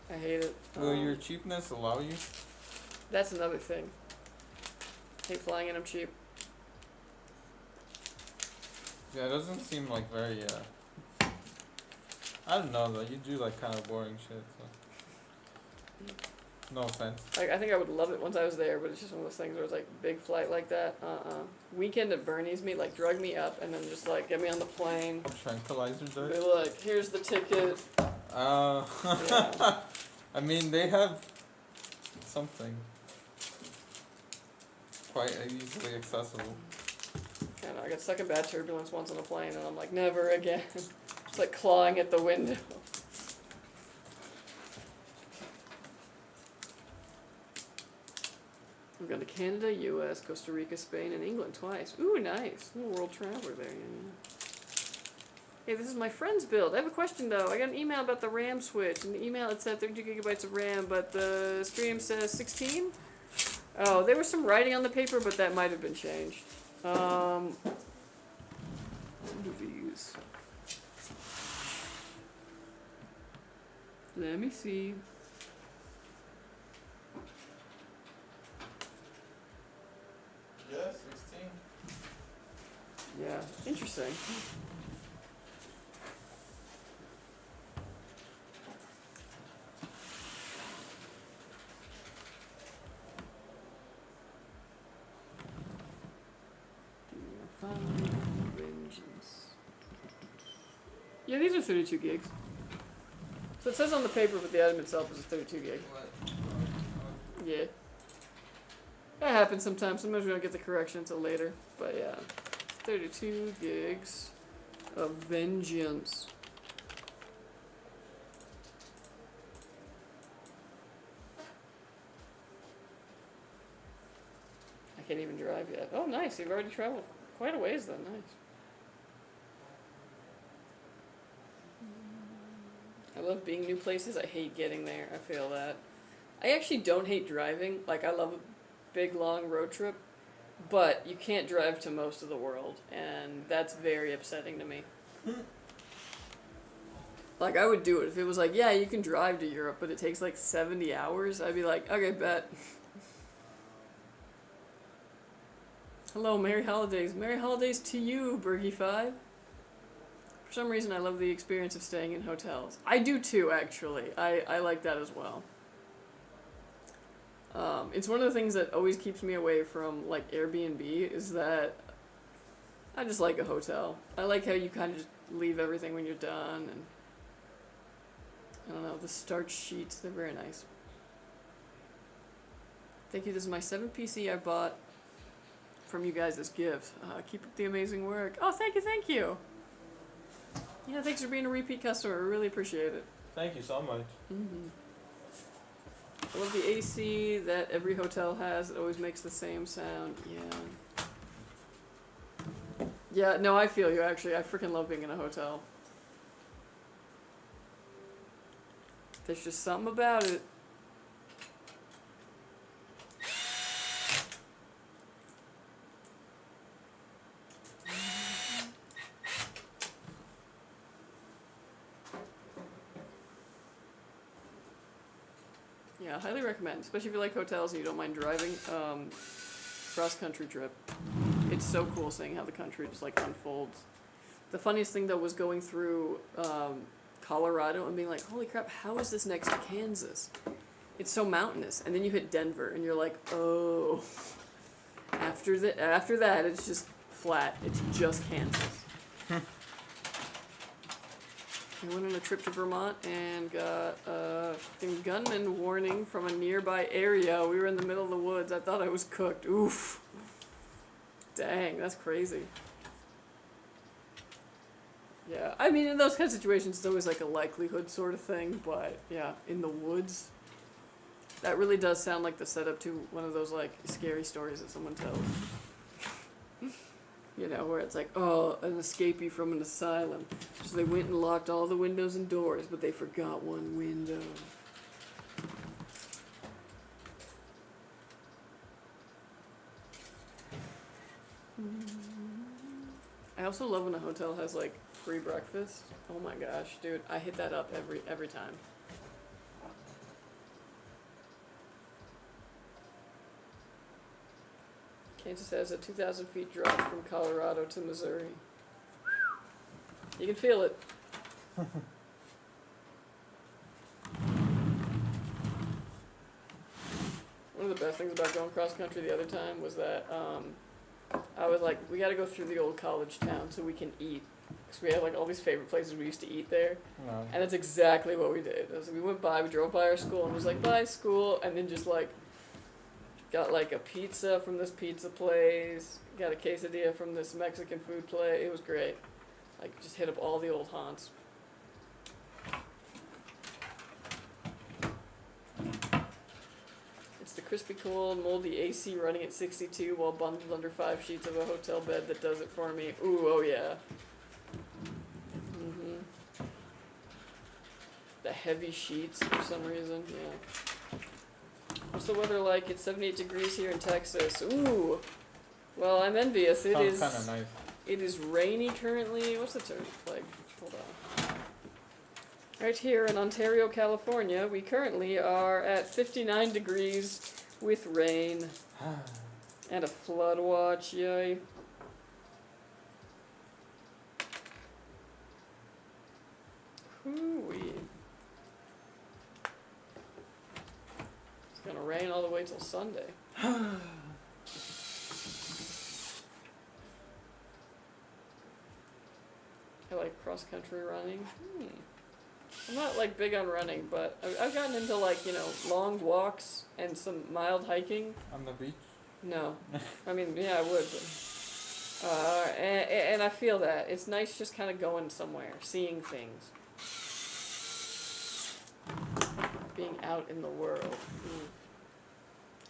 I hate it. Will your cheapness allow you? That's another thing. Hate flying and I'm cheap. Yeah, it doesn't seem like very, I don't know though, you do like kind of boring shit, so. No offense. Like, I think I would love it once I was there, but it's just one of those things where it's like, big flight like that, Weekend at Bernie's me, like, drug me up and then just like, get me on the plane. Tranquilizer dart? Be like, here's the ticket. Yeah. I mean, they have something quite easily accessible. I don't know, I got stuck in bad turbulence once on a plane and I'm like, never again. It's like clawing at the window. We've gone to Canada, US, Costa Rica, Spain, and England twice. Ooh, nice. Ooh, world traveler there. Yeah. Hey, this is my friend's build. I have a question though. I got an email about the RAM switch. In the email it said 32 gigabytes of RAM, but the stream says 16? Oh, there was some writing on the paper, but that might have been changed. Movies. Let me see. Yeah, 16. Yeah, interesting. Vengeance. Yeah, these are 32 gigs. So it says on the paper, but the item itself is a 32 gig. What? Yeah. That happens sometimes. Sometimes we don't get the correction until later. But yeah. 32 gigs of Vengeance. can't even drive yet. Oh, nice. You've already traveled quite a ways then. Nice. I love being new places. I hate getting there. I feel that. I actually don't hate driving. Like, I love a big, long road trip. But you can't drive to most of the world. And that's very upsetting to me. Like, I would do it. If it was like, yeah, you can drive to Europe, but it takes like 70 hours, I'd be like, okay, bet. Hello, Merry Holidays. Merry Holidays to you, Bergie5. For some reason, I love the experience of staying in hotels. I do too, actually. I like that as well. It's one of the things that always keeps me away from, like, Airbnb, is that I just like a hotel. I like how you kind of just leave everything when you're done, and I don't know, the starch sheets, they're very nice. Thank you, this is my 7th PC I bought from you guys as gifts. Keep up the amazing work. Oh, thank you. Yeah, thanks for being a repeat customer, we really appreciate it. Thank you so much. Mm-hmm. I love the AC that every hotel has. It always makes the same sound. Yeah, no, I feel you, actually. I freaking love being in a hotel. There's just something about it. Yeah, I highly recommend, especially if you like hotels and you don't mind driving. Cross-country trip. It's so cool seeing how the country just like unfolds. The funniest thing though was going through Colorado and being like, holy crap, how is this next to Kansas? It's so mountainous. And then you hit Denver and you're like, oh. After that, it's just flat. It's just Kansas. I went on a trip to Vermont and got a gunman warning from a nearby area. We were in the middle of the woods. I thought I was cooked. Oof. Dang, that's crazy. Yeah, I mean, in those kind of situations, it's always like a likelihood sort of thing, but yeah, in the woods, that really does sound like the setup to one of those like scary stories that someone tells. You know, where it's like, oh, an escapee from an asylum. So they went and locked all the windows and doors, but they forgot one window. I also love when a hotel has like free breakfast. Oh my gosh, dude, I hit that up every time. Kansas has a 2,000 feet drop from Colorado to Missouri. You can feel it. One of the best things about going cross country the other time was that I was like, we got to go through the old college town so we can eat. Because we have like all these favorite places we used to eat there. No. And that's exactly what we did. We drove by our school and was like, bye school, and then just like, got like a pizza from this pizza place, got a quesadilla from this Mexican food place. It was great. Like, just hit up all the old haunts. It's the crispy cold, moldy AC running at 62 while bundled under 5 sheets of a hotel bed that does it for me. Ooh, oh yeah. The heavy sheets for some reason, yeah. What's the weather like? It's 78 degrees here in Texas. Ooh. Well, I'm envious. It Sounds is kind of nice. It is rainy currently. What's the term like? Hold on. Right here in Ontario, California, we currently are at 59 degrees with rain and a flood watch. Yay. Hoo-wee. It's gonna rain all the way till Sunday. I like cross-country running. I'm not, like, big on running, but I've gotten into, like, you know, long walks and some mild hiking. On the beach? No. I mean, yeah, I would, but... and I feel that. It's nice just kind of going somewhere, seeing things. Being out in the world.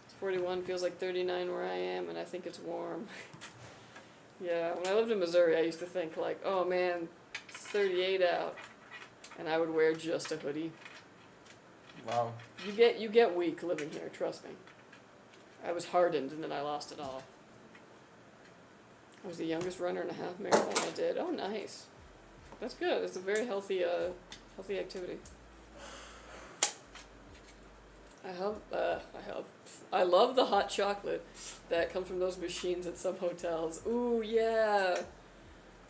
It's 41 feels like 39 where I am, and I think it's warm. Yeah, when I lived in Missouri, I used to think like, oh man, it's 38 out, and I would wear just a hoodie. Wow. You get weak living here, trust me. I was hardened, and then I lost it all. I was the youngest runner in a half marathon I did. Oh, nice. That's good. It's a very healthy activity. I love the hot chocolate that comes from those machines at some hotels. Ooh, yeah.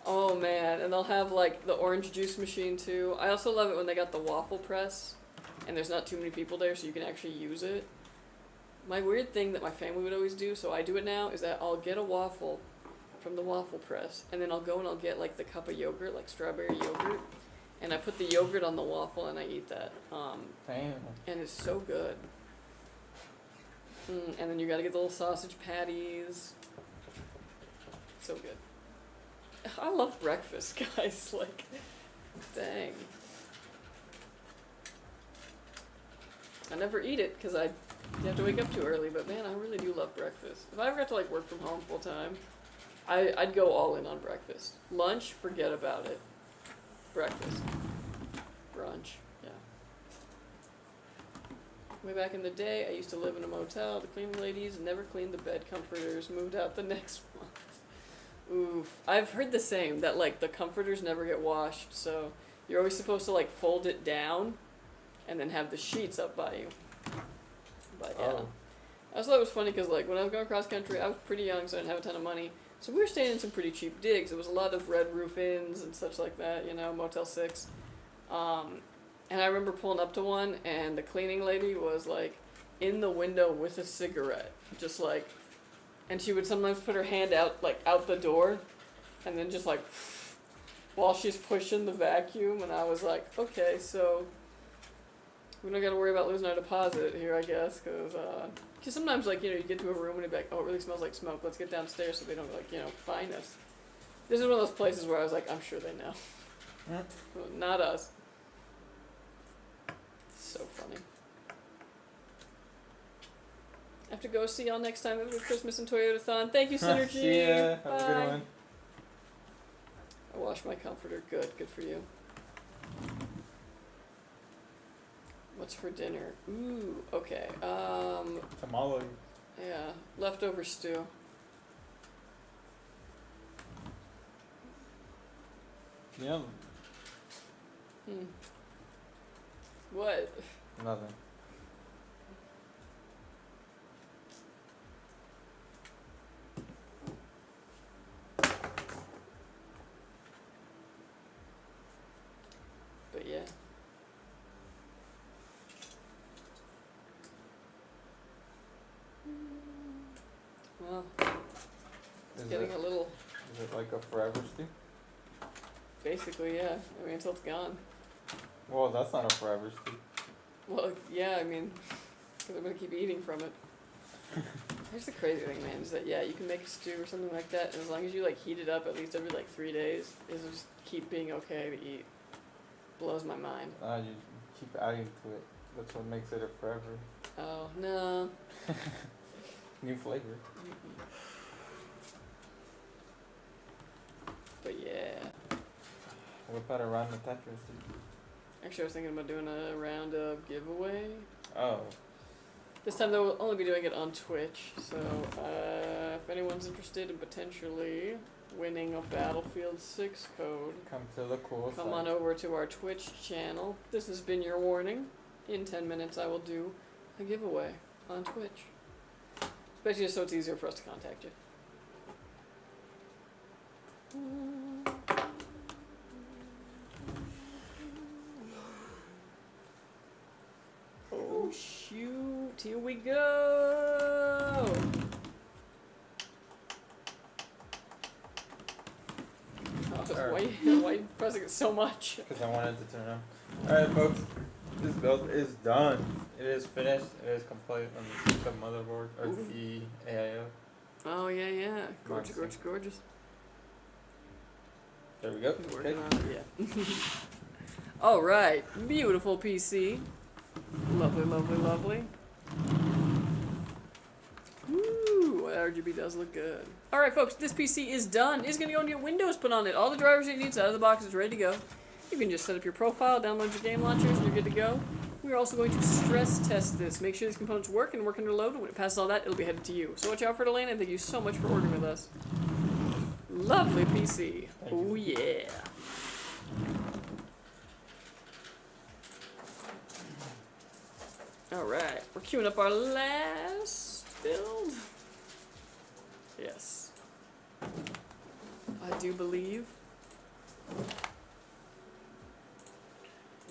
Oh, man. And they'll have, like, the orange juice machine, too. I also love it when they got the waffle press, and there's not too many people there, so you can actually use it. My weird thing that my family would always do, so I do it now, is that I'll get a waffle from the waffle press, and then I'll go and I'll get, like, the cup of yogurt, like strawberry yogurt, and I put the yogurt on the waffle and I eat that. Damn. And it's so good. And then you gotta get the little sausage patties. So good. I love breakfast, guys. Like, dang. I never eat it because you have to wake up too early, but man, I really do love breakfast. If I ever got to like work from home full time, I'd go all in on breakfast. Lunch, forget about it. Breakfast. Brunch, yeah. Way back in the day, I used to live in a motel. The cleaning ladies never cleaned the bed comforters, moved out the next month. Oof. I've heard the same, that like the comforters never get washed, so you're always supposed to like fold it down and then have the sheets up by you. But yeah. Oh. I also thought it was funny because like when I was going cross country, I was pretty young, so I didn't have a ton of money. So we were staying in some pretty cheap digs. It was a lot of red roof inns and such like that, you know, Motel 6. And I remember pulling up to one, and the cleaning lady was like in the window with a cigarette, just like, and she would sometimes put her hand out like out the door, and then just like while she's pushing the vacuum, and I was like, okay, so we don't got to worry about losing our deposit here, I guess, because sometimes, like, you know, you get to a room and you're like, oh, it really smells like smoke, let's get downstairs so they don't, like, you know, find us. This is one of those places where I was like, I'm sure they know. Well, not us. So funny. I have to go. See y'all next time. Have a good Christmas and Toyotathon. Thank you, Synergy. See ya. Have Bye. a good one. I washed my comforter. Good. Good for you. What's for dinner? Ooh, okay. Tamale. Yeah, leftover stew. Yeah. What? Nothing. But yeah. Well, it's getting a little. Is it like a forever stew? Basically, yeah. I mean, until it's gone. Well, that's not a forever stew. Well, yeah, I mean, because I'm going to keep eating from it. Here's the crazy thing, man, is that, yeah, you can make a stew or something like that, and as long as you, like, heat it up at least every, like, 3 days, it'll just keep being okay to eat. Blows my mind. You keep adding to it. That's what makes it a forever. Oh, no. New flavor. But, yeah. What about a round of Tetris? Actually, I was thinking about doing a round of giveaway. Oh. This time they'll only be doing it on Twitch, so if anyone's interested in potentially winning a Battlefield 6 code, Come to the cool come on over to our Twitch channel. This has been your warning. In 10 minutes I will do a giveaway on Twitch. Especially just so it's easier for us to contact you. Oh shoot, here we go! Oh, why you pressing it so much? Because I wanted to turn on. Alright folks, this build is done. It is finished. It is complete on the motherboard, or the AIO. Oh yeah, yeah. Gorgeous, Nice. gorgeous, gorgeous. There we go. Working Okay. on it, yeah. Alright, beautiful PC. Lovely, lovely, lovely. boy, RGB does look good. Alright folks, this PC is done. It's gonna go and get Windows put on it. All the drivers it needs out of the box is ready to go. You can just set up your profile, download your game launchers, and you're good to go. We're also going to stress test this. Make sure these components work and work under load. When it passes all that, it'll be headed to you. So watch out for it, Lian, and thank you so much for ordering with us. Lovely PC. Oh yeah. Alright, we're queuing up our last build. Yes. I do believe.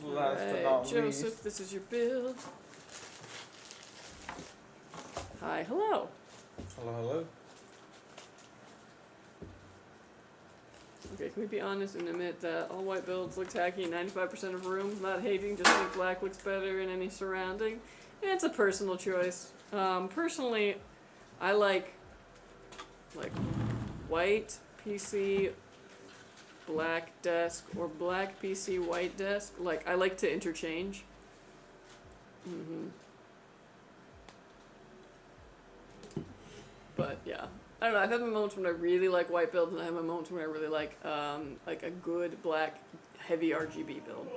Last but Alright, not Joseph, least. this is your build. Hi, hello. Hello, hello. Okay, can we be honest and admit that all white builds look tacky in 95% of rooms? Not hating, just think black looks better in any surrounding. It's a personal choice. Personally, I like white PC, black desk, or black PC, white desk. Like, I like to interchange. But yeah, I don't know. I've had my moments when I really like white builds, and I have my moments when I really like a good black heavy RGB build.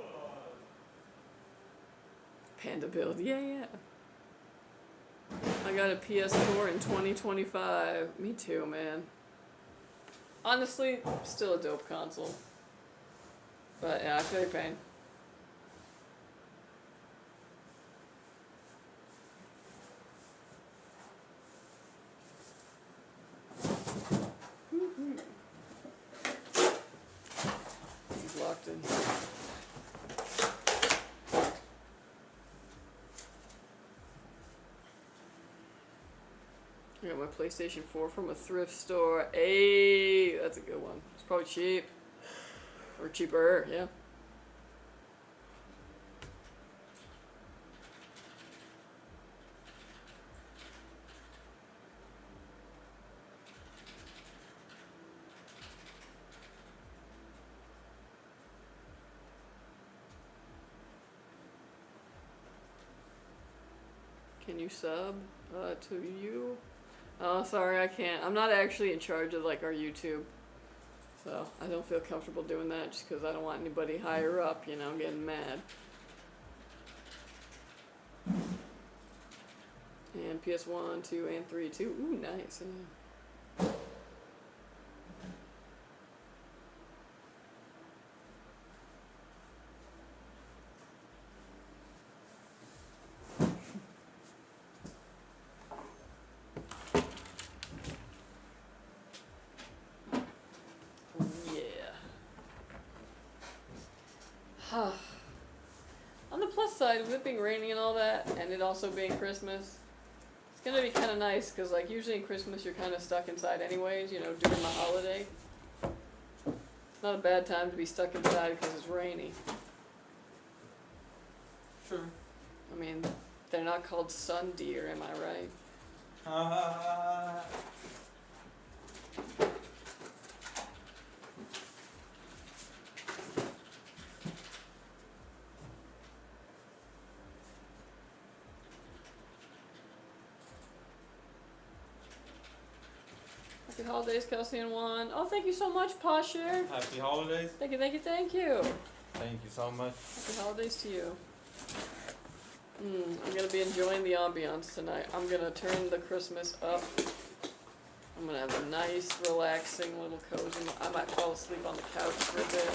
Panda build, yeah. I got a PS4 in 2025. Me too, man. Honestly, still a dope console. But yeah, I feel your pain. He's locked in. I got my PlayStation 4 from a thrift store. Hey, that's a good one. It's probably cheap. Or cheaper, yeah. Can you sub to you? Oh, sorry, I can't. I'm not actually in charge of like our YouTube, so I don't feel comfortable doing that just because I don't want anybody higher up, you know, getting mad. And PS1, 2, and 3 too. Ooh, nice. Yeah. On the plus side, with it being rainy and all that, and it also being Christmas, it's gonna be kind of nice because, like, usually in Christmas you're kind of stuck inside anyways, you know, during the holiday. It's not a bad time to be stuck inside because it's rainy. True. I mean, they're not called sun deer, am I right? Happy holidays, Kelsey and Juan. Oh, thank you so much, Pasher. Happy holidays. Thank you, thank you, thank you. Thank you so much. Happy holidays to you. I'm gonna be enjoying the ambiance tonight. I'm gonna turn the Christmas up. I'm gonna have a nice, relaxing little cozy. I might fall asleep on the couch for a bit.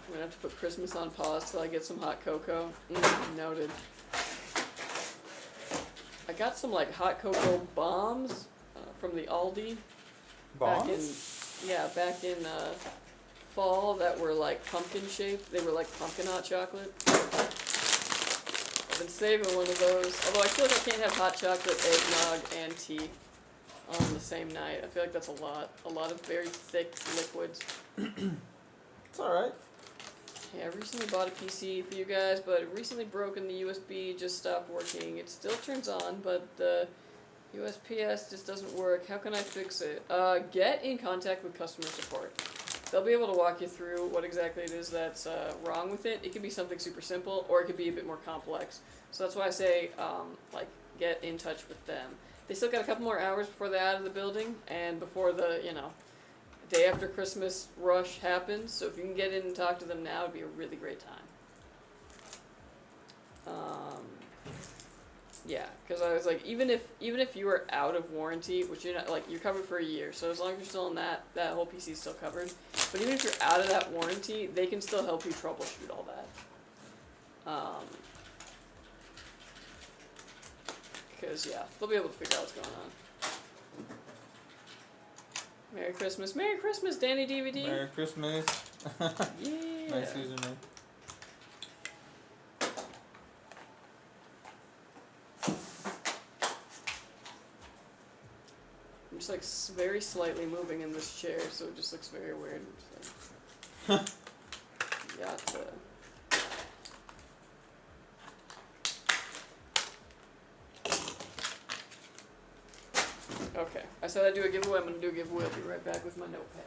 I'm gonna have to put Christmas on pause till I get some hot cocoa. Noted. I got some like hot cocoa bombs from the Aldi. Bombs? Back in fall that were like pumpkin shaped. They were like pumpkin hot chocolate. I've been saving one of those. Although I feel like I can't have hot chocolate, eggnog, and tea on the same night. I feel like that's a lot. A lot of very thick liquids. It's alright. Yeah, I recently bought a PC for you guys, but it recently broken. The USB just stopped working. It still turns on, but the USPS just doesn't work. How can I fix it? Get in contact with customer support. They'll be able to walk you through what exactly it is that's wrong with it. It could be something super simple, or it could be a bit more complex. So that's why I say, like, get in touch with them. They still got a couple more hours before they're out of the building, and before the, day after Christmas rush happens. So if you can get in and talk to them now, it'd be a really great time. Yeah, because I was like, even if you were out of warranty, which you're not, like, you're covered for a year, so as long as you're still in that whole PC's still covered. But even if you're out of that warranty, they can still help you troubleshoot all that. Because, yeah, they'll be able to figure out what's going on. Merry Christmas. Merry Christmas, Danny DVD. Merry Christmas. Yeah. Nice username. I'm just like very slightly moving in this chair, so it just looks very weird. I'm just like, got Okay, I said I'd do a giveaway. I'm gonna do a giveaway. I'll be right back with my notepad.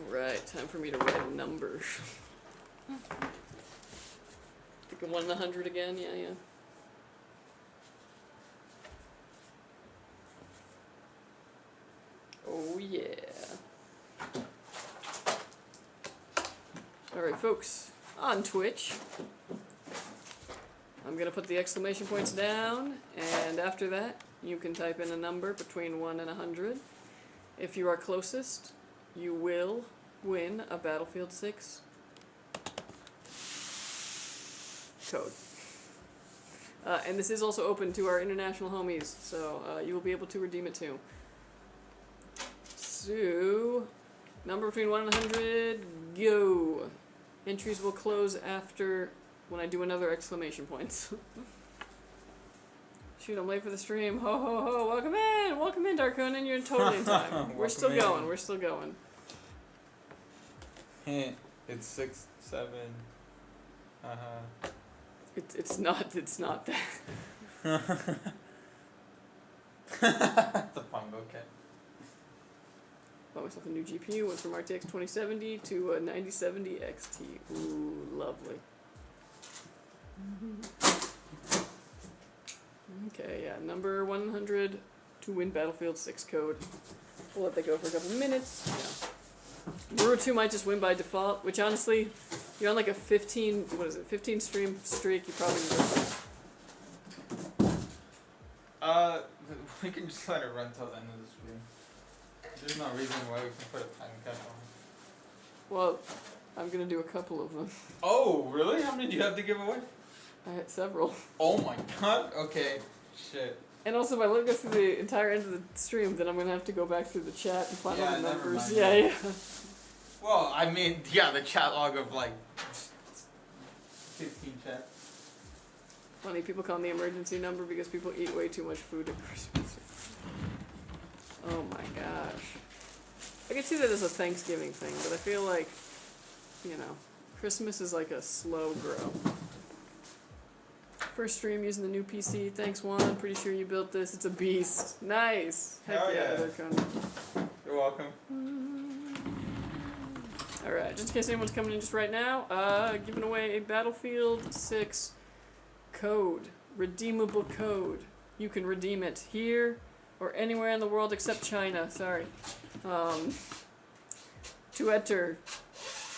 Alright, time for me to write a number. Think of 1 to 100 again? Yeah. Oh yeah. Alright folks, on Twitch, I'm gonna put the exclamation points down, and after that, you can type in a number between 1 and 100. If you are closest, you will win a Battlefield 6 code. And this is also open to our international homies, so you will be able to redeem it too. So, number between 1 and 100, go! Entries will close after when I do another exclamation points. Shoot, I'm late for the stream. Ho ho ho, welcome in, Darkonin, you're totally in time. We're still going. Hint, it's 6, 7. It's not that. It's a fungo cat. Bought myself a new GPU, went from RTX 2070 to a 9070 XT. Ooh, lovely. Okay, yeah, number 100 to win Battlefield 6 code. We'll let that go for a couple minutes. Yeah. Brewer 2 might just win by default, which honestly, you're on like a 15 stream streak, you probably will. We can just let it run till the end of the stream. There's no reason why we can put a time cap on it. Well, I'm gonna do a couple of them. Oh, really? How many do you have to give away? I had several. Oh my god, okay. Shit. And also, if I look through the entire end of the stream, then I'm gonna have to go back through the chat and find all the never numbers. mind. Yeah. Well, I mean, yeah, the chat log of like 15 chats. Funny, people call me the emergency number because people eat way too much food at Christmas. Oh my gosh. I could see that as a Thanksgiving thing, but I feel like, Christmas is like a slow grow. First stream using the new PC. Thanks, Juan. Pretty sure you built this. It's a beast. Nice. Heck Hell yeah, yeah. they're coming. You're welcome. Alright, just in case anyone's coming in just right now, giving away a Battlefield 6 code. Redeemable code. You can redeem it here or anywhere in the world except China. Sorry. To enter,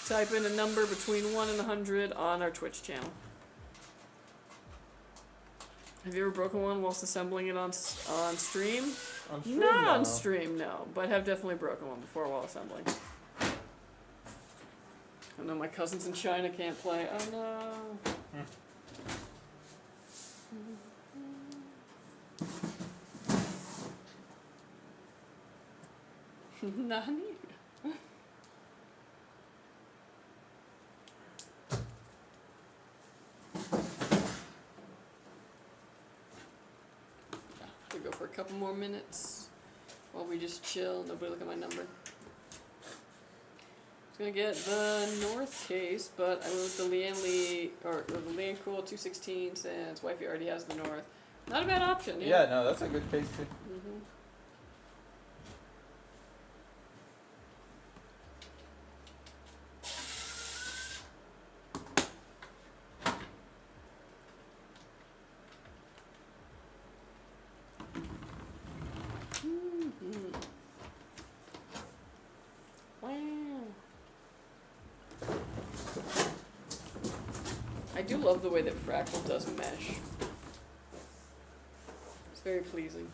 type in a number between 1 and 100 on our Twitch channel. Have you ever broken one whilst assembling it on stream? On stream, Not no. on stream, no. But have definitely broken one before while assembling. I know my cousins in China can't play. Oh no. Nani? We'll go for a couple more minutes while we just chill. Nobody look at my number. I was gonna get the North case, but I went with the Lian or the Lian Cool 216 since Wifey already has the North. Not a bad option. Yeah, no, that's a good case too. Mm-hmm. I do love the way that Fractal does mesh. It's very pleasing.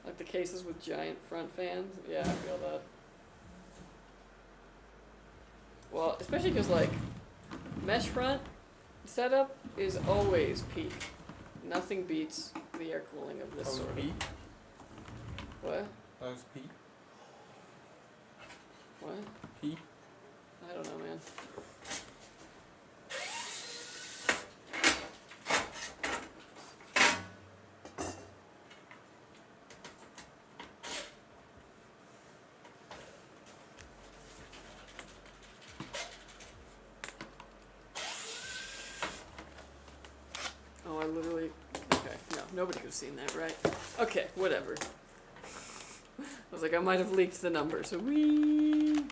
Like the cases with giant front fans. Yeah, I feel that. Well, especially because like mesh front setup is always peak. Nothing beats the air cooling of this That was sort of. Pete. What? That was Pete. What? Pete. I don't know, man. Oh, I literally. Okay, no, nobody could have seen that, right? Okay, whatever. I was like, I might have leaked the number, so wee.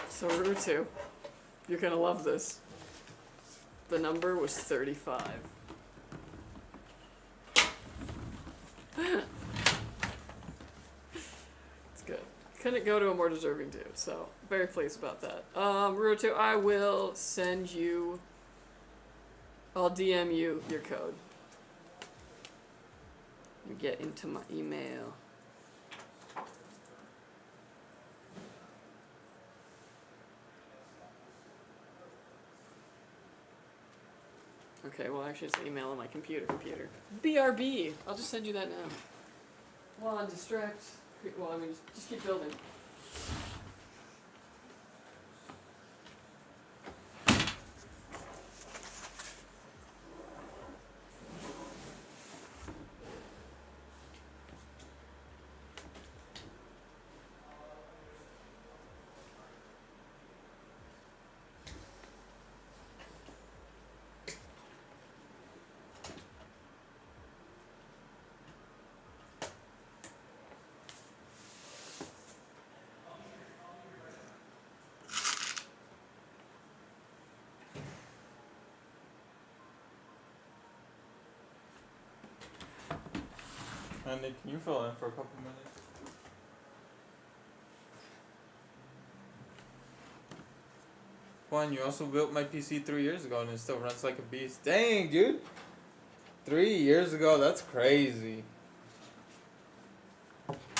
So Rutu, you're gonna love this. The number was 35. It's good. Couldn't go to a more deserving dude, so very pleased about that. Rutu, I will send you. I'll DM you your code. Let me get into my email. Okay, well actually it's an email on my computer. BRB! I'll just send you that now. Well, distract. Well, I mean, just keep building. Andy, can you fill in for a couple minutes? Juan, you also built my PC 3 years ago and it still runs like a beast. Dang, dude! 3 years ago, that's crazy.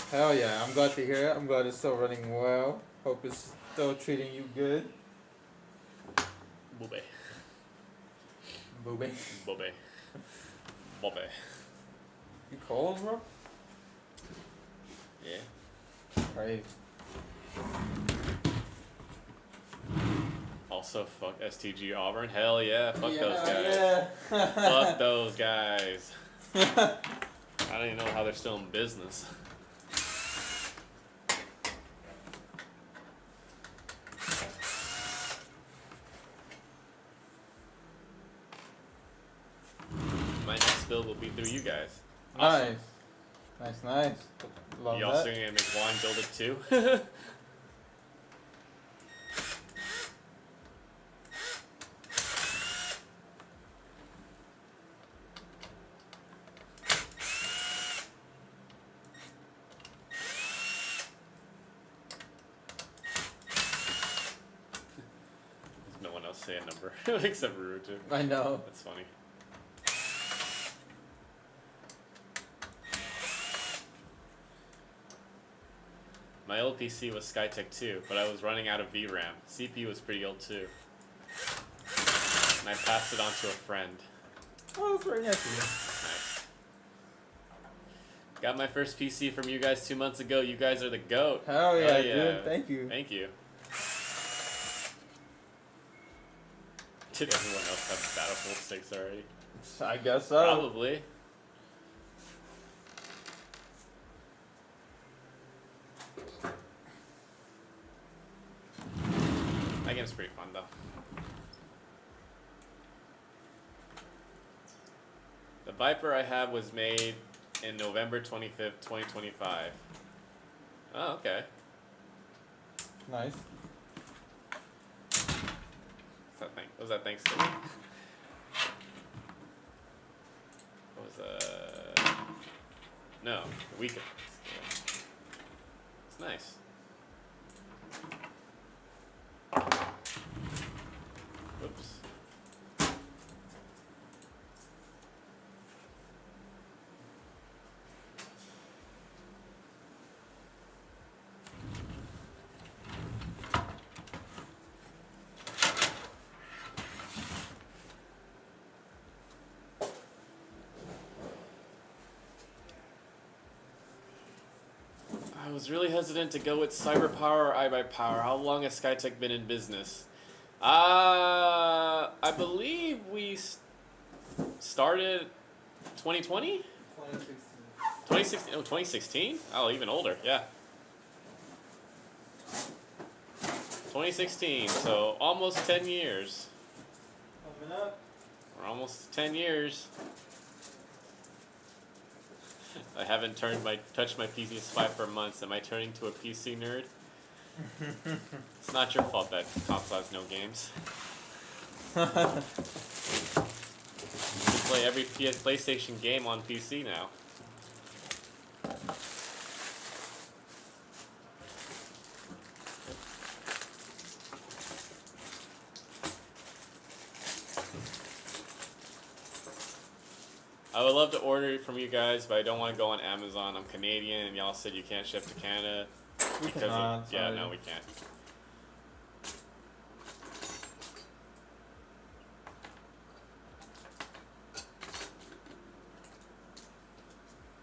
Hell yeah, I'm glad to hear it. I'm glad it's still running well. Hope it's still treating you good. Booby. Booby. Booby. Booby. You cold, bro? Yeah. Crazy. Also, fuck STG Auburn. Hell yeah, fuck Yeah, those guys. yeah. Fuck those guys. I don't even know how they're still in business. build will be through you guys. Nice. Nice. Love You also that. gonna make Juan build it too? There's no one else say a number except Rurutu. I know. That's funny. My old PC was Skytech too, but I was running out of VRAM. CPU was pretty old too. And I passed it on to a friend. Oh, that's very nice of Nice. Got my first PC from you guys 2 months ago. You guys are the GOAT. you. Hell yeah, yeah. dude. Thank you. Thank you. Did everyone else have Battlefield 6 already? I guess so. Probably. That game's pretty fun though. The Viper I have was made in November 25th, 2025. Oh, okay. Nice. What was that Thanksgiving? What was no, the weekend. It's nice. Whoops. I was really hesitant to go with Cyber Power or iBuyPower. How long has Skytech been in business? I believe we started 2020? 2016. Oh, 2016? Oh, even older, yeah. 2016, so almost 10 years. Coming up. We're almost 10 years. I haven't touched my PS5 for months. Am I turning to a PC nerd? It's not your fault that console has no games. You can play every PlayStation game on PC now. I would love to order it from you guys, but I don't want to go on Amazon. I'm Canadian, and y'all said you can't ship to Canada. We Because cannot, of, yeah, sorry. no, we can't.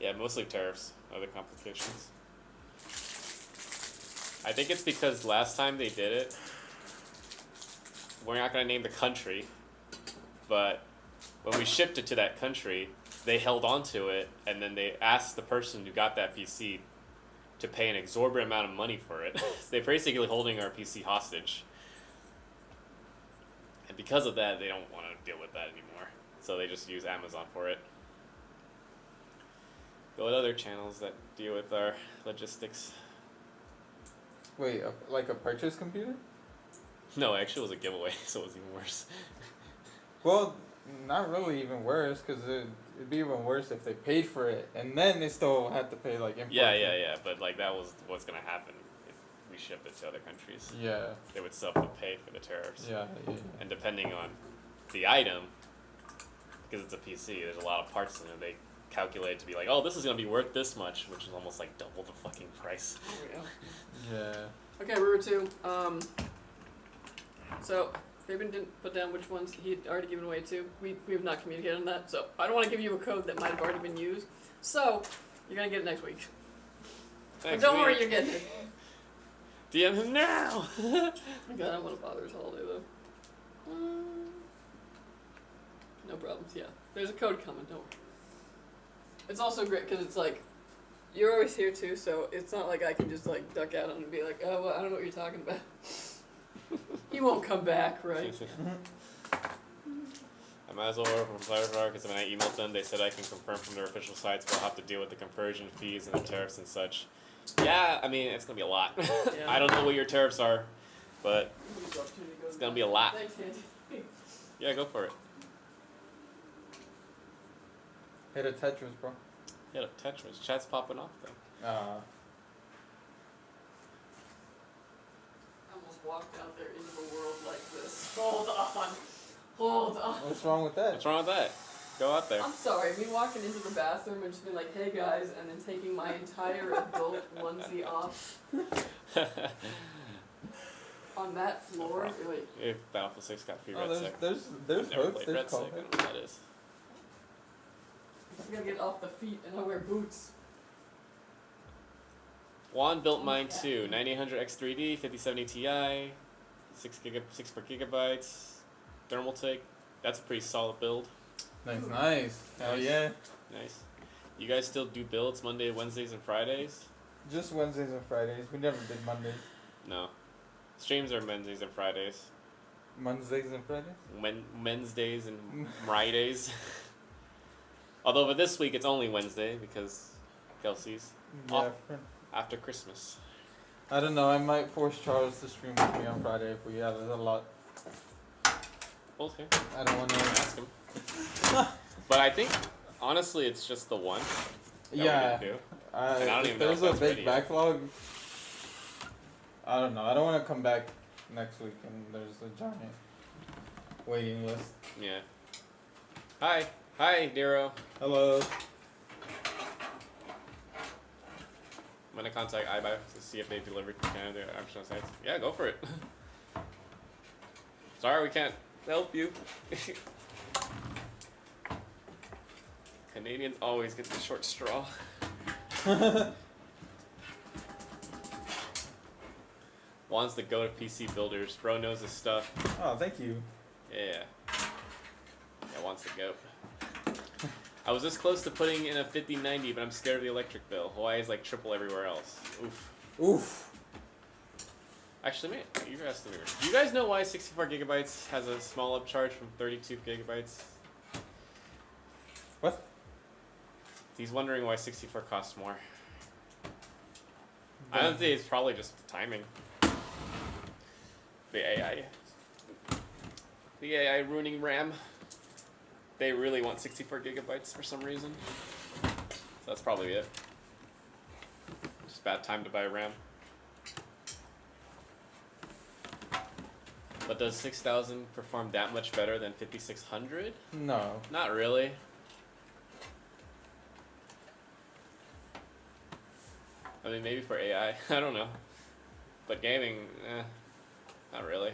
Yeah, mostly tariffs are the complications. I think it's because last time they did it, we're not going to name the country, but when we shipped it to that country, they held on to it, and then they asked the person who got that PC to pay an exorbitant amount of money for it. They're basically holding our PC hostage. And because of that, they don't want to deal with that anymore. So they just use Amazon for it. Go with other channels that deal with our logistics. Wait, like a purchase computer? No, actually it was a giveaway, so it was even worse. Well, not really even worse, because it'd be even worse if they paid for it, and then they still had to pay, like, import. Yeah, but like that was what's going to happen if we ship it to other countries. Yeah. They would still have to pay for the tariffs. Yeah. And depending on the item, because it's a PC, there's a lot of parts in it, they calculate it to be like, oh, this is going to be worth this much, which is almost like double the fucking price. Yeah. Okay, Ruru 2. So, Fabian didn't put down which ones he had already given away to. We have not communicated on that, so I don't want to give you a code that might have already been used. So, you're going to get it next week. But don't worry, you're getting it. DM him now! God, I don't want to bother his holiday, though. No problems, yeah. There's a code coming, don't worry. It's also great, because it's like, you're always here, too, so it's not like I can just, like, duck out and be like, oh, well, I don't know what you're talking about. He won't come back, right? I might as well order from ASRock because when I emailed them, they said I can confirm from their official sites, but I'll have to deal with the conversion fees and the tariffs and such. Yeah, I mean, it's going to be a lot. Yeah. I don't know what your tariffs are, but it's going to be a lot. Thanks, Andy. Yeah, go for it. Hit a Tetris, bro. Yeah, Tetris. Chat's popping off, though. I almost walked out there into the world like this. Hold on. Hold on. What's wrong with that? What's wrong with that? Go out there. I'm sorry, me walking into the bathroom and just being like, hey guys, and then taking my entire adult onesie off on that floor. Like, If Battlefield 6 got free Oh, Red Sec. there's Never hooks, played there's Red Sec. I colors. don't know what that is. I gotta get off the feet and I wear boots. Juan built mine too. 9800 X3D, 5070 Ti, 64 gigabytes, Thermaltake. That's a pretty solid build. Nice. Hell yeah. Nice. You guys still do builds Monday, Wednesdays, and Fridays? Just Wednesdays and Fridays. We never did Mondays. No. Streams are Wednesdays and Fridays. Mondays and Fridays? Wednesdays and Fridays. Although for this week it's only Wednesday because Kelsey's off after Christmas. I don't know. I might force Charles to stream with me on Friday if we have a lot. Okay. I don't want to Ask him. But I think, honestly, it's just the one. That Yeah. we didn't do. And I don't even know there's if a that's ready big yet. backlog. I don't know. I don't want to come back next week and there's a giant waiting list. Yeah. Hi. Hi, Nero. Hello. I'm gonna contact iBuy to see if they delivered to Canada optional sites. Yeah, go for it. Sorry, we can't help you. Canadians always get the short straw. Juan's the goat of PC builders. Bro knows his stuff. Oh, thank you. Yeah. Yeah, Juan's the goat. I was this close to putting in a 5090, but I'm scared of the electric bill. Hawaii is like triple everywhere else. Oof. Oof. Actually, man, you guys, do you guys know why 64 gigabytes has a small upcharge from 32 gigabytes? What? He's wondering why 64 costs more. I don't think it's probably just the timing. The AI. The AI ruining RAM. They really want 64 gigabytes for some reason. So that's probably it. Just bad time to buy RAM. But does 6000 perform that much better than 5600? No. Not really. I mean, maybe for AI. I don't know. But gaming, not really.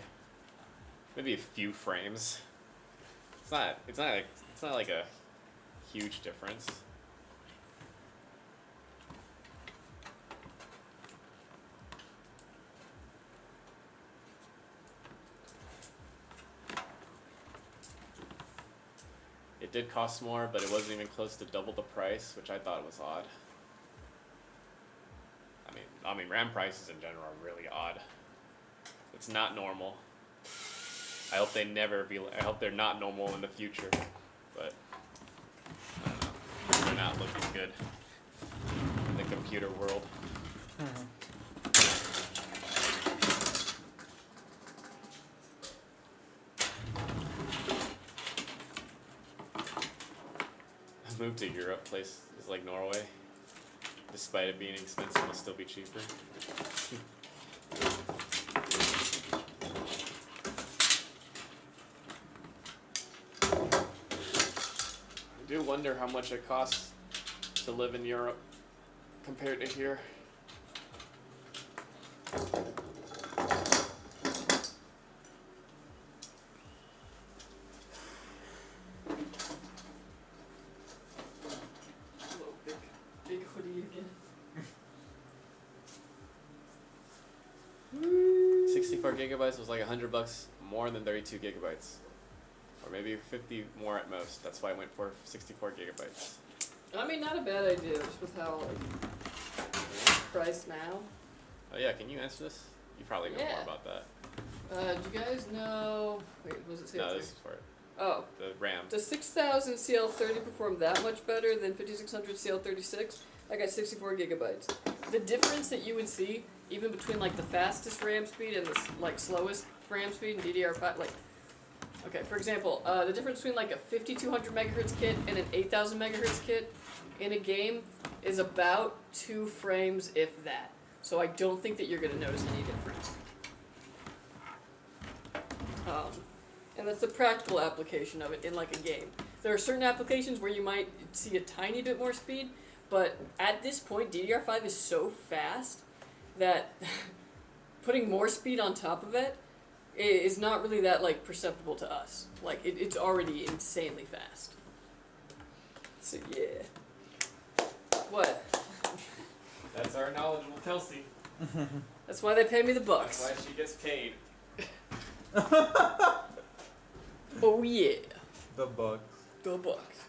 Maybe a few frames. It's not like a huge difference. It did cost more, but it wasn't even close to double the price, which I thought was odd. I mean, RAM prices in general are really odd. It's not normal. I hope they never be. I hope they're not normal in the future, but I don't know. They're not looking good in the computer world. A move to Europe place is like Norway. Despite it being expensive, it'll still be cheaper. I do wonder how much it costs to live in Europe compared to here. Hello, big hoodie again. 64 gigabytes was like $100 more than 32 gigabytes. Or maybe 50 more at most. That's why I went for 64 gigabytes. I mean, not a bad idea, just with how, like, priced now. Oh yeah, can you answer this? You probably know more Yeah. about that. Do you guys know... Wait, was it No, sales? this is for it. Oh. The RAM. Does 6000 CL30 perform that much better than 5600 CL36? I got 64 gigabytes. The difference that you would see, even between like the fastest RAM speed and the like slowest RAM speed in DDR5, like, okay, for example, the difference between like a 5200 megahertz kit and an 8000 megahertz kit in a game is about 2 frames, if that. So I don't think that you're going to notice any difference. And that's the practical application of it in like a game. There are certain applications where you might see a tiny bit more speed, but at this point, DDR5 is so fast that putting more speed on top of it is not really that like perceptible to us. Like it's already insanely fast. So yeah. What? That's our knowledgeable Kelsey. That's why they pay me the bucks. That's why she gets paid. Oh yeah. The bugs. The bucks.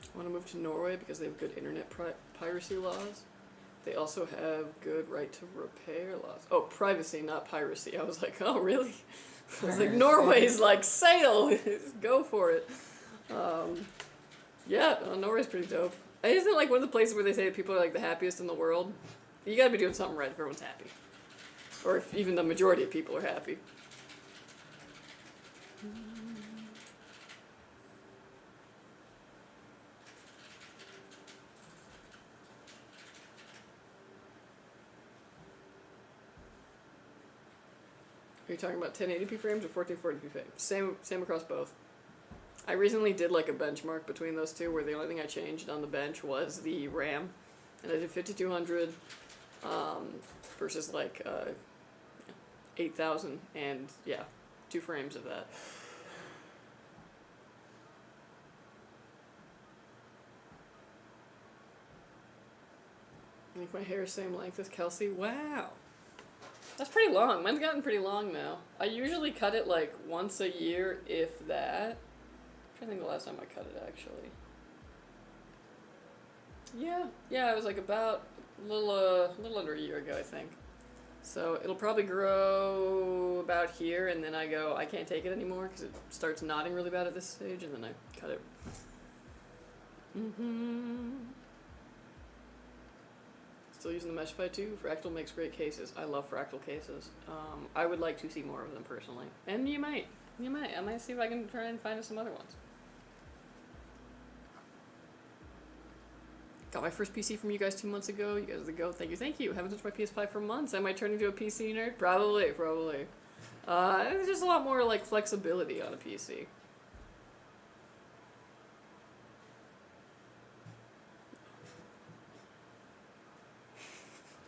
I want to move to Norway because they have good internet piracy laws. They also have good right to repair laws. Oh, privacy, not piracy. I was like, oh, really? I was like, Norway's like, sail! Go for it. Yeah, Norway's pretty dope. Isn't it like one of the places where they say that people are like the happiest in the world? You gotta be doing something right if everyone's happy. Or if even the majority of people are happy. Are you talking about 1080p frames or 1440p frames? Same across both. I recently did like a benchmark between those two where the only thing I changed on the bench was the RAM. And I did 5200 versus like 8000 and yeah, 2 frames of that. I think my hair is the same length as Kelsey. Wow. That's pretty long. Mine's gotten pretty long now. I usually cut it like once a year, if that. I'm trying to think the last time I cut it, actually. Yeah, it was like about a little under a year ago, I think. So it'll probably grow about here, and then I go, I can't take it anymore because it starts nodding really bad at this stage, and then I cut it. Still using the Meshify too. Fractal makes great cases. I love Fractal cases. I would like to see more of them personally. And you might. I might see if I can try and find us some other ones. Got my first PC from you guys 2 months ago. You guys are the GOAT. Thank you. Haven't touched my PS5 for months. I might turn into a PC nerd. Probably. There's just a lot more like flexibility on a PC.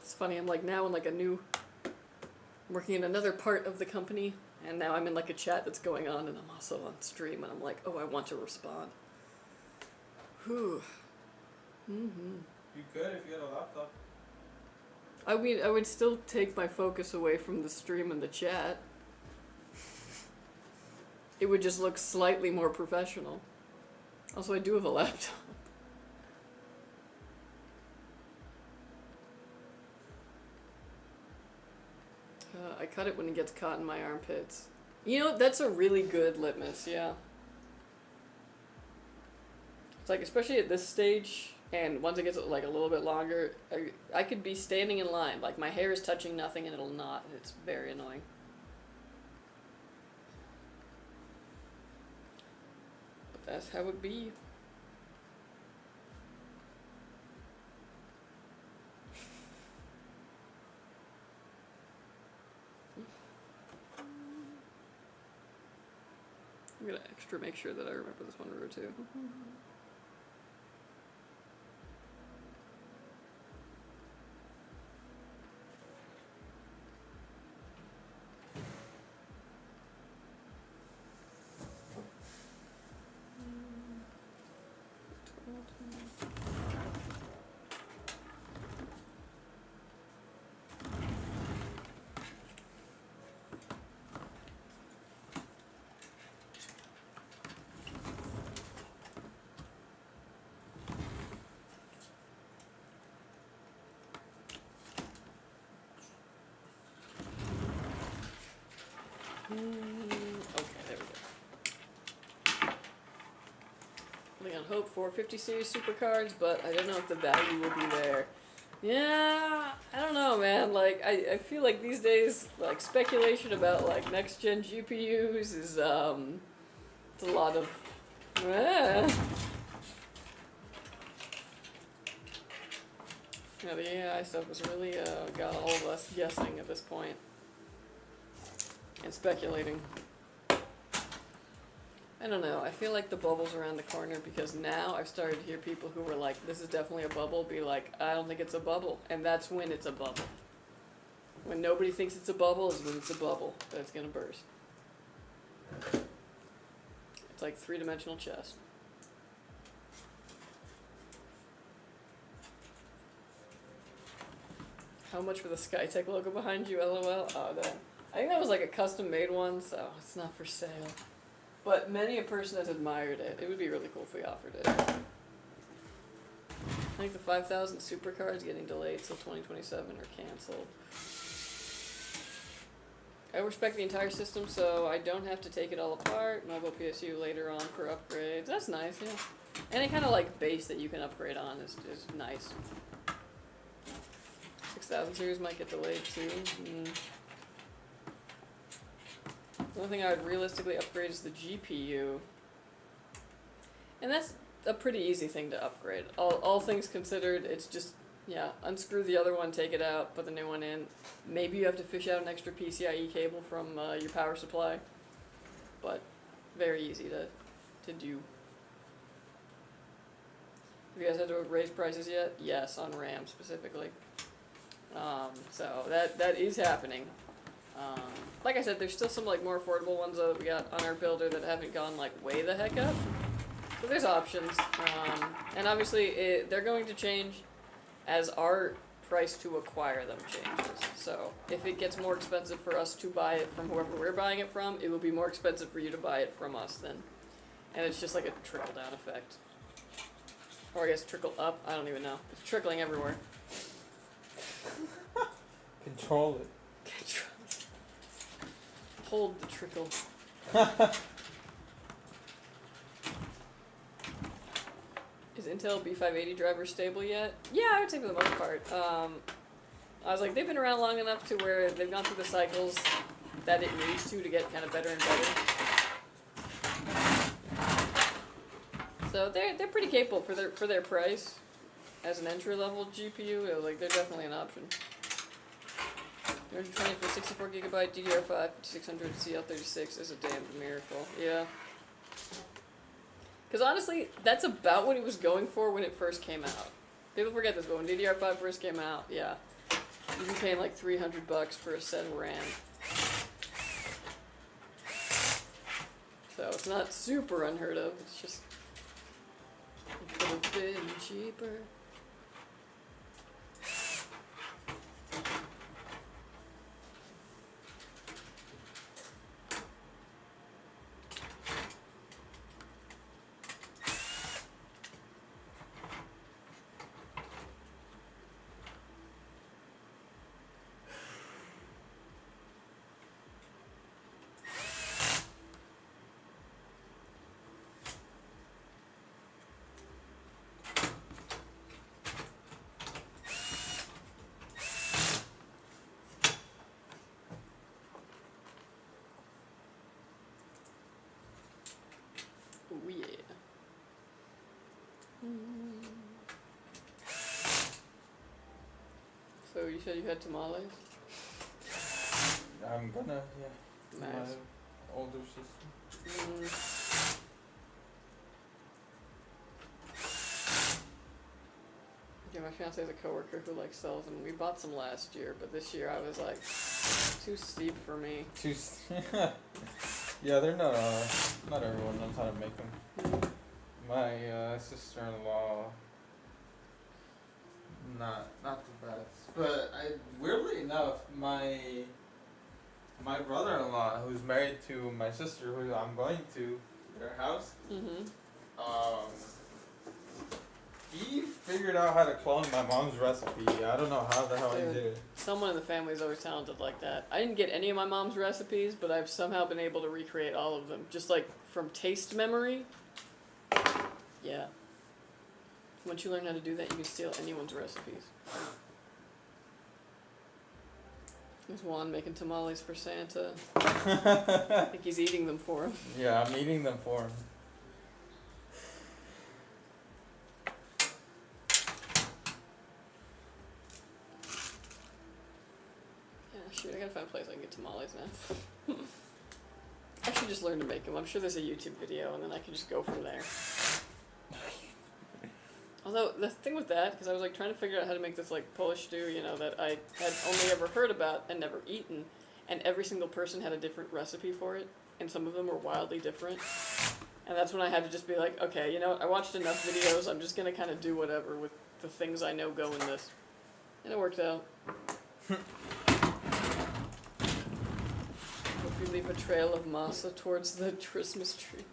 It's funny. I'm like now in like I'm working in another part of the company, and now I'm in like a chat that's going on, and I'm also on stream, and I'm like, oh, I want to respond. Whew. You could if you had a laptop. I mean, I would still take my focus away from the stream and the chat. It would just look slightly more professional. Also, I do have a laptop. I cut it when it gets caught in my armpits. You know, that's a really good litmus, yeah. It's like, especially at this stage, and once it gets like a little bit longer, I could be standing in line, like my hair is touching nothing and it'll knot, and it's very annoying. But that's how it be. I'm gonna extra make sure that I remember this one row too. Okay, there we go. Lian hope for 50 series supercards, but I don't know if the value will be there. Yeah, I don't know, man. Like, I feel like these days, like, speculation about, like, next-gen GPUs is, it's a lot of, Yeah, the AI stuff has really, got all of us guessing at this point. And speculating. I don't know, I feel like the bubble's around the corner because now I've started to hear people who were like, this is definitely a bubble, be like, I don't think it's a bubble. And that's when it's a bubble. When nobody thinks it's a bubble is when it's a bubble that's gonna burst. It's like three-dimensional chess. How much for the Skytech logo behind you, LOL? Oh, that. I think that was like a custom-made one, so it's not for sale. But many a person has admired it. It would be really cool if we offered it. I think the 5,000 supercards getting delayed till 2027 or canceled. I respect the entire system, so I don't have to take it all apart. Mobile PSU later on for upgrades. That's nice, yeah. Any kind of like base that you can upgrade on is nice. 6,000 series might get delayed too. The only thing I would realistically upgrade is the GPU. And that's a pretty easy thing to upgrade. All things considered, it's just, yeah, unscrew the other one, take it out, put the new one in. Maybe you have to fish out an extra PCIe cable from your power supply. But very easy to do. Have you guys had to raise prices yet? Yes, on RAM specifically. So that is happening. Like I said, there's still some like more affordable ones that we got on our builder that haven't gone like way the heck up. So there's options, and obviously they're going to change as our price to acquire them changes. So if it gets more expensive for us to buy it from whoever we're buying it from, it will be more expensive for you to buy it from us then. And it's just like a trickle down effect. Or I guess trickle up, I don't even know. It's trickling everywhere. Control it. Hold the trickle. Is Intel B580 driver stable yet? Yeah, I would say for the most part. I was like, they've been around long enough to where they've gone through the cycles that it needs to get kind of better and better. So they're pretty capable for their price as an entry level GPU. Like they're definitely an option. 220 for 64 gigabyte DDR5 5600 CL36 is a damn miracle. Yeah. Because honestly, that's about what it was going for when it first came out. People forget this, but when DDR5 first came out, yeah, you'd be paying like $300 for a set of RAM. So it's not super unheard of. It's just it could have been cheaper. Oh yeah. So you said you had tamales? I'm gonna, yeah. Nice. My older sister. Yeah, my fiance has a coworker who like sells them. We bought some last year, but this year I was like, too steep for me. Yeah, they're not everyone knows how to make them. My sister-in-law, not the best. But weirdly enough, my brother-in-law, who's married to my sister, who I'm going to their house, He figured out how to clone my mom's recipe. I don't know how the hell he Dude. did it. Someone in the family is always talented like that. I didn't get any of my mom's recipes, but I've somehow been able to recreate all of them. Just like from taste memory. Yeah. Once you learn how to do that, you can steal anyone's recipes. There's Juan making tamales for Santa. I think he's eating them for him. Yeah, I'm eating them for him. Yeah, shoot, I gotta find a place I can get tamales now. I should just learn to make them. I'm sure there's a YouTube video, and then I can just go from there. Although, the thing with that, because I was like trying to figure out how to make this like Polish stew, you know, that I had only ever heard about and never eaten, and every single person had a different recipe for it, and some of them were wildly different. And that's when I had to just be like, okay, you know what, I watched enough videos, I'm just gonna kind of do whatever with the things I know go in this. And it worked out. Hope you leave a trail of masa towards the Christmas tree.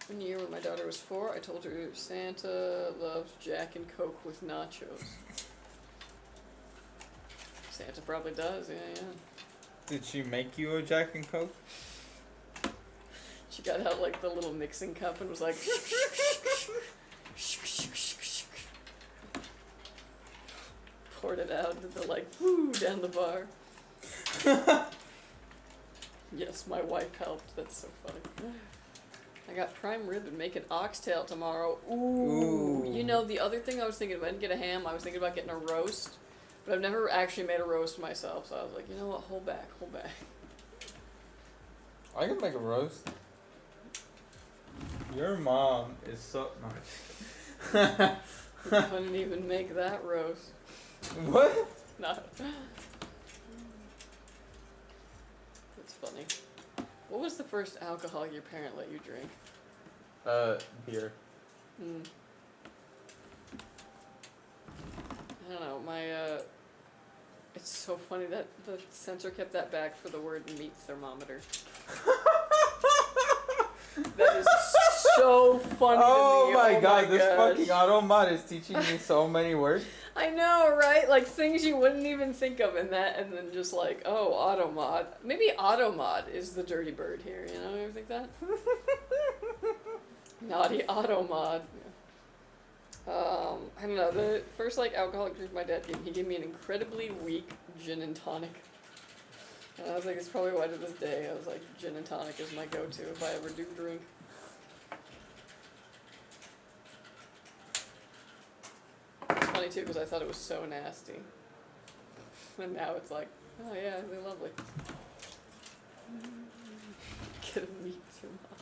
One year when my daughter was 4, I told her Santa loves Jack and Coke with nachos. Santa probably does, yeah. Did she make you a Jack and Coke? She got out like the little mixing cup and was like... poured it out and the like, whoo, down the bar. Yes, my wife helped. That's so funny. I got prime rib and making oxtail tomorrow. Ooh. You know, the other thing I was thinking, if I didn't get a ham, I was thinking about getting a roast. But I've never actually made a roast myself, so I was like, you know what, hold back. I can make a roast. Your mom is so much. I couldn't even make that roast. What? No. That's funny. What was the first alcohol your parent let you drink? Beer. I don't know, it's so funny that the censor kept that back for the word meat thermometer. That is so funny Oh to me. my god, this gosh. fucking automod is teaching me so many words. I know, right? Like things you wouldn't even think of in that, and then just like, oh, automod. Maybe automod is the dirty bird here, you know? You ever think that? Naughty automod. I don't know, the first like alcoholic drink my dad gave me, he gave me an incredibly weak gin and tonic. And I was like, it's probably why to this day, I was like, gin and tonic is my go-to if I ever do drink. It's funny too, because I thought it was so nasty. And now it's like, oh yeah, they're lovely. Get a meat thermometer.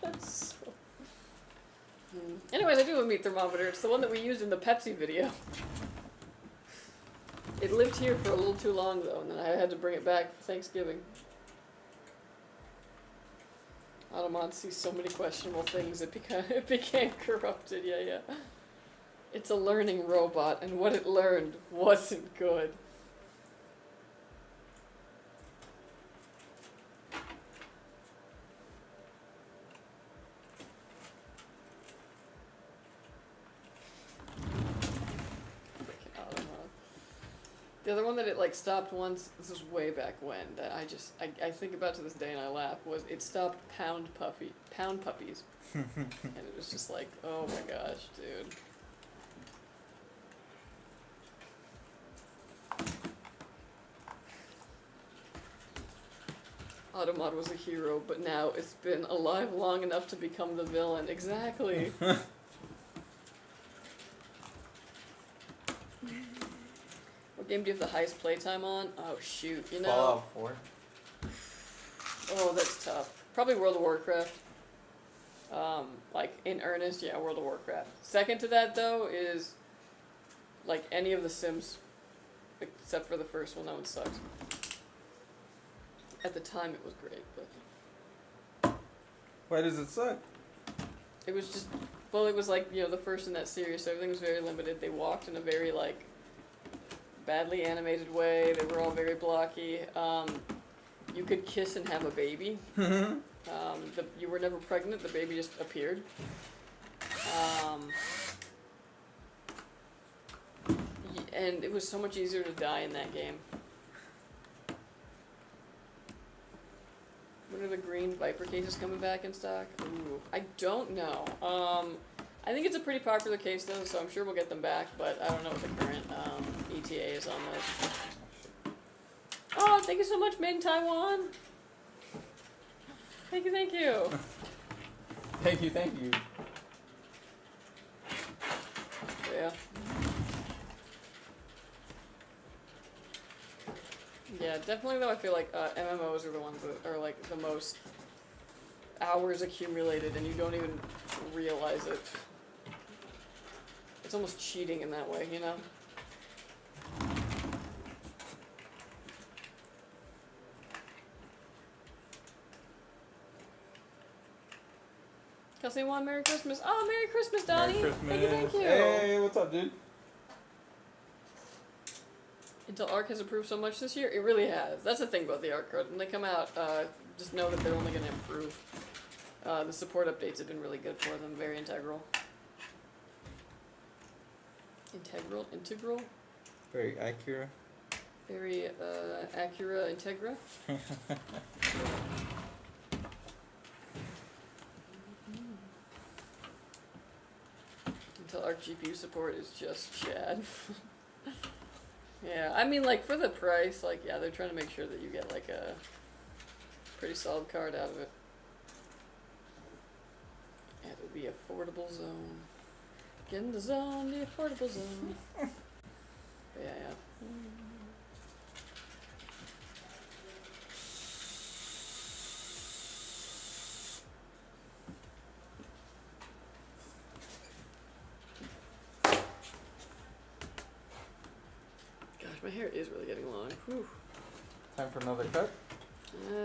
That's so... Anyways, I do have a meat thermometer. It's the one that we used in the Pepsi video. It lived here for a little too long though, and then I had to bring it back for Thanksgiving. Automod sees so many questionable things, it became corrupted, yeah. It's a learning robot, and what it learned wasn't good. Freaking Automod. The other one that it like stopped once, this was way back when, that I think about to this day and I laugh, was it stopped pound puppies. And it was just like, oh my gosh, dude. Automod was a hero, but now it's been alive long enough to become the villain. Exactly. What game do you have the highest playtime on? Oh shoot, you know. Fallout 4. Oh, that's tough. Probably World of Warcraft. Like in earnest, yeah, World of Warcraft. Second to that though is like any of the Sims, except for the first one. That one sucks. At the time, it was great, but Why does it suck? it was just, well, it was like, you know, the first in that series, so everything was very limited. They walked in a very, like, badly animated way. They were all very blocky. You could kiss and have a baby. You were never pregnant. The baby just appeared. And it was so much easier to die in that game. When are the green Viper cases coming back in stock? Ooh, I don't know. I think it's a pretty popular case though, so I'm sure we'll get them back, but I don't know what the current ETA is on those. Oh, thank you so much, Made in Taiwan. Thank you, thank you. Thank you, thank you. Yeah. Yeah, definitely though I feel like MMOs are the ones that are like the most hours accumulated and you don't even realize it. It's almost cheating in that way, you know? Kelsey won Merry Christmas. Oh, Merry Christmas, Donnie. Merry Christmas. Thank you, thank you. Hey, what's up, dude? Intel Arc has improved so much this year. It really has. That's the thing about the Arc cards. When they come out, just know that they're only going to improve. The support updates have been really good for them. Very integral. Integral? Very accurate. Very Acura Integra. Intel Arc GPU support is just Chad. Yeah, I mean, like, for the price, like, yeah, they're trying to make sure that you get, like, a pretty solid card out of it. And it would be affordable zone. Get in the zone, the affordable zone. But yeah. Gosh, my hair is really getting long. Whew. Time for another cut?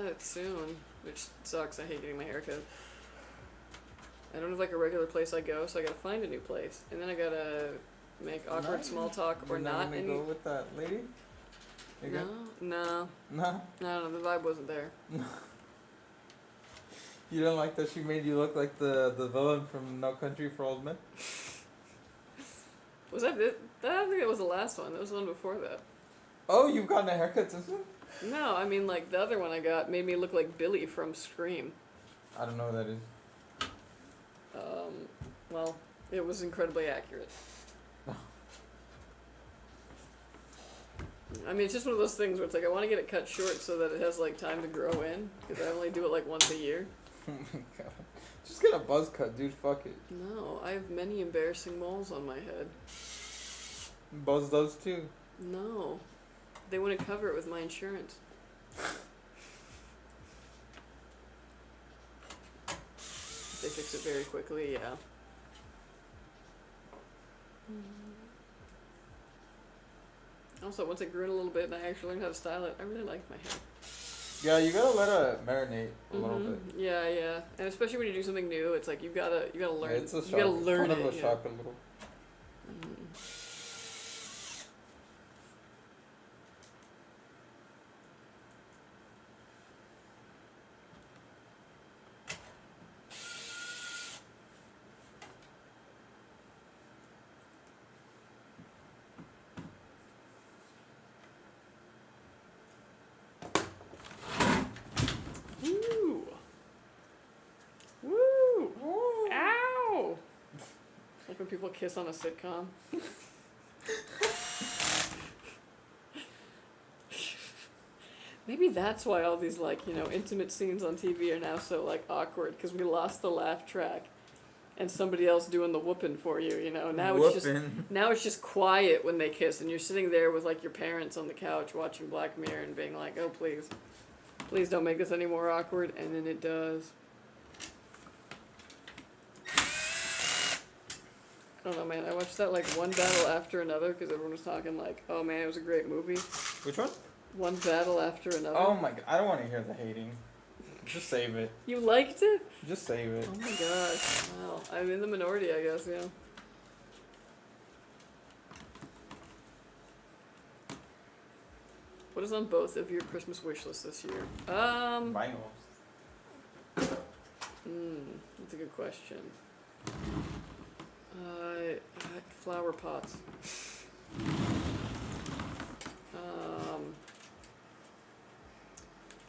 It's soon, which sucks. I hate getting my hair cut. I don't have like a regular place I go, so I gotta find a new place, and then I gotta make awkward small talk or not. And go with that lady? You good? No. No. No, the vibe wasn't there. You don't like that she made you look like the villain from No Country for Old Men? Was that it? I don't think it was the last one. That was the one before that. Oh, you've gotten a haircut since then? No, I mean like the other one I got made me look like Billy from Scream. I don't know what that is. Well, it was incredibly accurate. I mean, it's just one of those things where it's like I want to get it cut short so that it has like time to grow in, because I only do it like once a year. Oh my god. Just get a buzz cut, dude. Fuck it. No, I have many embarrassing moles on my head. Buzz those too. No, they wouldn't cover it with my insurance. They fix it very quickly, yeah. Also, once it grew in a little bit and I actually learned how to style it, I really liked my hair. Yeah, you gotta let it marinate a little bit. Yeah, yeah, and especially when you do something new, it's like you gotta learn. Yeah, it's a shock. You gotta learn kind it. of a shock a little. people kiss on a sitcom. Maybe that's why all these, like, you know, intimate scenes on TV are now so, like, awkward, because we lost the laugh track and somebody else doing the whooping for you, you know. Now it's just quiet when they kiss, and you're sitting there with, like, your parents on the couch watching Black Mirror and being like, oh, please don't make this any more awkward, and then it does. I don't know, man. I watched that, like, One Battle After Another, because everyone was talking, like, oh, man, it was a great movie. Which one? One Battle After Another. Oh my god, I don't want to hear the hating. Just save it. You liked it? Just save it. Oh my gosh. Wow. I'm in the minority, I guess, yeah. What is on both of your Christmas wish lists this year? Vinyls. That's a good question. Flower pots.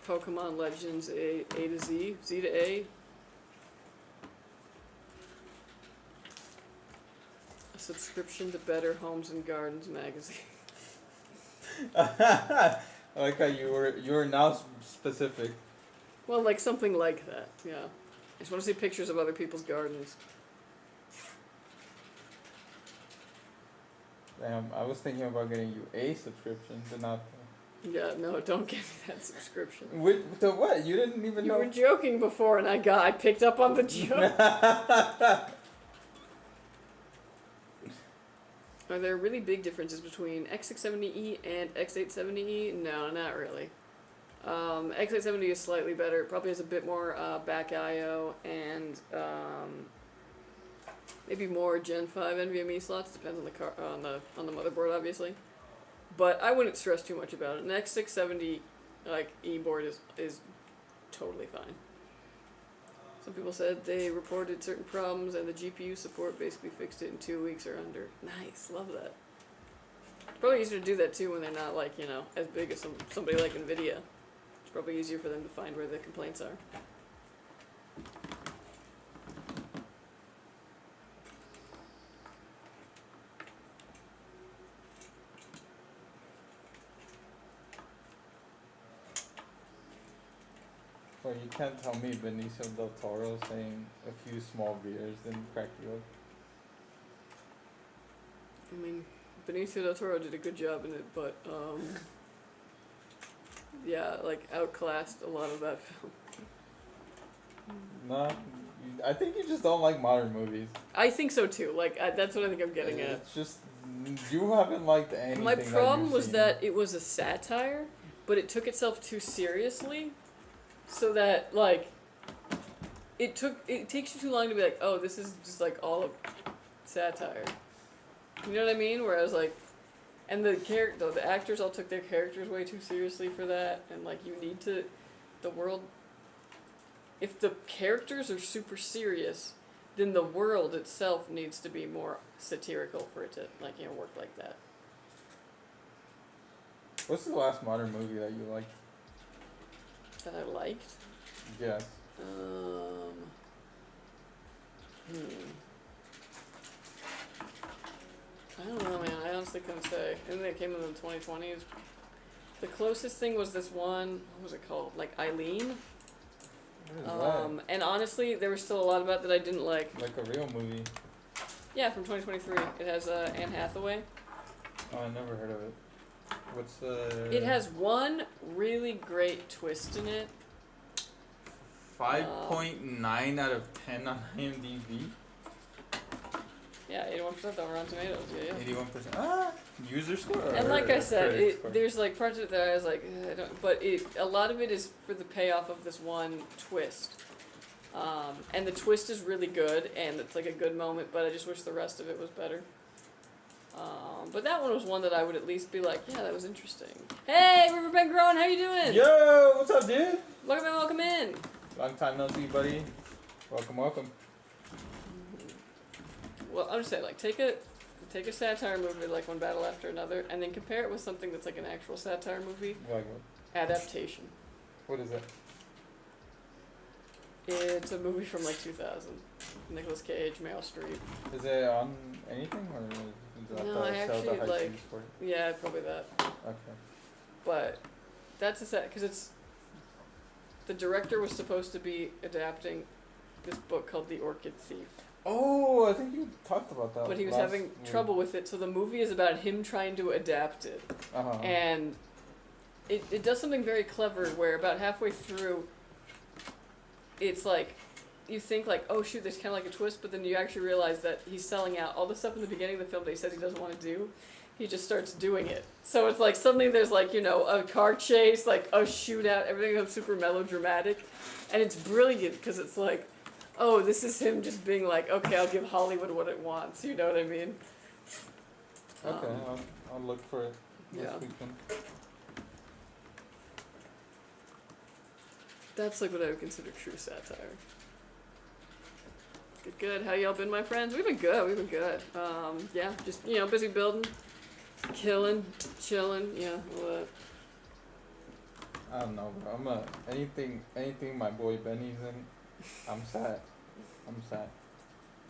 Pokemon Legends A to Z, Z to A. A subscription to Better Homes and Gardens magazine. I like how you were now specific. Well, like something like that, yeah. I just want to see pictures of other people's gardens. Damn, I was thinking about getting you a subscription, but not. Yeah, no, don't give me that subscription. To what? You didn't even know. You were joking before, and I picked up on the joke. Are there really big differences between X670E and X870E? No, not really. X870 is slightly better. It probably has a bit more back I/O and maybe more Gen 5 NVMe slots. Depends on the motherboard, obviously. But I wouldn't stress too much about it. An X670 like E-board is totally fine. Some people said they reported certain problems and the GPU support basically fixed it in 2 weeks or under. Nice, love that. It's probably easier to do that too when they're not, like, you know, as big as somebody like NVIDIA. It's probably easier for them to find where the complaints are. Well, you can't tell me Benicio del Toro saying a few small beers didn't crack you up. I mean, Benicio del Toro did a good job in it, but, yeah, like, outclassed a lot of that film. No, I think you just don't like modern movies. I think so too. Like, that's what I think I'm getting at. It's just, you haven't liked anything. My problem was that it was a satire, but it took itself too seriously, so that, like, it takes you too long to be like, oh, this is just, like, all of satire. You know what I mean? Whereas, like, and the actors all took their characters way too seriously for that, and, like, you need to, the world, if the characters are super serious, then the world itself needs to be more satirical for it to, like, you know, work like that. What's the last modern movie that you liked? That I liked? Yes. I don't know, man. I honestly couldn't say. I think they came in the 2020s. The closest thing was this one, what was it called? Like, Eileen? What is that? And honestly, there was still a lot about that I didn't like. Like a real movie. Yeah, from 2023. It has Anne Hathaway. Oh, I never heard of it. What's It has one really great twist in it. 5.9 out of 10 on IMDb. Yeah, 81% on Rotten Tomatoes. Yeah. 81%. User score. And like I said, critic score? there's like parts of it that I was like, I don't. But a lot of it is for the payoff of this one twist. And the twist is really good, and it's like a good moment. But I just wish the rest of it was better. But that one was one that I would at least be like, yeah, that was interesting. Hey, Riverbend Grown, how you doing? Yo, what's up, dude? Welcome in. Long time no see, buddy. Welcome. Well, I'm just saying, like, take a satire movie like One Battle After Another, and then compare it with something that's like an actual satire movie. Like what? Adaptation. What is it? It's a movie from like 2000. Nicolas Cage, Meryl Streep. Is it on anything or is that No, the I sell the actually, high like- seas for it? Yeah, probably that. Okay. But that's a set because it's the director was supposed to be adapting this book called The Orchid Thief, Oh, I think you talked about that. but he was last having week. trouble with it. So the movie is about him trying to adapt it, Uh-huh. and it does something very clever where about halfway through, it's like you think like, oh shoot, there's kind of like a twist, but then you actually realize that he's selling out all the stuff in the beginning of the film that he says he doesn't want to do. He just starts doing it. So it's like suddenly there's like, you know, a car chase, like a shootout, everything becomes super melodramatic. And it's brilliant because it's like, oh, this is him just being like, okay, I'll give Hollywood what it wants. You know what I mean? Okay, I'll look for it this yeah. weekend. That's like what I would consider true satire. Good, good. How y'all been, my friends? We've been good. Yeah, just, you know, busy building, killing, chilling, yeah, all that. I don't know, bro. Anything my boy Benny's in, I'm sad.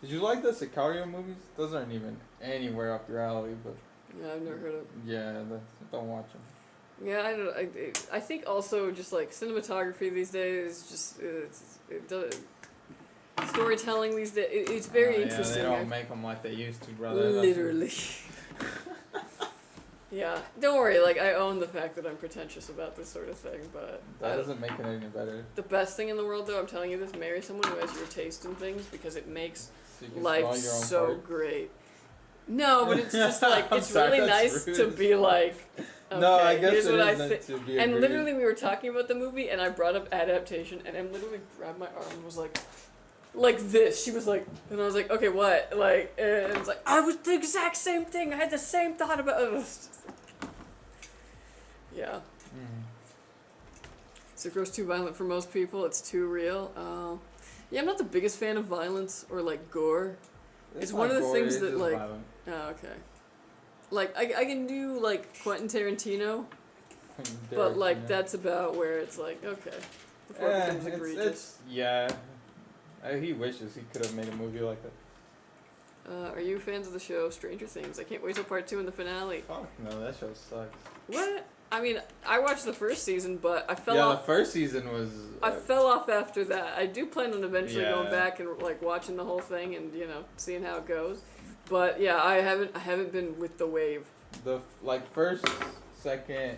Did you like the Sicario movies? Those aren't even anywhere up your alley, but Yeah, I've never heard of. yeah, don't watch them. Yeah, I don't. I think also just like cinematography these days, just it does. Storytelling these days, it's very interesting. Yeah, they don't make them like they used to, brother. Literally. Yeah, don't worry. Like I own the fact that I'm pretentious about this sort of thing, but That doesn't make it any better. the best thing in the world, though, I'm telling you this: marry someone who has your taste in things because it makes So you can life draw your own so part. great. No, but it's just like I'm it's sorry, really that's nice rude. to be like. Okay, No, I guess here's it what I is meant think. to be And agreed. literally, we were talking about the movie, and I brought up adaptation, and Em literally grabbed my arm and was like this. She was like, and I was like, okay, what? Like, and it's like, I was the exact same thing. I had the same thought about it. Was just like, yeah. Mhm. Sucrose too violent for most people. It's too real. Yeah, I'm not the biggest fan of violence or like gore. It's one not of the gory, things it's that, just like- violent. Oh, okay. Like I can do like Quentin Tarantino, but like that's about where it's like okay, before it becomes egregious. He wishes he could have made a movie like that. Are you fans of the show Stranger Things? I can't wait till part 2 and the finale. Fuck no, that show sucks. What? I mean, I watched the first season, but I fell The off. first season was. I fell off after that. I do plan on eventually Yeah. going back and like watching the whole thing and seeing how it goes. But yeah, I haven't been with the wave. The first, second,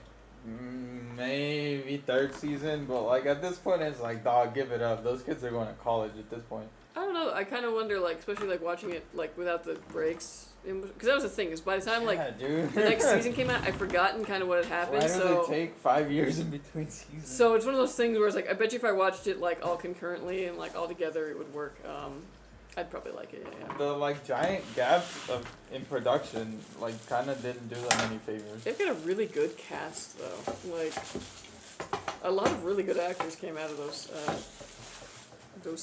maybe third season, but like at this point it's like, dog, give it up. Those kids are going to college at this point. I don't know. I kind of wonder, like, especially like watching it like without the breaks, because that was the thing. Is by the time like Yeah, dude. the next season came out, I'd forgotten kind of what had happened. Why do So they take 5 years in between seasons? so it's one of those things where it's like I bet you if I watched it like all concurrently and like all together, it would work. I'd probably like it. Yeah. The like giant gaps in production kind of didn't do them any favors. They've got a really good cast though. Like a lot of really good actors came out of those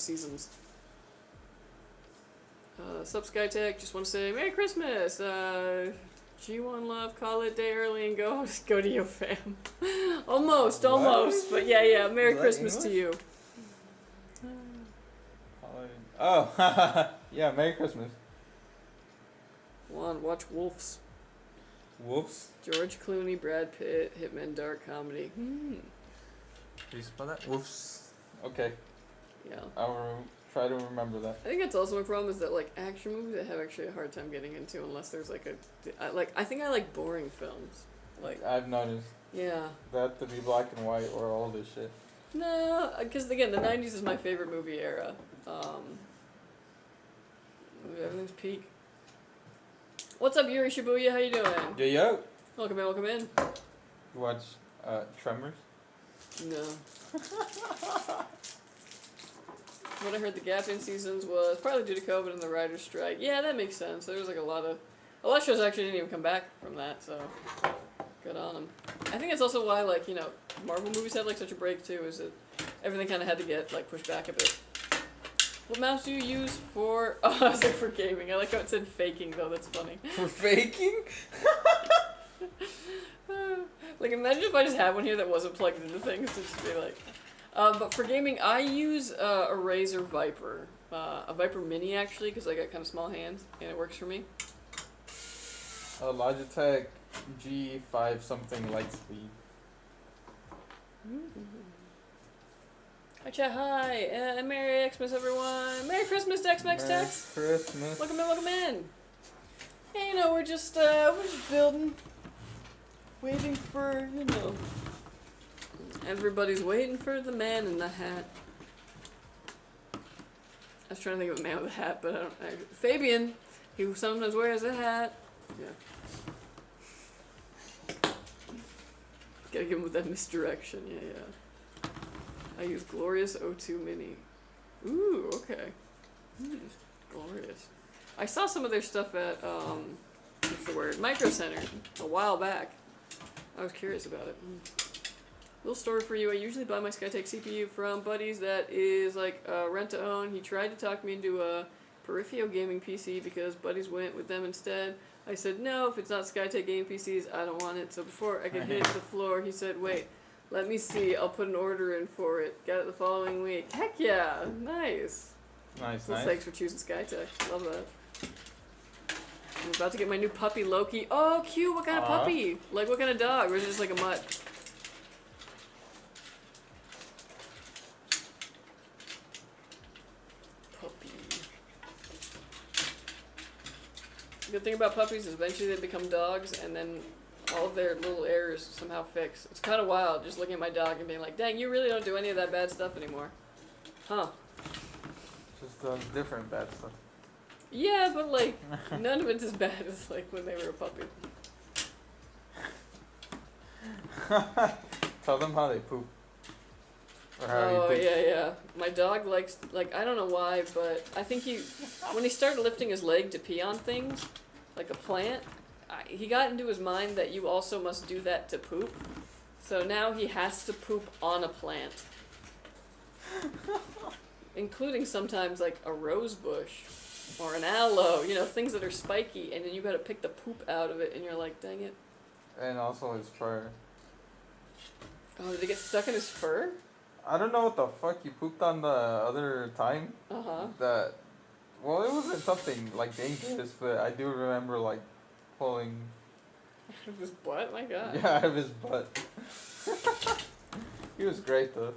seasons. Sup Skytech, just want to say Merry Christmas. G1 love, call it day early and go to your fam. almost, but yeah. Merry Is that Christmas to English? you. Oh, yeah, Merry Christmas. Juan, watch Wolves. Whoops. George Clooney, Brad Pitt, Hitman, dark comedy. Can you spell that? Whoops. Okay, Yeah. I'll try to remember that. I think that's also my problem is that like action movies I have actually a hard time getting into unless there's like I think I like boring films. Like I've noticed yeah. that to be black and white or all this shit. No, because again the 90s is my favorite movie era. Everything's peak. What's up, Yuri Shibuya? How you doing? Yo. Welcome in. You watch Tremors? No. What I heard the gap in seasons was probably due to COVID and the writer's strike. Yeah, that makes sense. There was like a lot of shows actually didn't even come back from that, so good on them. I think that's also why Marvel movies had like such a break too, is that everything kind of had to get like pushed back a bit. What mouse do you use for? Oh, I was like for gaming. I like how it said faking though. That's funny. For faking? Like imagine if I just had one here that wasn't plugged into things to just be like, But for gaming, I use a Razer Viper. A Viper Mini, actually, because I got kind of small hands, and it works for me. A Logitech G5 something Lightspeed. Hi, chat, hi, and Merry Xmas, everyone. Merry Christmas, Tex-Mex Tex. Merry Christmas. Welcome in, welcome in. Hey, you know, we're just building, waiting for, you know, everybody's waiting for the man in the hat. I was trying to think of a man with a hat, but I don't. Fabian, he sometimes wears a hat. Yeah. Gotta give him with that misdirection. Yeah, yeah. I use Glorious O2 Mini. Ooh, okay. Glorious. I saw some of their stuff at what's the word? Micro Center a while back. I was curious about it. Little story for you. I usually buy my Skytech CPU from buddies that is like rent to own. He tried to talk me into a Peripheral gaming PC because buddies went with them instead. I said, no, if it's not Skytech gaming PCs, I don't want it. So before I could hit the floor, he said, wait, let me see. I'll put an order in for it. Got it the following week. Heck yeah. Nice. Nice, Well, nice. thanks for choosing Skytech. Love that. I'm about to get my new puppy, Loki. Oh, cute. What kind of puppy? Like, what kind of dog? Or is it just like a mutt? Puppy. The good thing about puppies is eventually they become dogs, and then all of their little errors somehow fix. It's kind of wild just looking at my dog and being like, dang, you really don't do any of that bad stuff anymore. Huh. Just different bad stuff. Yeah, but like, none of it's as bad as like when they were a puppy. Tell them how they poop. Or how Oh, you poop. yeah. My dog likes, like, I don't know why, but I think when he started lifting his leg to pee on things, like a plant, he got into his mind that you also must do that to poop. So now he has to poop on a plant. Including sometimes like a rose bush or an aloe, you know, things that are spiky, and then you gotta pick the poop out of it, and you're like, dang it. And also his fur. Oh, did it get stuck in his fur? I don't know what the fuck you pooped on the other time. Uh-huh. Well, it wasn't something like dangerous, but I do remember like pulling. Out of his butt? My god. Yeah, out of his butt. He was great though.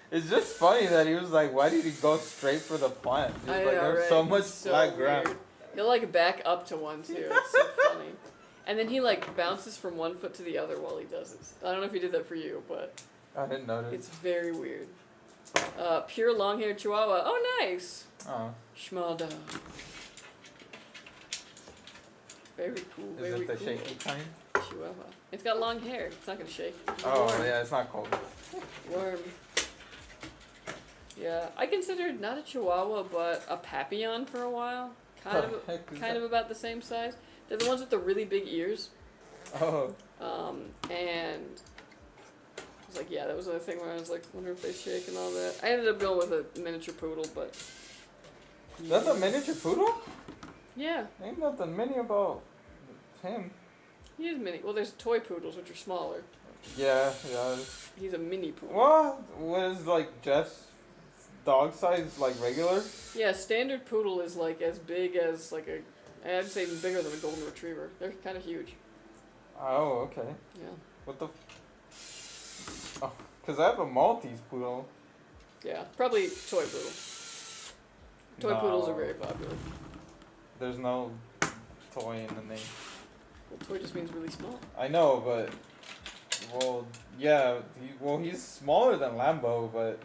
It's just funny that he was like, why did he go straight for the plant? He was I like, know, there's right? so much It's so flat ground. weird. He'll like back up to one too. It's so funny. And then he like bounces from one foot to the other while he does it. I don't know if he did that for you, but I didn't notice. it's very weird. Pure long-haired Chihuahua. Oh, nice. Oh. Small dog. Very cool. Is Very it the cool. shaky kind? Chihuahua. It's got long hair. It's not gonna shake. It's Oh, warm. yeah, it's not cold. Warm. Yeah, I considered not a Chihuahua, but a Papillon for a while. Kind of about the same size. They're the ones with the really big ears. Oh. And I was like, yeah, that was another thing where I was like, wonder if they shake and all that. I ended up going with a miniature poodle, but That's a miniature poodle? yeah, Ain't nothing mini about him. he is mini. Well, there's toy poodles, which are smaller. Yeah. He's a mini poodle. What? Was like Jeff's dog size like regular? Yeah, standard poodle is like as big as like I'd say even bigger than a golden retriever. They're kind of huge. Oh, okay. Yeah. What the? Oh, cause I have a Maltese poodle. Yeah, probably toy poodle. Toy poodles are No. very popular. There's no toy in the name. Well, toy just means really small. I know, but well, yeah. He's smaller than Lambo, but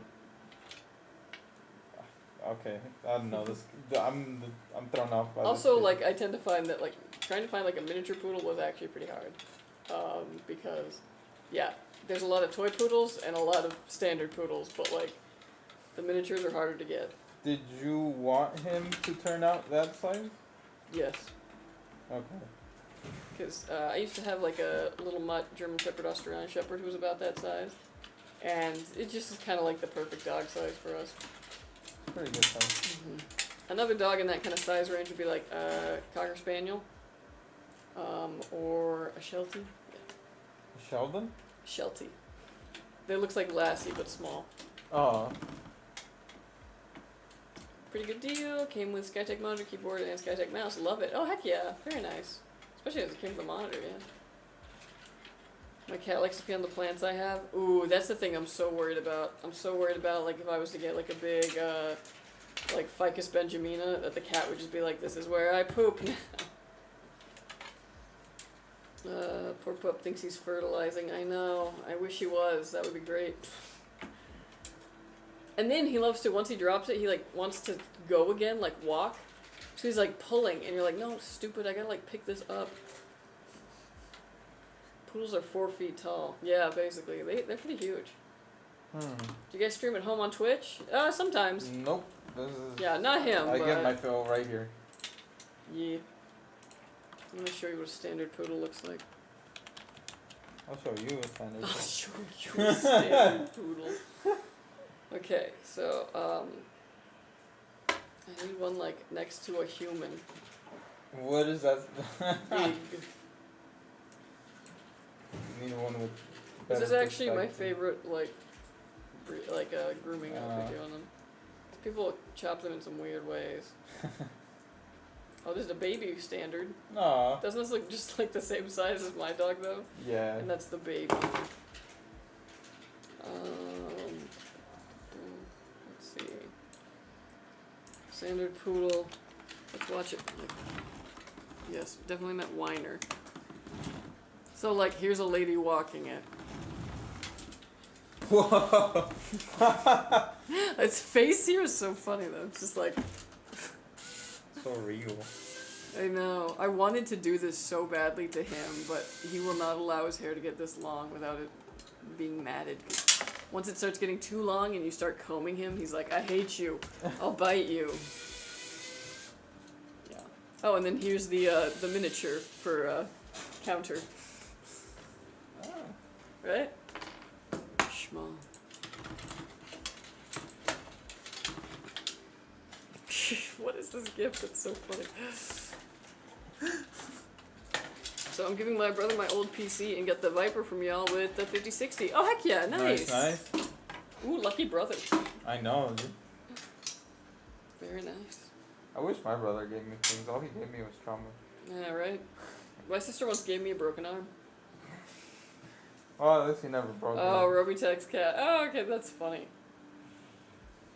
okay. I don't know. I'm thrown off by Also, this like I tend to find that like trying to find like a miniature poodle was actually pretty hard, because yeah, there's a lot of toy poodles and a lot of standard poodles, but like the miniatures are harder to get. Did you want him to turn out that size? Yes. Okay. Because I used to have like a little mutt German Shepherd, Australian Shepherd who was about that size, and it just is kind of like the perfect dog size for us. Pretty good size. Another dog in that kind of size range would be like a Cocker Spaniel, or a Sheltie. Sheldon? Sheltie. They looks like Lassie but small. Oh. Pretty good deal. Came with Skytech monitor, keyboard, and Skytech mouse. Love it. Oh heck yeah, very nice. Especially as it came with the monitor, yeah. My cat likes to pee on the plants I have. Ooh, that's the thing I'm so worried about. I'm so worried about, like, if I was to get, like, a big, like, Ficus benjamina, that the cat would just be like, this is where I poop now. Poor pup thinks he's fertilizing. I know. I wish he was. That would be great. And then he loves to, once he drops it, he, like, wants to go again, like, walk. So he's, like, pulling, and you're like, no, stupid, I gotta, like, pick this up. Poodles are 4 feet tall. Yeah, basically. They're pretty huge. Do you guys stream at home on Twitch? Sometimes. Nope. This is. Yeah, not him. I but get my fill right here. yeah. I'm gonna show you what a standard poodle looks like. I'll show you a standard. I'll show you a standard poodle. Okay, so I need one like next to a human. What is that? Big. Need one with. This is better actually my perspective. favorite grooming outfit on them. People chop them in some weird ways. Oh, this is a baby standard. Aw. Doesn't this look just like the same size as my dog though? Yeah. And that's the baby. Let's see. Standard poodle. Let's watch it. Yes, definitely meant whiner. So like, here's a lady walking it. Whoa. Its face here is so funny though. It's just like. So real. I know. I wanted to do this so badly to him, but he will not allow his hair to get this long without it being matted. Once it starts getting too long and you start combing him, he's like, I hate you. I'll bite you. Yeah. Oh, and then here's the miniature for counter. Oh. Right? Schmal. What is this gift? That's so funny. So I'm giving my brother my old PC and get the Viper from y'all with the 5060. Oh heck yeah, nice. Nice. Ooh, lucky brother. I know, dude. Very nice. I wish my brother gave me things. All he gave me was trauma. Yeah, right? My sister once gave me a broken arm. Oh, at least he never broke Oh, it. Robitex cat. Oh, okay, that's funny.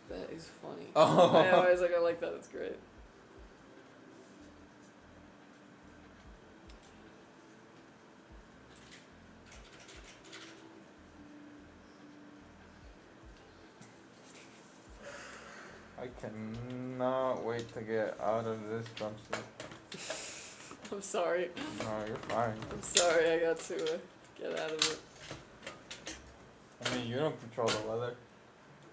That is funny. Oh. I always I like that, it's great. I cannot wait to get out of this dumpster. I'm sorry. No, you're fine. I'm sorry I got to get out of it. I mean, you don't control the weather.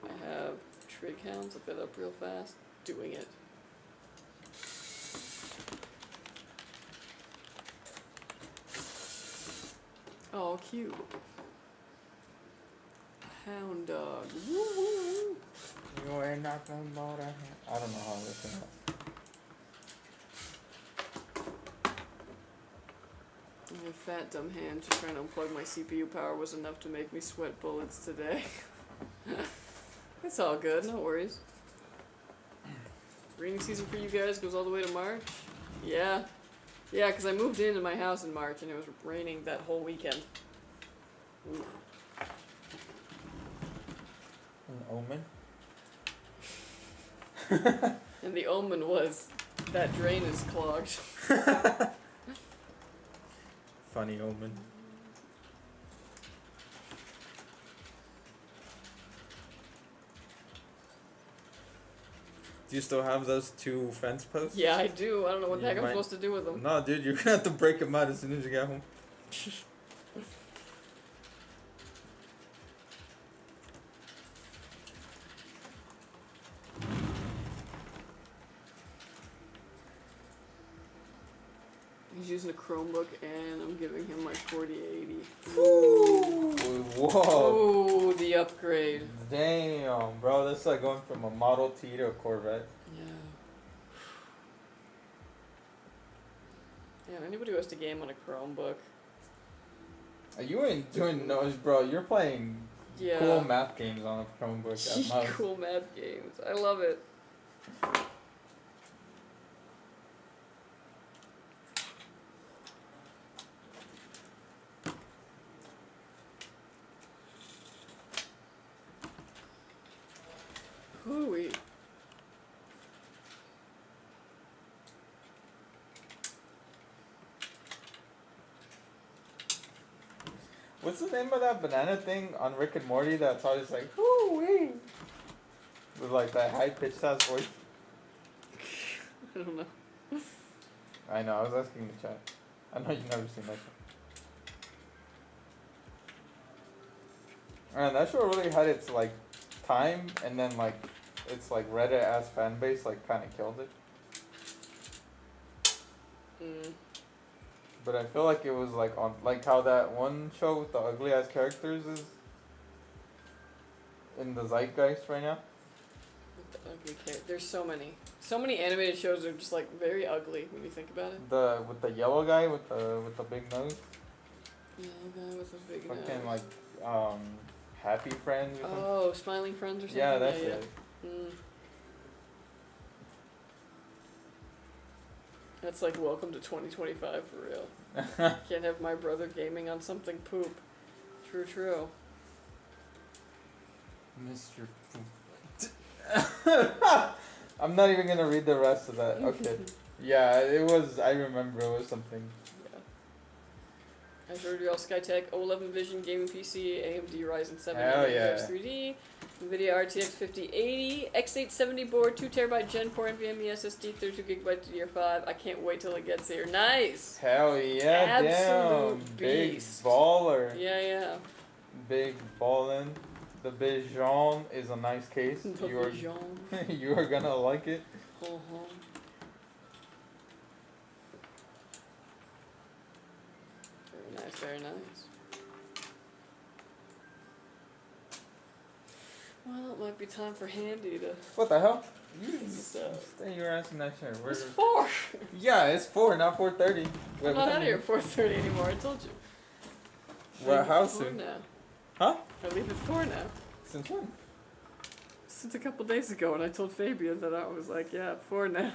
I have trig hounds, look that up real fast. Doing it. Oh, cute. Hound dog. Woo-woo. You ain't nothing about a I don't know how this is. My fat dumb hand just trying to unplug my CPU power was enough to make me sweat bullets today. It's all good, no worries. Rainy season for you guys goes all the way to March? Yeah. Yeah, because I moved into my house in March and it was raining that whole weekend. Ooh. An omen? And the omen was that drain is clogged. Funny omen. Do you still have those 2 fence posts? Yeah, I do. I don't know what the You heck I'm might- supposed to do with them. No, dude, you're gonna have to break them out as soon as you get home. He's using a Chromebook and I'm giving him my 4080. Whoa. Oh, the upgrade. Damn, bro, that's like going from a Model T to a Corvette. Yeah. Yeah, anybody who has to game on a Chromebook. You ain't doing no, bro. You're playing Yeah. cool math games on a Chromebook. Atmos. Cool math games. I love it. Hooey. What's the name of that banana thing on Rick and Morty that's always like, whoo-wee? With like that high pitched ass voice? I don't know. I know, I was asking the chat. I know you've never seen that show. And that show really had its like time, and then like its like Reddit ass fan base like kind of killed it. Mm. But I feel like it was like on like how that one show with the ugly ass characters is in the zeitgeist right now. The ugly There's so many animated shows that are just like very ugly when you think about it. The with the yellow guy with the big nose. Yellow guy with a big Fucking nose. like Happy Friends or something. Oh, Smiling Friends or something. Yeah, that's yeah. it. Mm. That's like welcome to 2025 for real. Can't have my brother gaming on something poop. True. Mr. Poop. I'm not even gonna read the rest of that. Okay. Yeah, it was. I remember it was something. I showed you all Skytech O11 Vision gaming PC, AMD Ryzen 7 Hell yeah. 3D, NVIDIA RTX 5080, X870 board, 2TB Gen 4 NVMe SSD, 32GB DDR5. I can't wait till it gets here. Nice! Hell yeah! Absolute Damn, beast. big baller. Yeah. Big ballin'. The Bijan is a nice case. The You are Vision. you are gonna like it. Uh-huh. Very nice. Well, it might be time for Handy to... What the hell? So, Stay your ass in that chair. it's 4! Yeah, it's 4, not 4:30. I'm not out of here at 4:30 anymore, I told you. Well, I leave how at 4 soon? now. Huh? I leave at 4 now. Since when? Since a couple days ago, and I told Fabian that I was like, yeah, 4 now.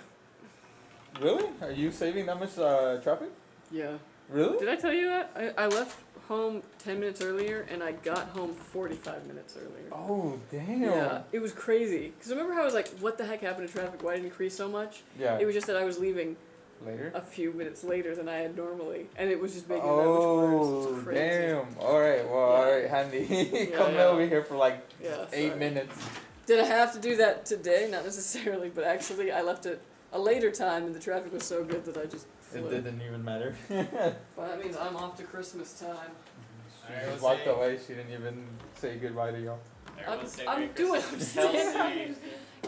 Really? Are you saving that much traffic? Yeah. Really? Did I tell you that? I left home 10 minutes earlier, and I got home 45 minutes earlier. Oh, damn. Yeah, it was crazy. Because remember how I was like, what the heck happened to traffic? Why did it increase so much? Yeah. It was just that I was leaving Later? a few minutes later than I had normally, and it was just making it that much worse. It's crazy. Damn. Alright, well, Yeah. alright, Handy. Yeah, Come yeah. over here for like Yeah, 8 sorry. minutes. Did I have to do that today? Not necessarily, but actually I left it a later time, and the traffic was so good that I just flew. It didn't even matter. But that means I'm off to Christmas time. She Alright, just we'll walked say- away. She didn't even say goodbye to y'all. Everyone say I'm Merry doing. Christmas. I'm Kelsey. saying.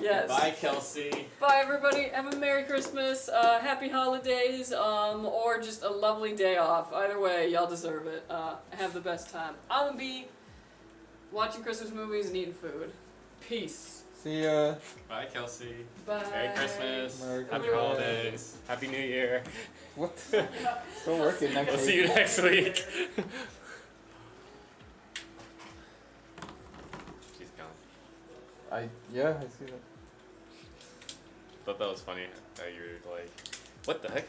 Yes. Bye, Kelsey. Bye, everybody. Have a Merry Christmas, Happy Holidays, or just a lovely day off. Either way, y'all deserve it. Have the best time. I'm gonna be watching Christmas movies and eating food. Peace. See ya. Bye, Kelsey. Bye. Merry Christmas. Merry Happy Christmas. holidays. Happy New Year. What? Still working next We'll week. see you next week. She's gone. Yeah, I see that. Thought that was funny. That you were like, what the heck?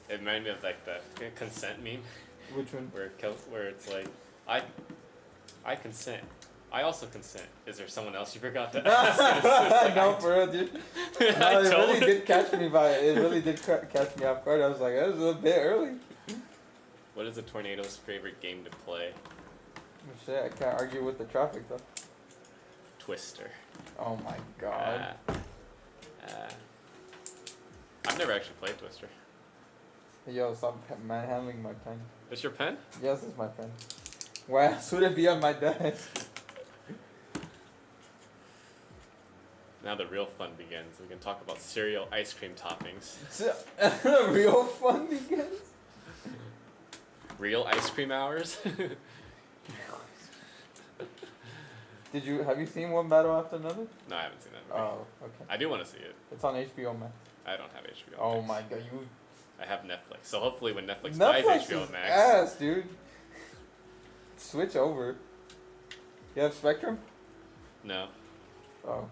It reminded me of like the consent meme Which one? where it's like, I consent. I also consent. Is there someone else you forgot to ask? No, for real, dude. I No, it told really him. did catch me it really did catch me off guard. I was like, that was a little bit early. What is a tornado's favorite game to play? Shit, I can't argue with the traffic though. Twister. Oh my god. I've never actually played Twister. Yo, stop manhandling my pen. Is your pen? Yes, it's my pen. Why else would it be on my desk? Now the real fun begins. We can talk about cereal ice cream toppings. The real fun begins. Real ice cream hours? Have you seen one battle after another? No, I haven't seen that movie. Oh, okay. I do want to see it. It's on HBO Max. I don't have HBO Oh Max. my god, you. I have Netflix. So hopefully when Netflix buys Netflix HBO is Max. ass, dude. Switch over. You have Spectrum? No. Oh.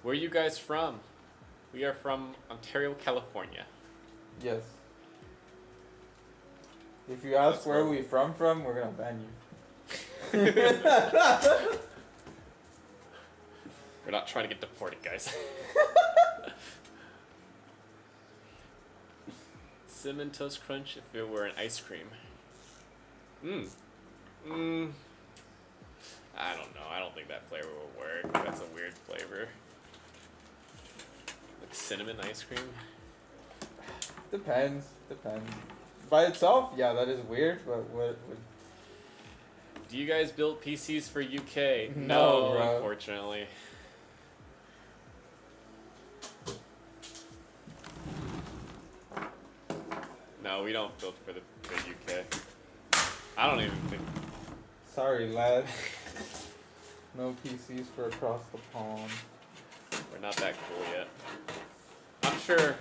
Where are you guys from? We are from Ontario, California. Yes. If you ask That's where where- we from, we're gonna ban you. We're not trying to get deported, guys. Cinnamon Toast Crunch if it were an ice cream. I don't know. I don't think that flavor will work. That's a weird flavor. Like cinnamon ice cream? Depends. By itself, yeah, that is weird, but what Do you guys build PCs for UK? No, bro. Unfortunately. No, we don't build for the UK. I don't even think. Sorry, lad. No PCs for across the pond. We're not that cool yet. I'm sure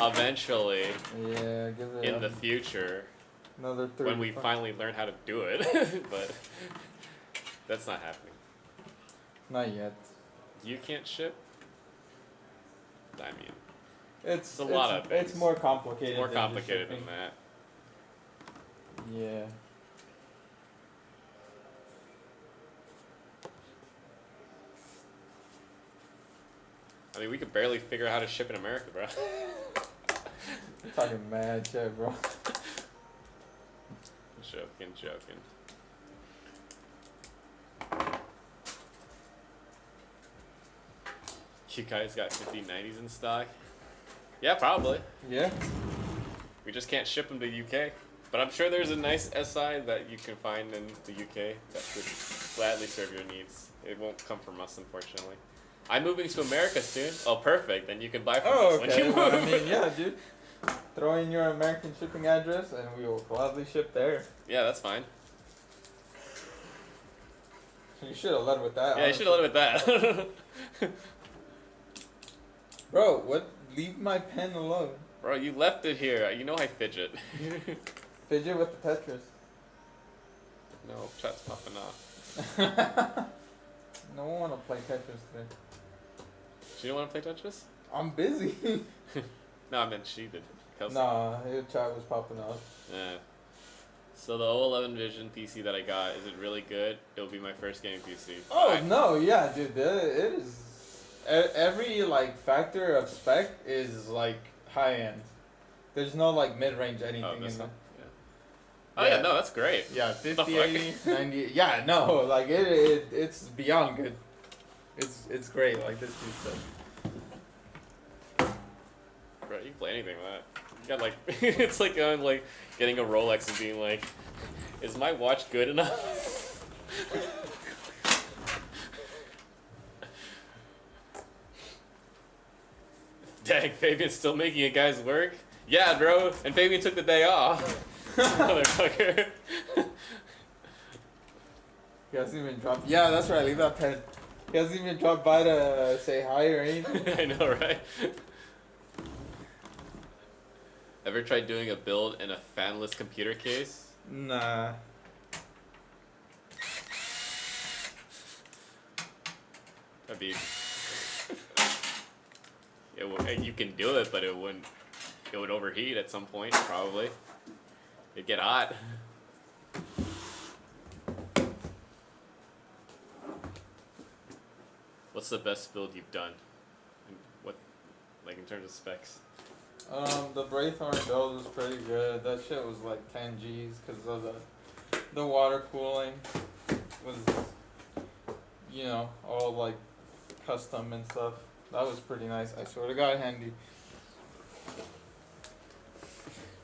eventually, Yeah, give it in the future, another 3. when we finally learn how to do it, but that's not happening. Not yet. You can't ship? I mean, It's a lot of It's things. more complicated. it's more than just complicated than shipping. that. Yeah. I mean, we could barely figure out how to ship in America, bro. Talking mad shit, bro. Joking. You guys got 5090s in stock? Yeah, probably. Yeah. We just can't ship them to UK. But I'm sure there's a nice SI that you can find in the UK that would gladly serve your needs. It won't come from us, unfortunately. I'm moving to America soon. Oh, perfect. Then you can buy from Oh, us when okay. you move. Well, I mean, yeah, dude. Throw in your American shipping address, and we will gladly ship there. Yeah, that's fine. You should have led with that. Yeah, you should have led with that. Bro, what? Leave my pen alone. Bro, you left it here. You know I fidget. Fidget with the Tetris. No, chat's popping off. No one wanna play Tetris today. She don't want to play Tetris? I'm busy. No, I meant she did. Kelsey. Nah, your chat was popping off. Yeah. So the 011 Vision PC that I got, is it really good? It'll be my first gaming PC. Oh no, yeah, dude, it is. Every like factor of spec is like high end. There's no like mid range anything Oh, in this there. one? Yeah. Oh yeah, no, that's great. Yeah, The 50, fuck? 80, 90. Yeah, no, like it's beyond good. It's great. Like this dude said. Bro, you can play anything with that. You got like, it's like getting a Rolex and being like, is my watch good enough? Dang, Fabian's still making you guys work? Yeah, bro, and Fabian took the day off. Motherfucker. He hasn't even dropped. Yeah, that's right. Leave that pen. He hasn't even dropped by to say hi or anything. I know, right? Ever tried doing a build in a fanless computer case? Nah. That'd be. You can do it, but it wouldn't. It would overheat at some point, probably. It'd get hot. What's the best build you've done? What, like in terms of specs? The Braithorn build was pretty good. That shit was like 10 G's because of the water cooling was, you know, all like custom and stuff. That was pretty nice. I swear to God, handy.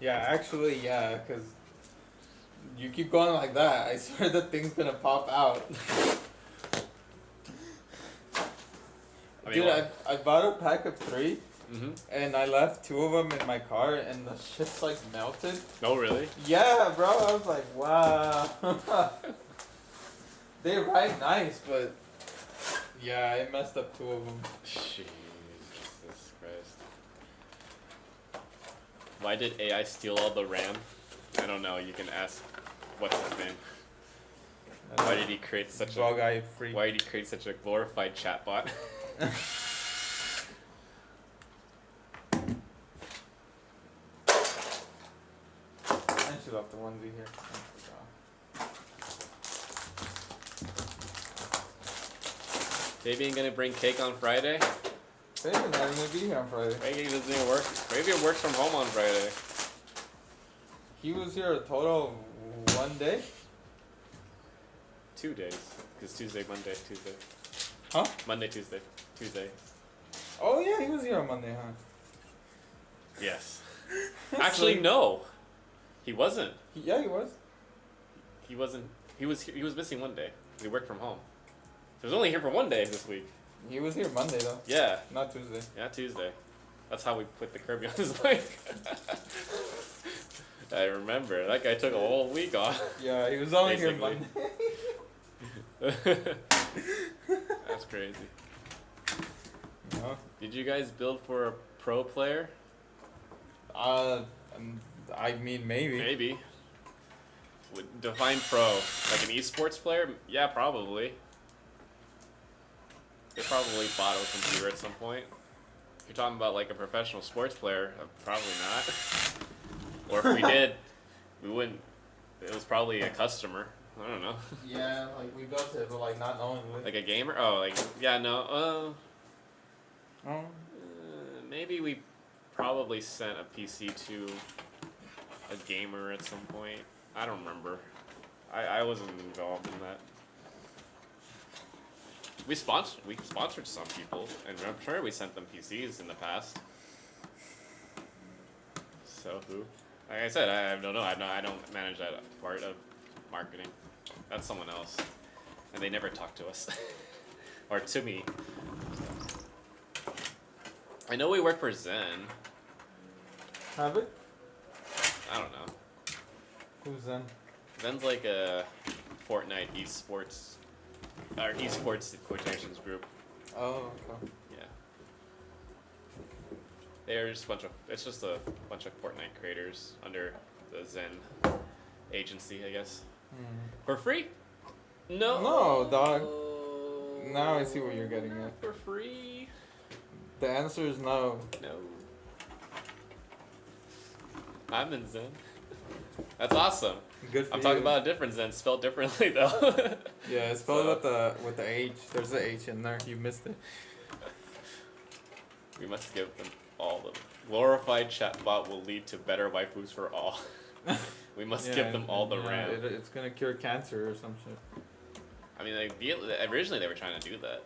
Yeah, actually, yeah, because you keep going like that, I swear the thing's gonna pop out. I mean, Dude, what? I bought a pack of 3. Mm-hmm. And I left 2 of them in my car, and the shit's like melted. Oh, really? Yeah, bro. I was like, wow. They ride nice, but yeah, I messed up 2 of them. Jesus Christ. Why did AI steal all the RAM? I don't know. You can ask what's his name? Why did he create such Bug eye freak. Why did he create such a glorified chatbot? I should have the onesie here. Maybe I'm gonna bring cake on Friday. Baby's not even gonna be here on Friday. Maybe doesn't even work. Maybe it works from home on Friday. He was here a total of 1 day? 2 days. Because Tuesday, Monday, Tuesday. Huh? Monday, Tuesday. Tuesday. Oh yeah, he was here on Monday, huh? Yes. Actually, no. He wasn't. Yeah, he was. He wasn't. He was missing 1 day. He worked from home. He was only here for 1 day this week. He was here Monday though. Yeah. Not Tuesday. Yeah, Tuesday. That's how we put the Kirby on his mic. I remember. That guy took a whole week off. Yeah, he was only here Basically. Monday. That's crazy. No. Did you guys build for a pro player? I mean maybe. Maybe. Would define pro. Like an esports player? Yeah, probably. They probably bought a computer at some point. If you're talking about like a professional sports player, probably not. Or if we did, we wouldn't. It was probably a customer. I don't know. Yeah, like we built it, but like not knowingly. Like a gamer? Oh, like yeah, no. Oh. Maybe we probably sent a PC to a gamer at some point. I don't remember. I wasn't involved in that. We sponsored some people, and I'm sure we sent them PCs in the past. So who? Like I said, I don't know. I don't manage that part of marketing. That's someone else, and they never talk to us or to me. I know we work for Zen. Have it? I don't know. Who's then? Zen's like a Fortnite esports, or esports quotations group. Oh, okay. Yeah. They're just it's just a bunch of Fortnite creators under the Zen agency, I guess. For free? No. No, dog. Now I see what you're getting Not at. for free. The answer is no. No. I'm in Zen. That's awesome. Good for I'm you. talking about a different Zen, spelled differently though. Yeah, it's spelled with the H. There's an H in there. You missed it. We must give them all the glorified chatbot will lead to better waifus for all. We must give them all the RAM. It's gonna cure cancer or some shit. I mean, originally they were trying to do that,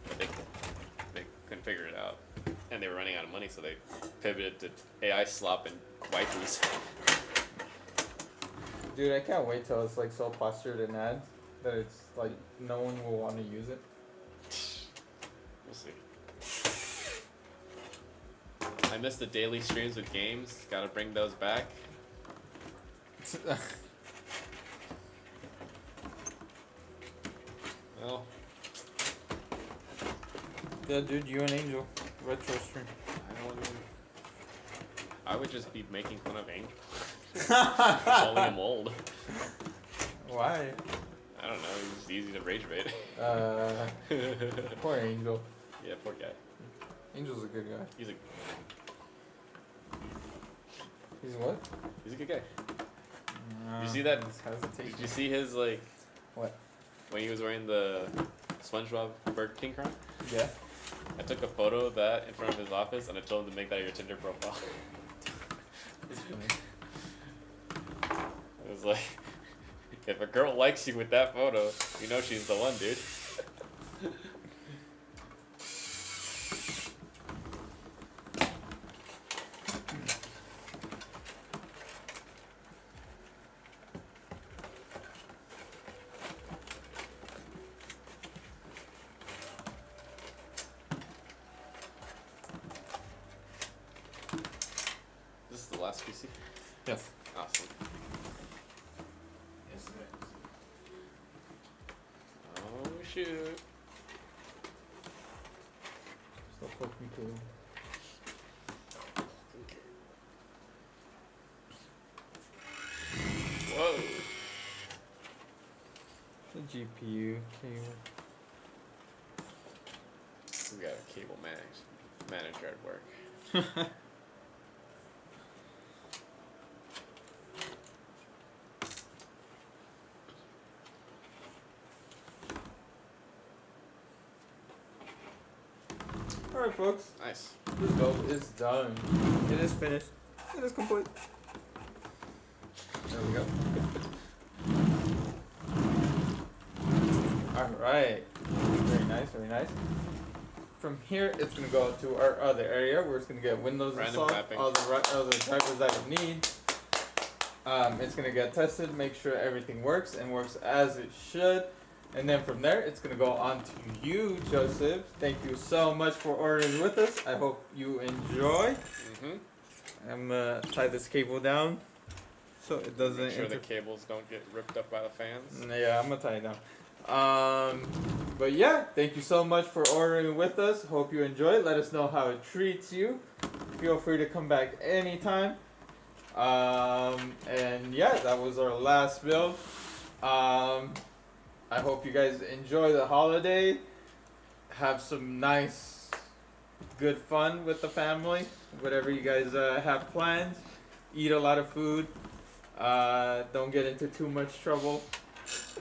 but they couldn't figure it out, and they were running out of money, so they pivoted to AI slop and waifus. Dude, I can't wait till it's like so plastered in ads that it's like no one will want to use it. We'll see. I miss the daily streams with games. Gotta bring those back. Well, Yeah, dude, you and Angel retro stream. I would just be making fun of Angel. Calling him old. Why? I don't know, he's easy to rage bait. Poor Angel. Yeah, poor guy. Angel's a good guy. He's He's what? a good guy. Did you see that? Hesitation. Did you see his like What? when he was wearing the SpongeBob Burger King crown? Yeah. I took a photo of that in front of his office and I told him to make that your Tinder profile. It's funny. It was like, if a girl likes you with that photo, you know she's the one, dude. This is the last PC? Yes. Awesome. Oh shoot. Stop poking to him. Whoa. GPU cable. We got a cable manager at work. Alright, folks. Nice. This build is done. It is finished. It is complete. There we go. Alright. Very nice, very nice. From here, it's going to go to our other area where it's going to get Windows Random installed, mapping. all the drivers that we need. It's going to get tested, make sure everything works and works as it should. And then from there, it's going to go on to you, Joseph. Thank you so much for ordering with us. I hope you enjoy. I'm going to tie this cable down so it doesn't Make sure the cables don't get ripped up by the fans. Yeah, I'm going to tie it down. But yeah, thank you so much for ordering with us. Hope you enjoy it. Let us know how it treats you. Feel free to come back anytime. And yeah, that was our last build. I hope you guys enjoy the holiday. Have some nice, good fun with the family. Whatever you guys have planned. Eat a lot of food. Don't get into too much trouble.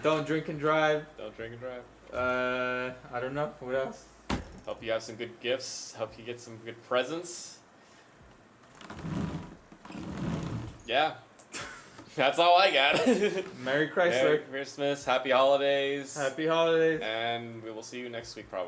Don't drink and drive. Don't drink and drive. I don't know. What else? Hope you have some good gifts. Hope you get some good presents. Yeah. That's all I got. Merry Chrysler. Merry Christmas. Happy holidays. Happy holidays. And we will see you next week probably.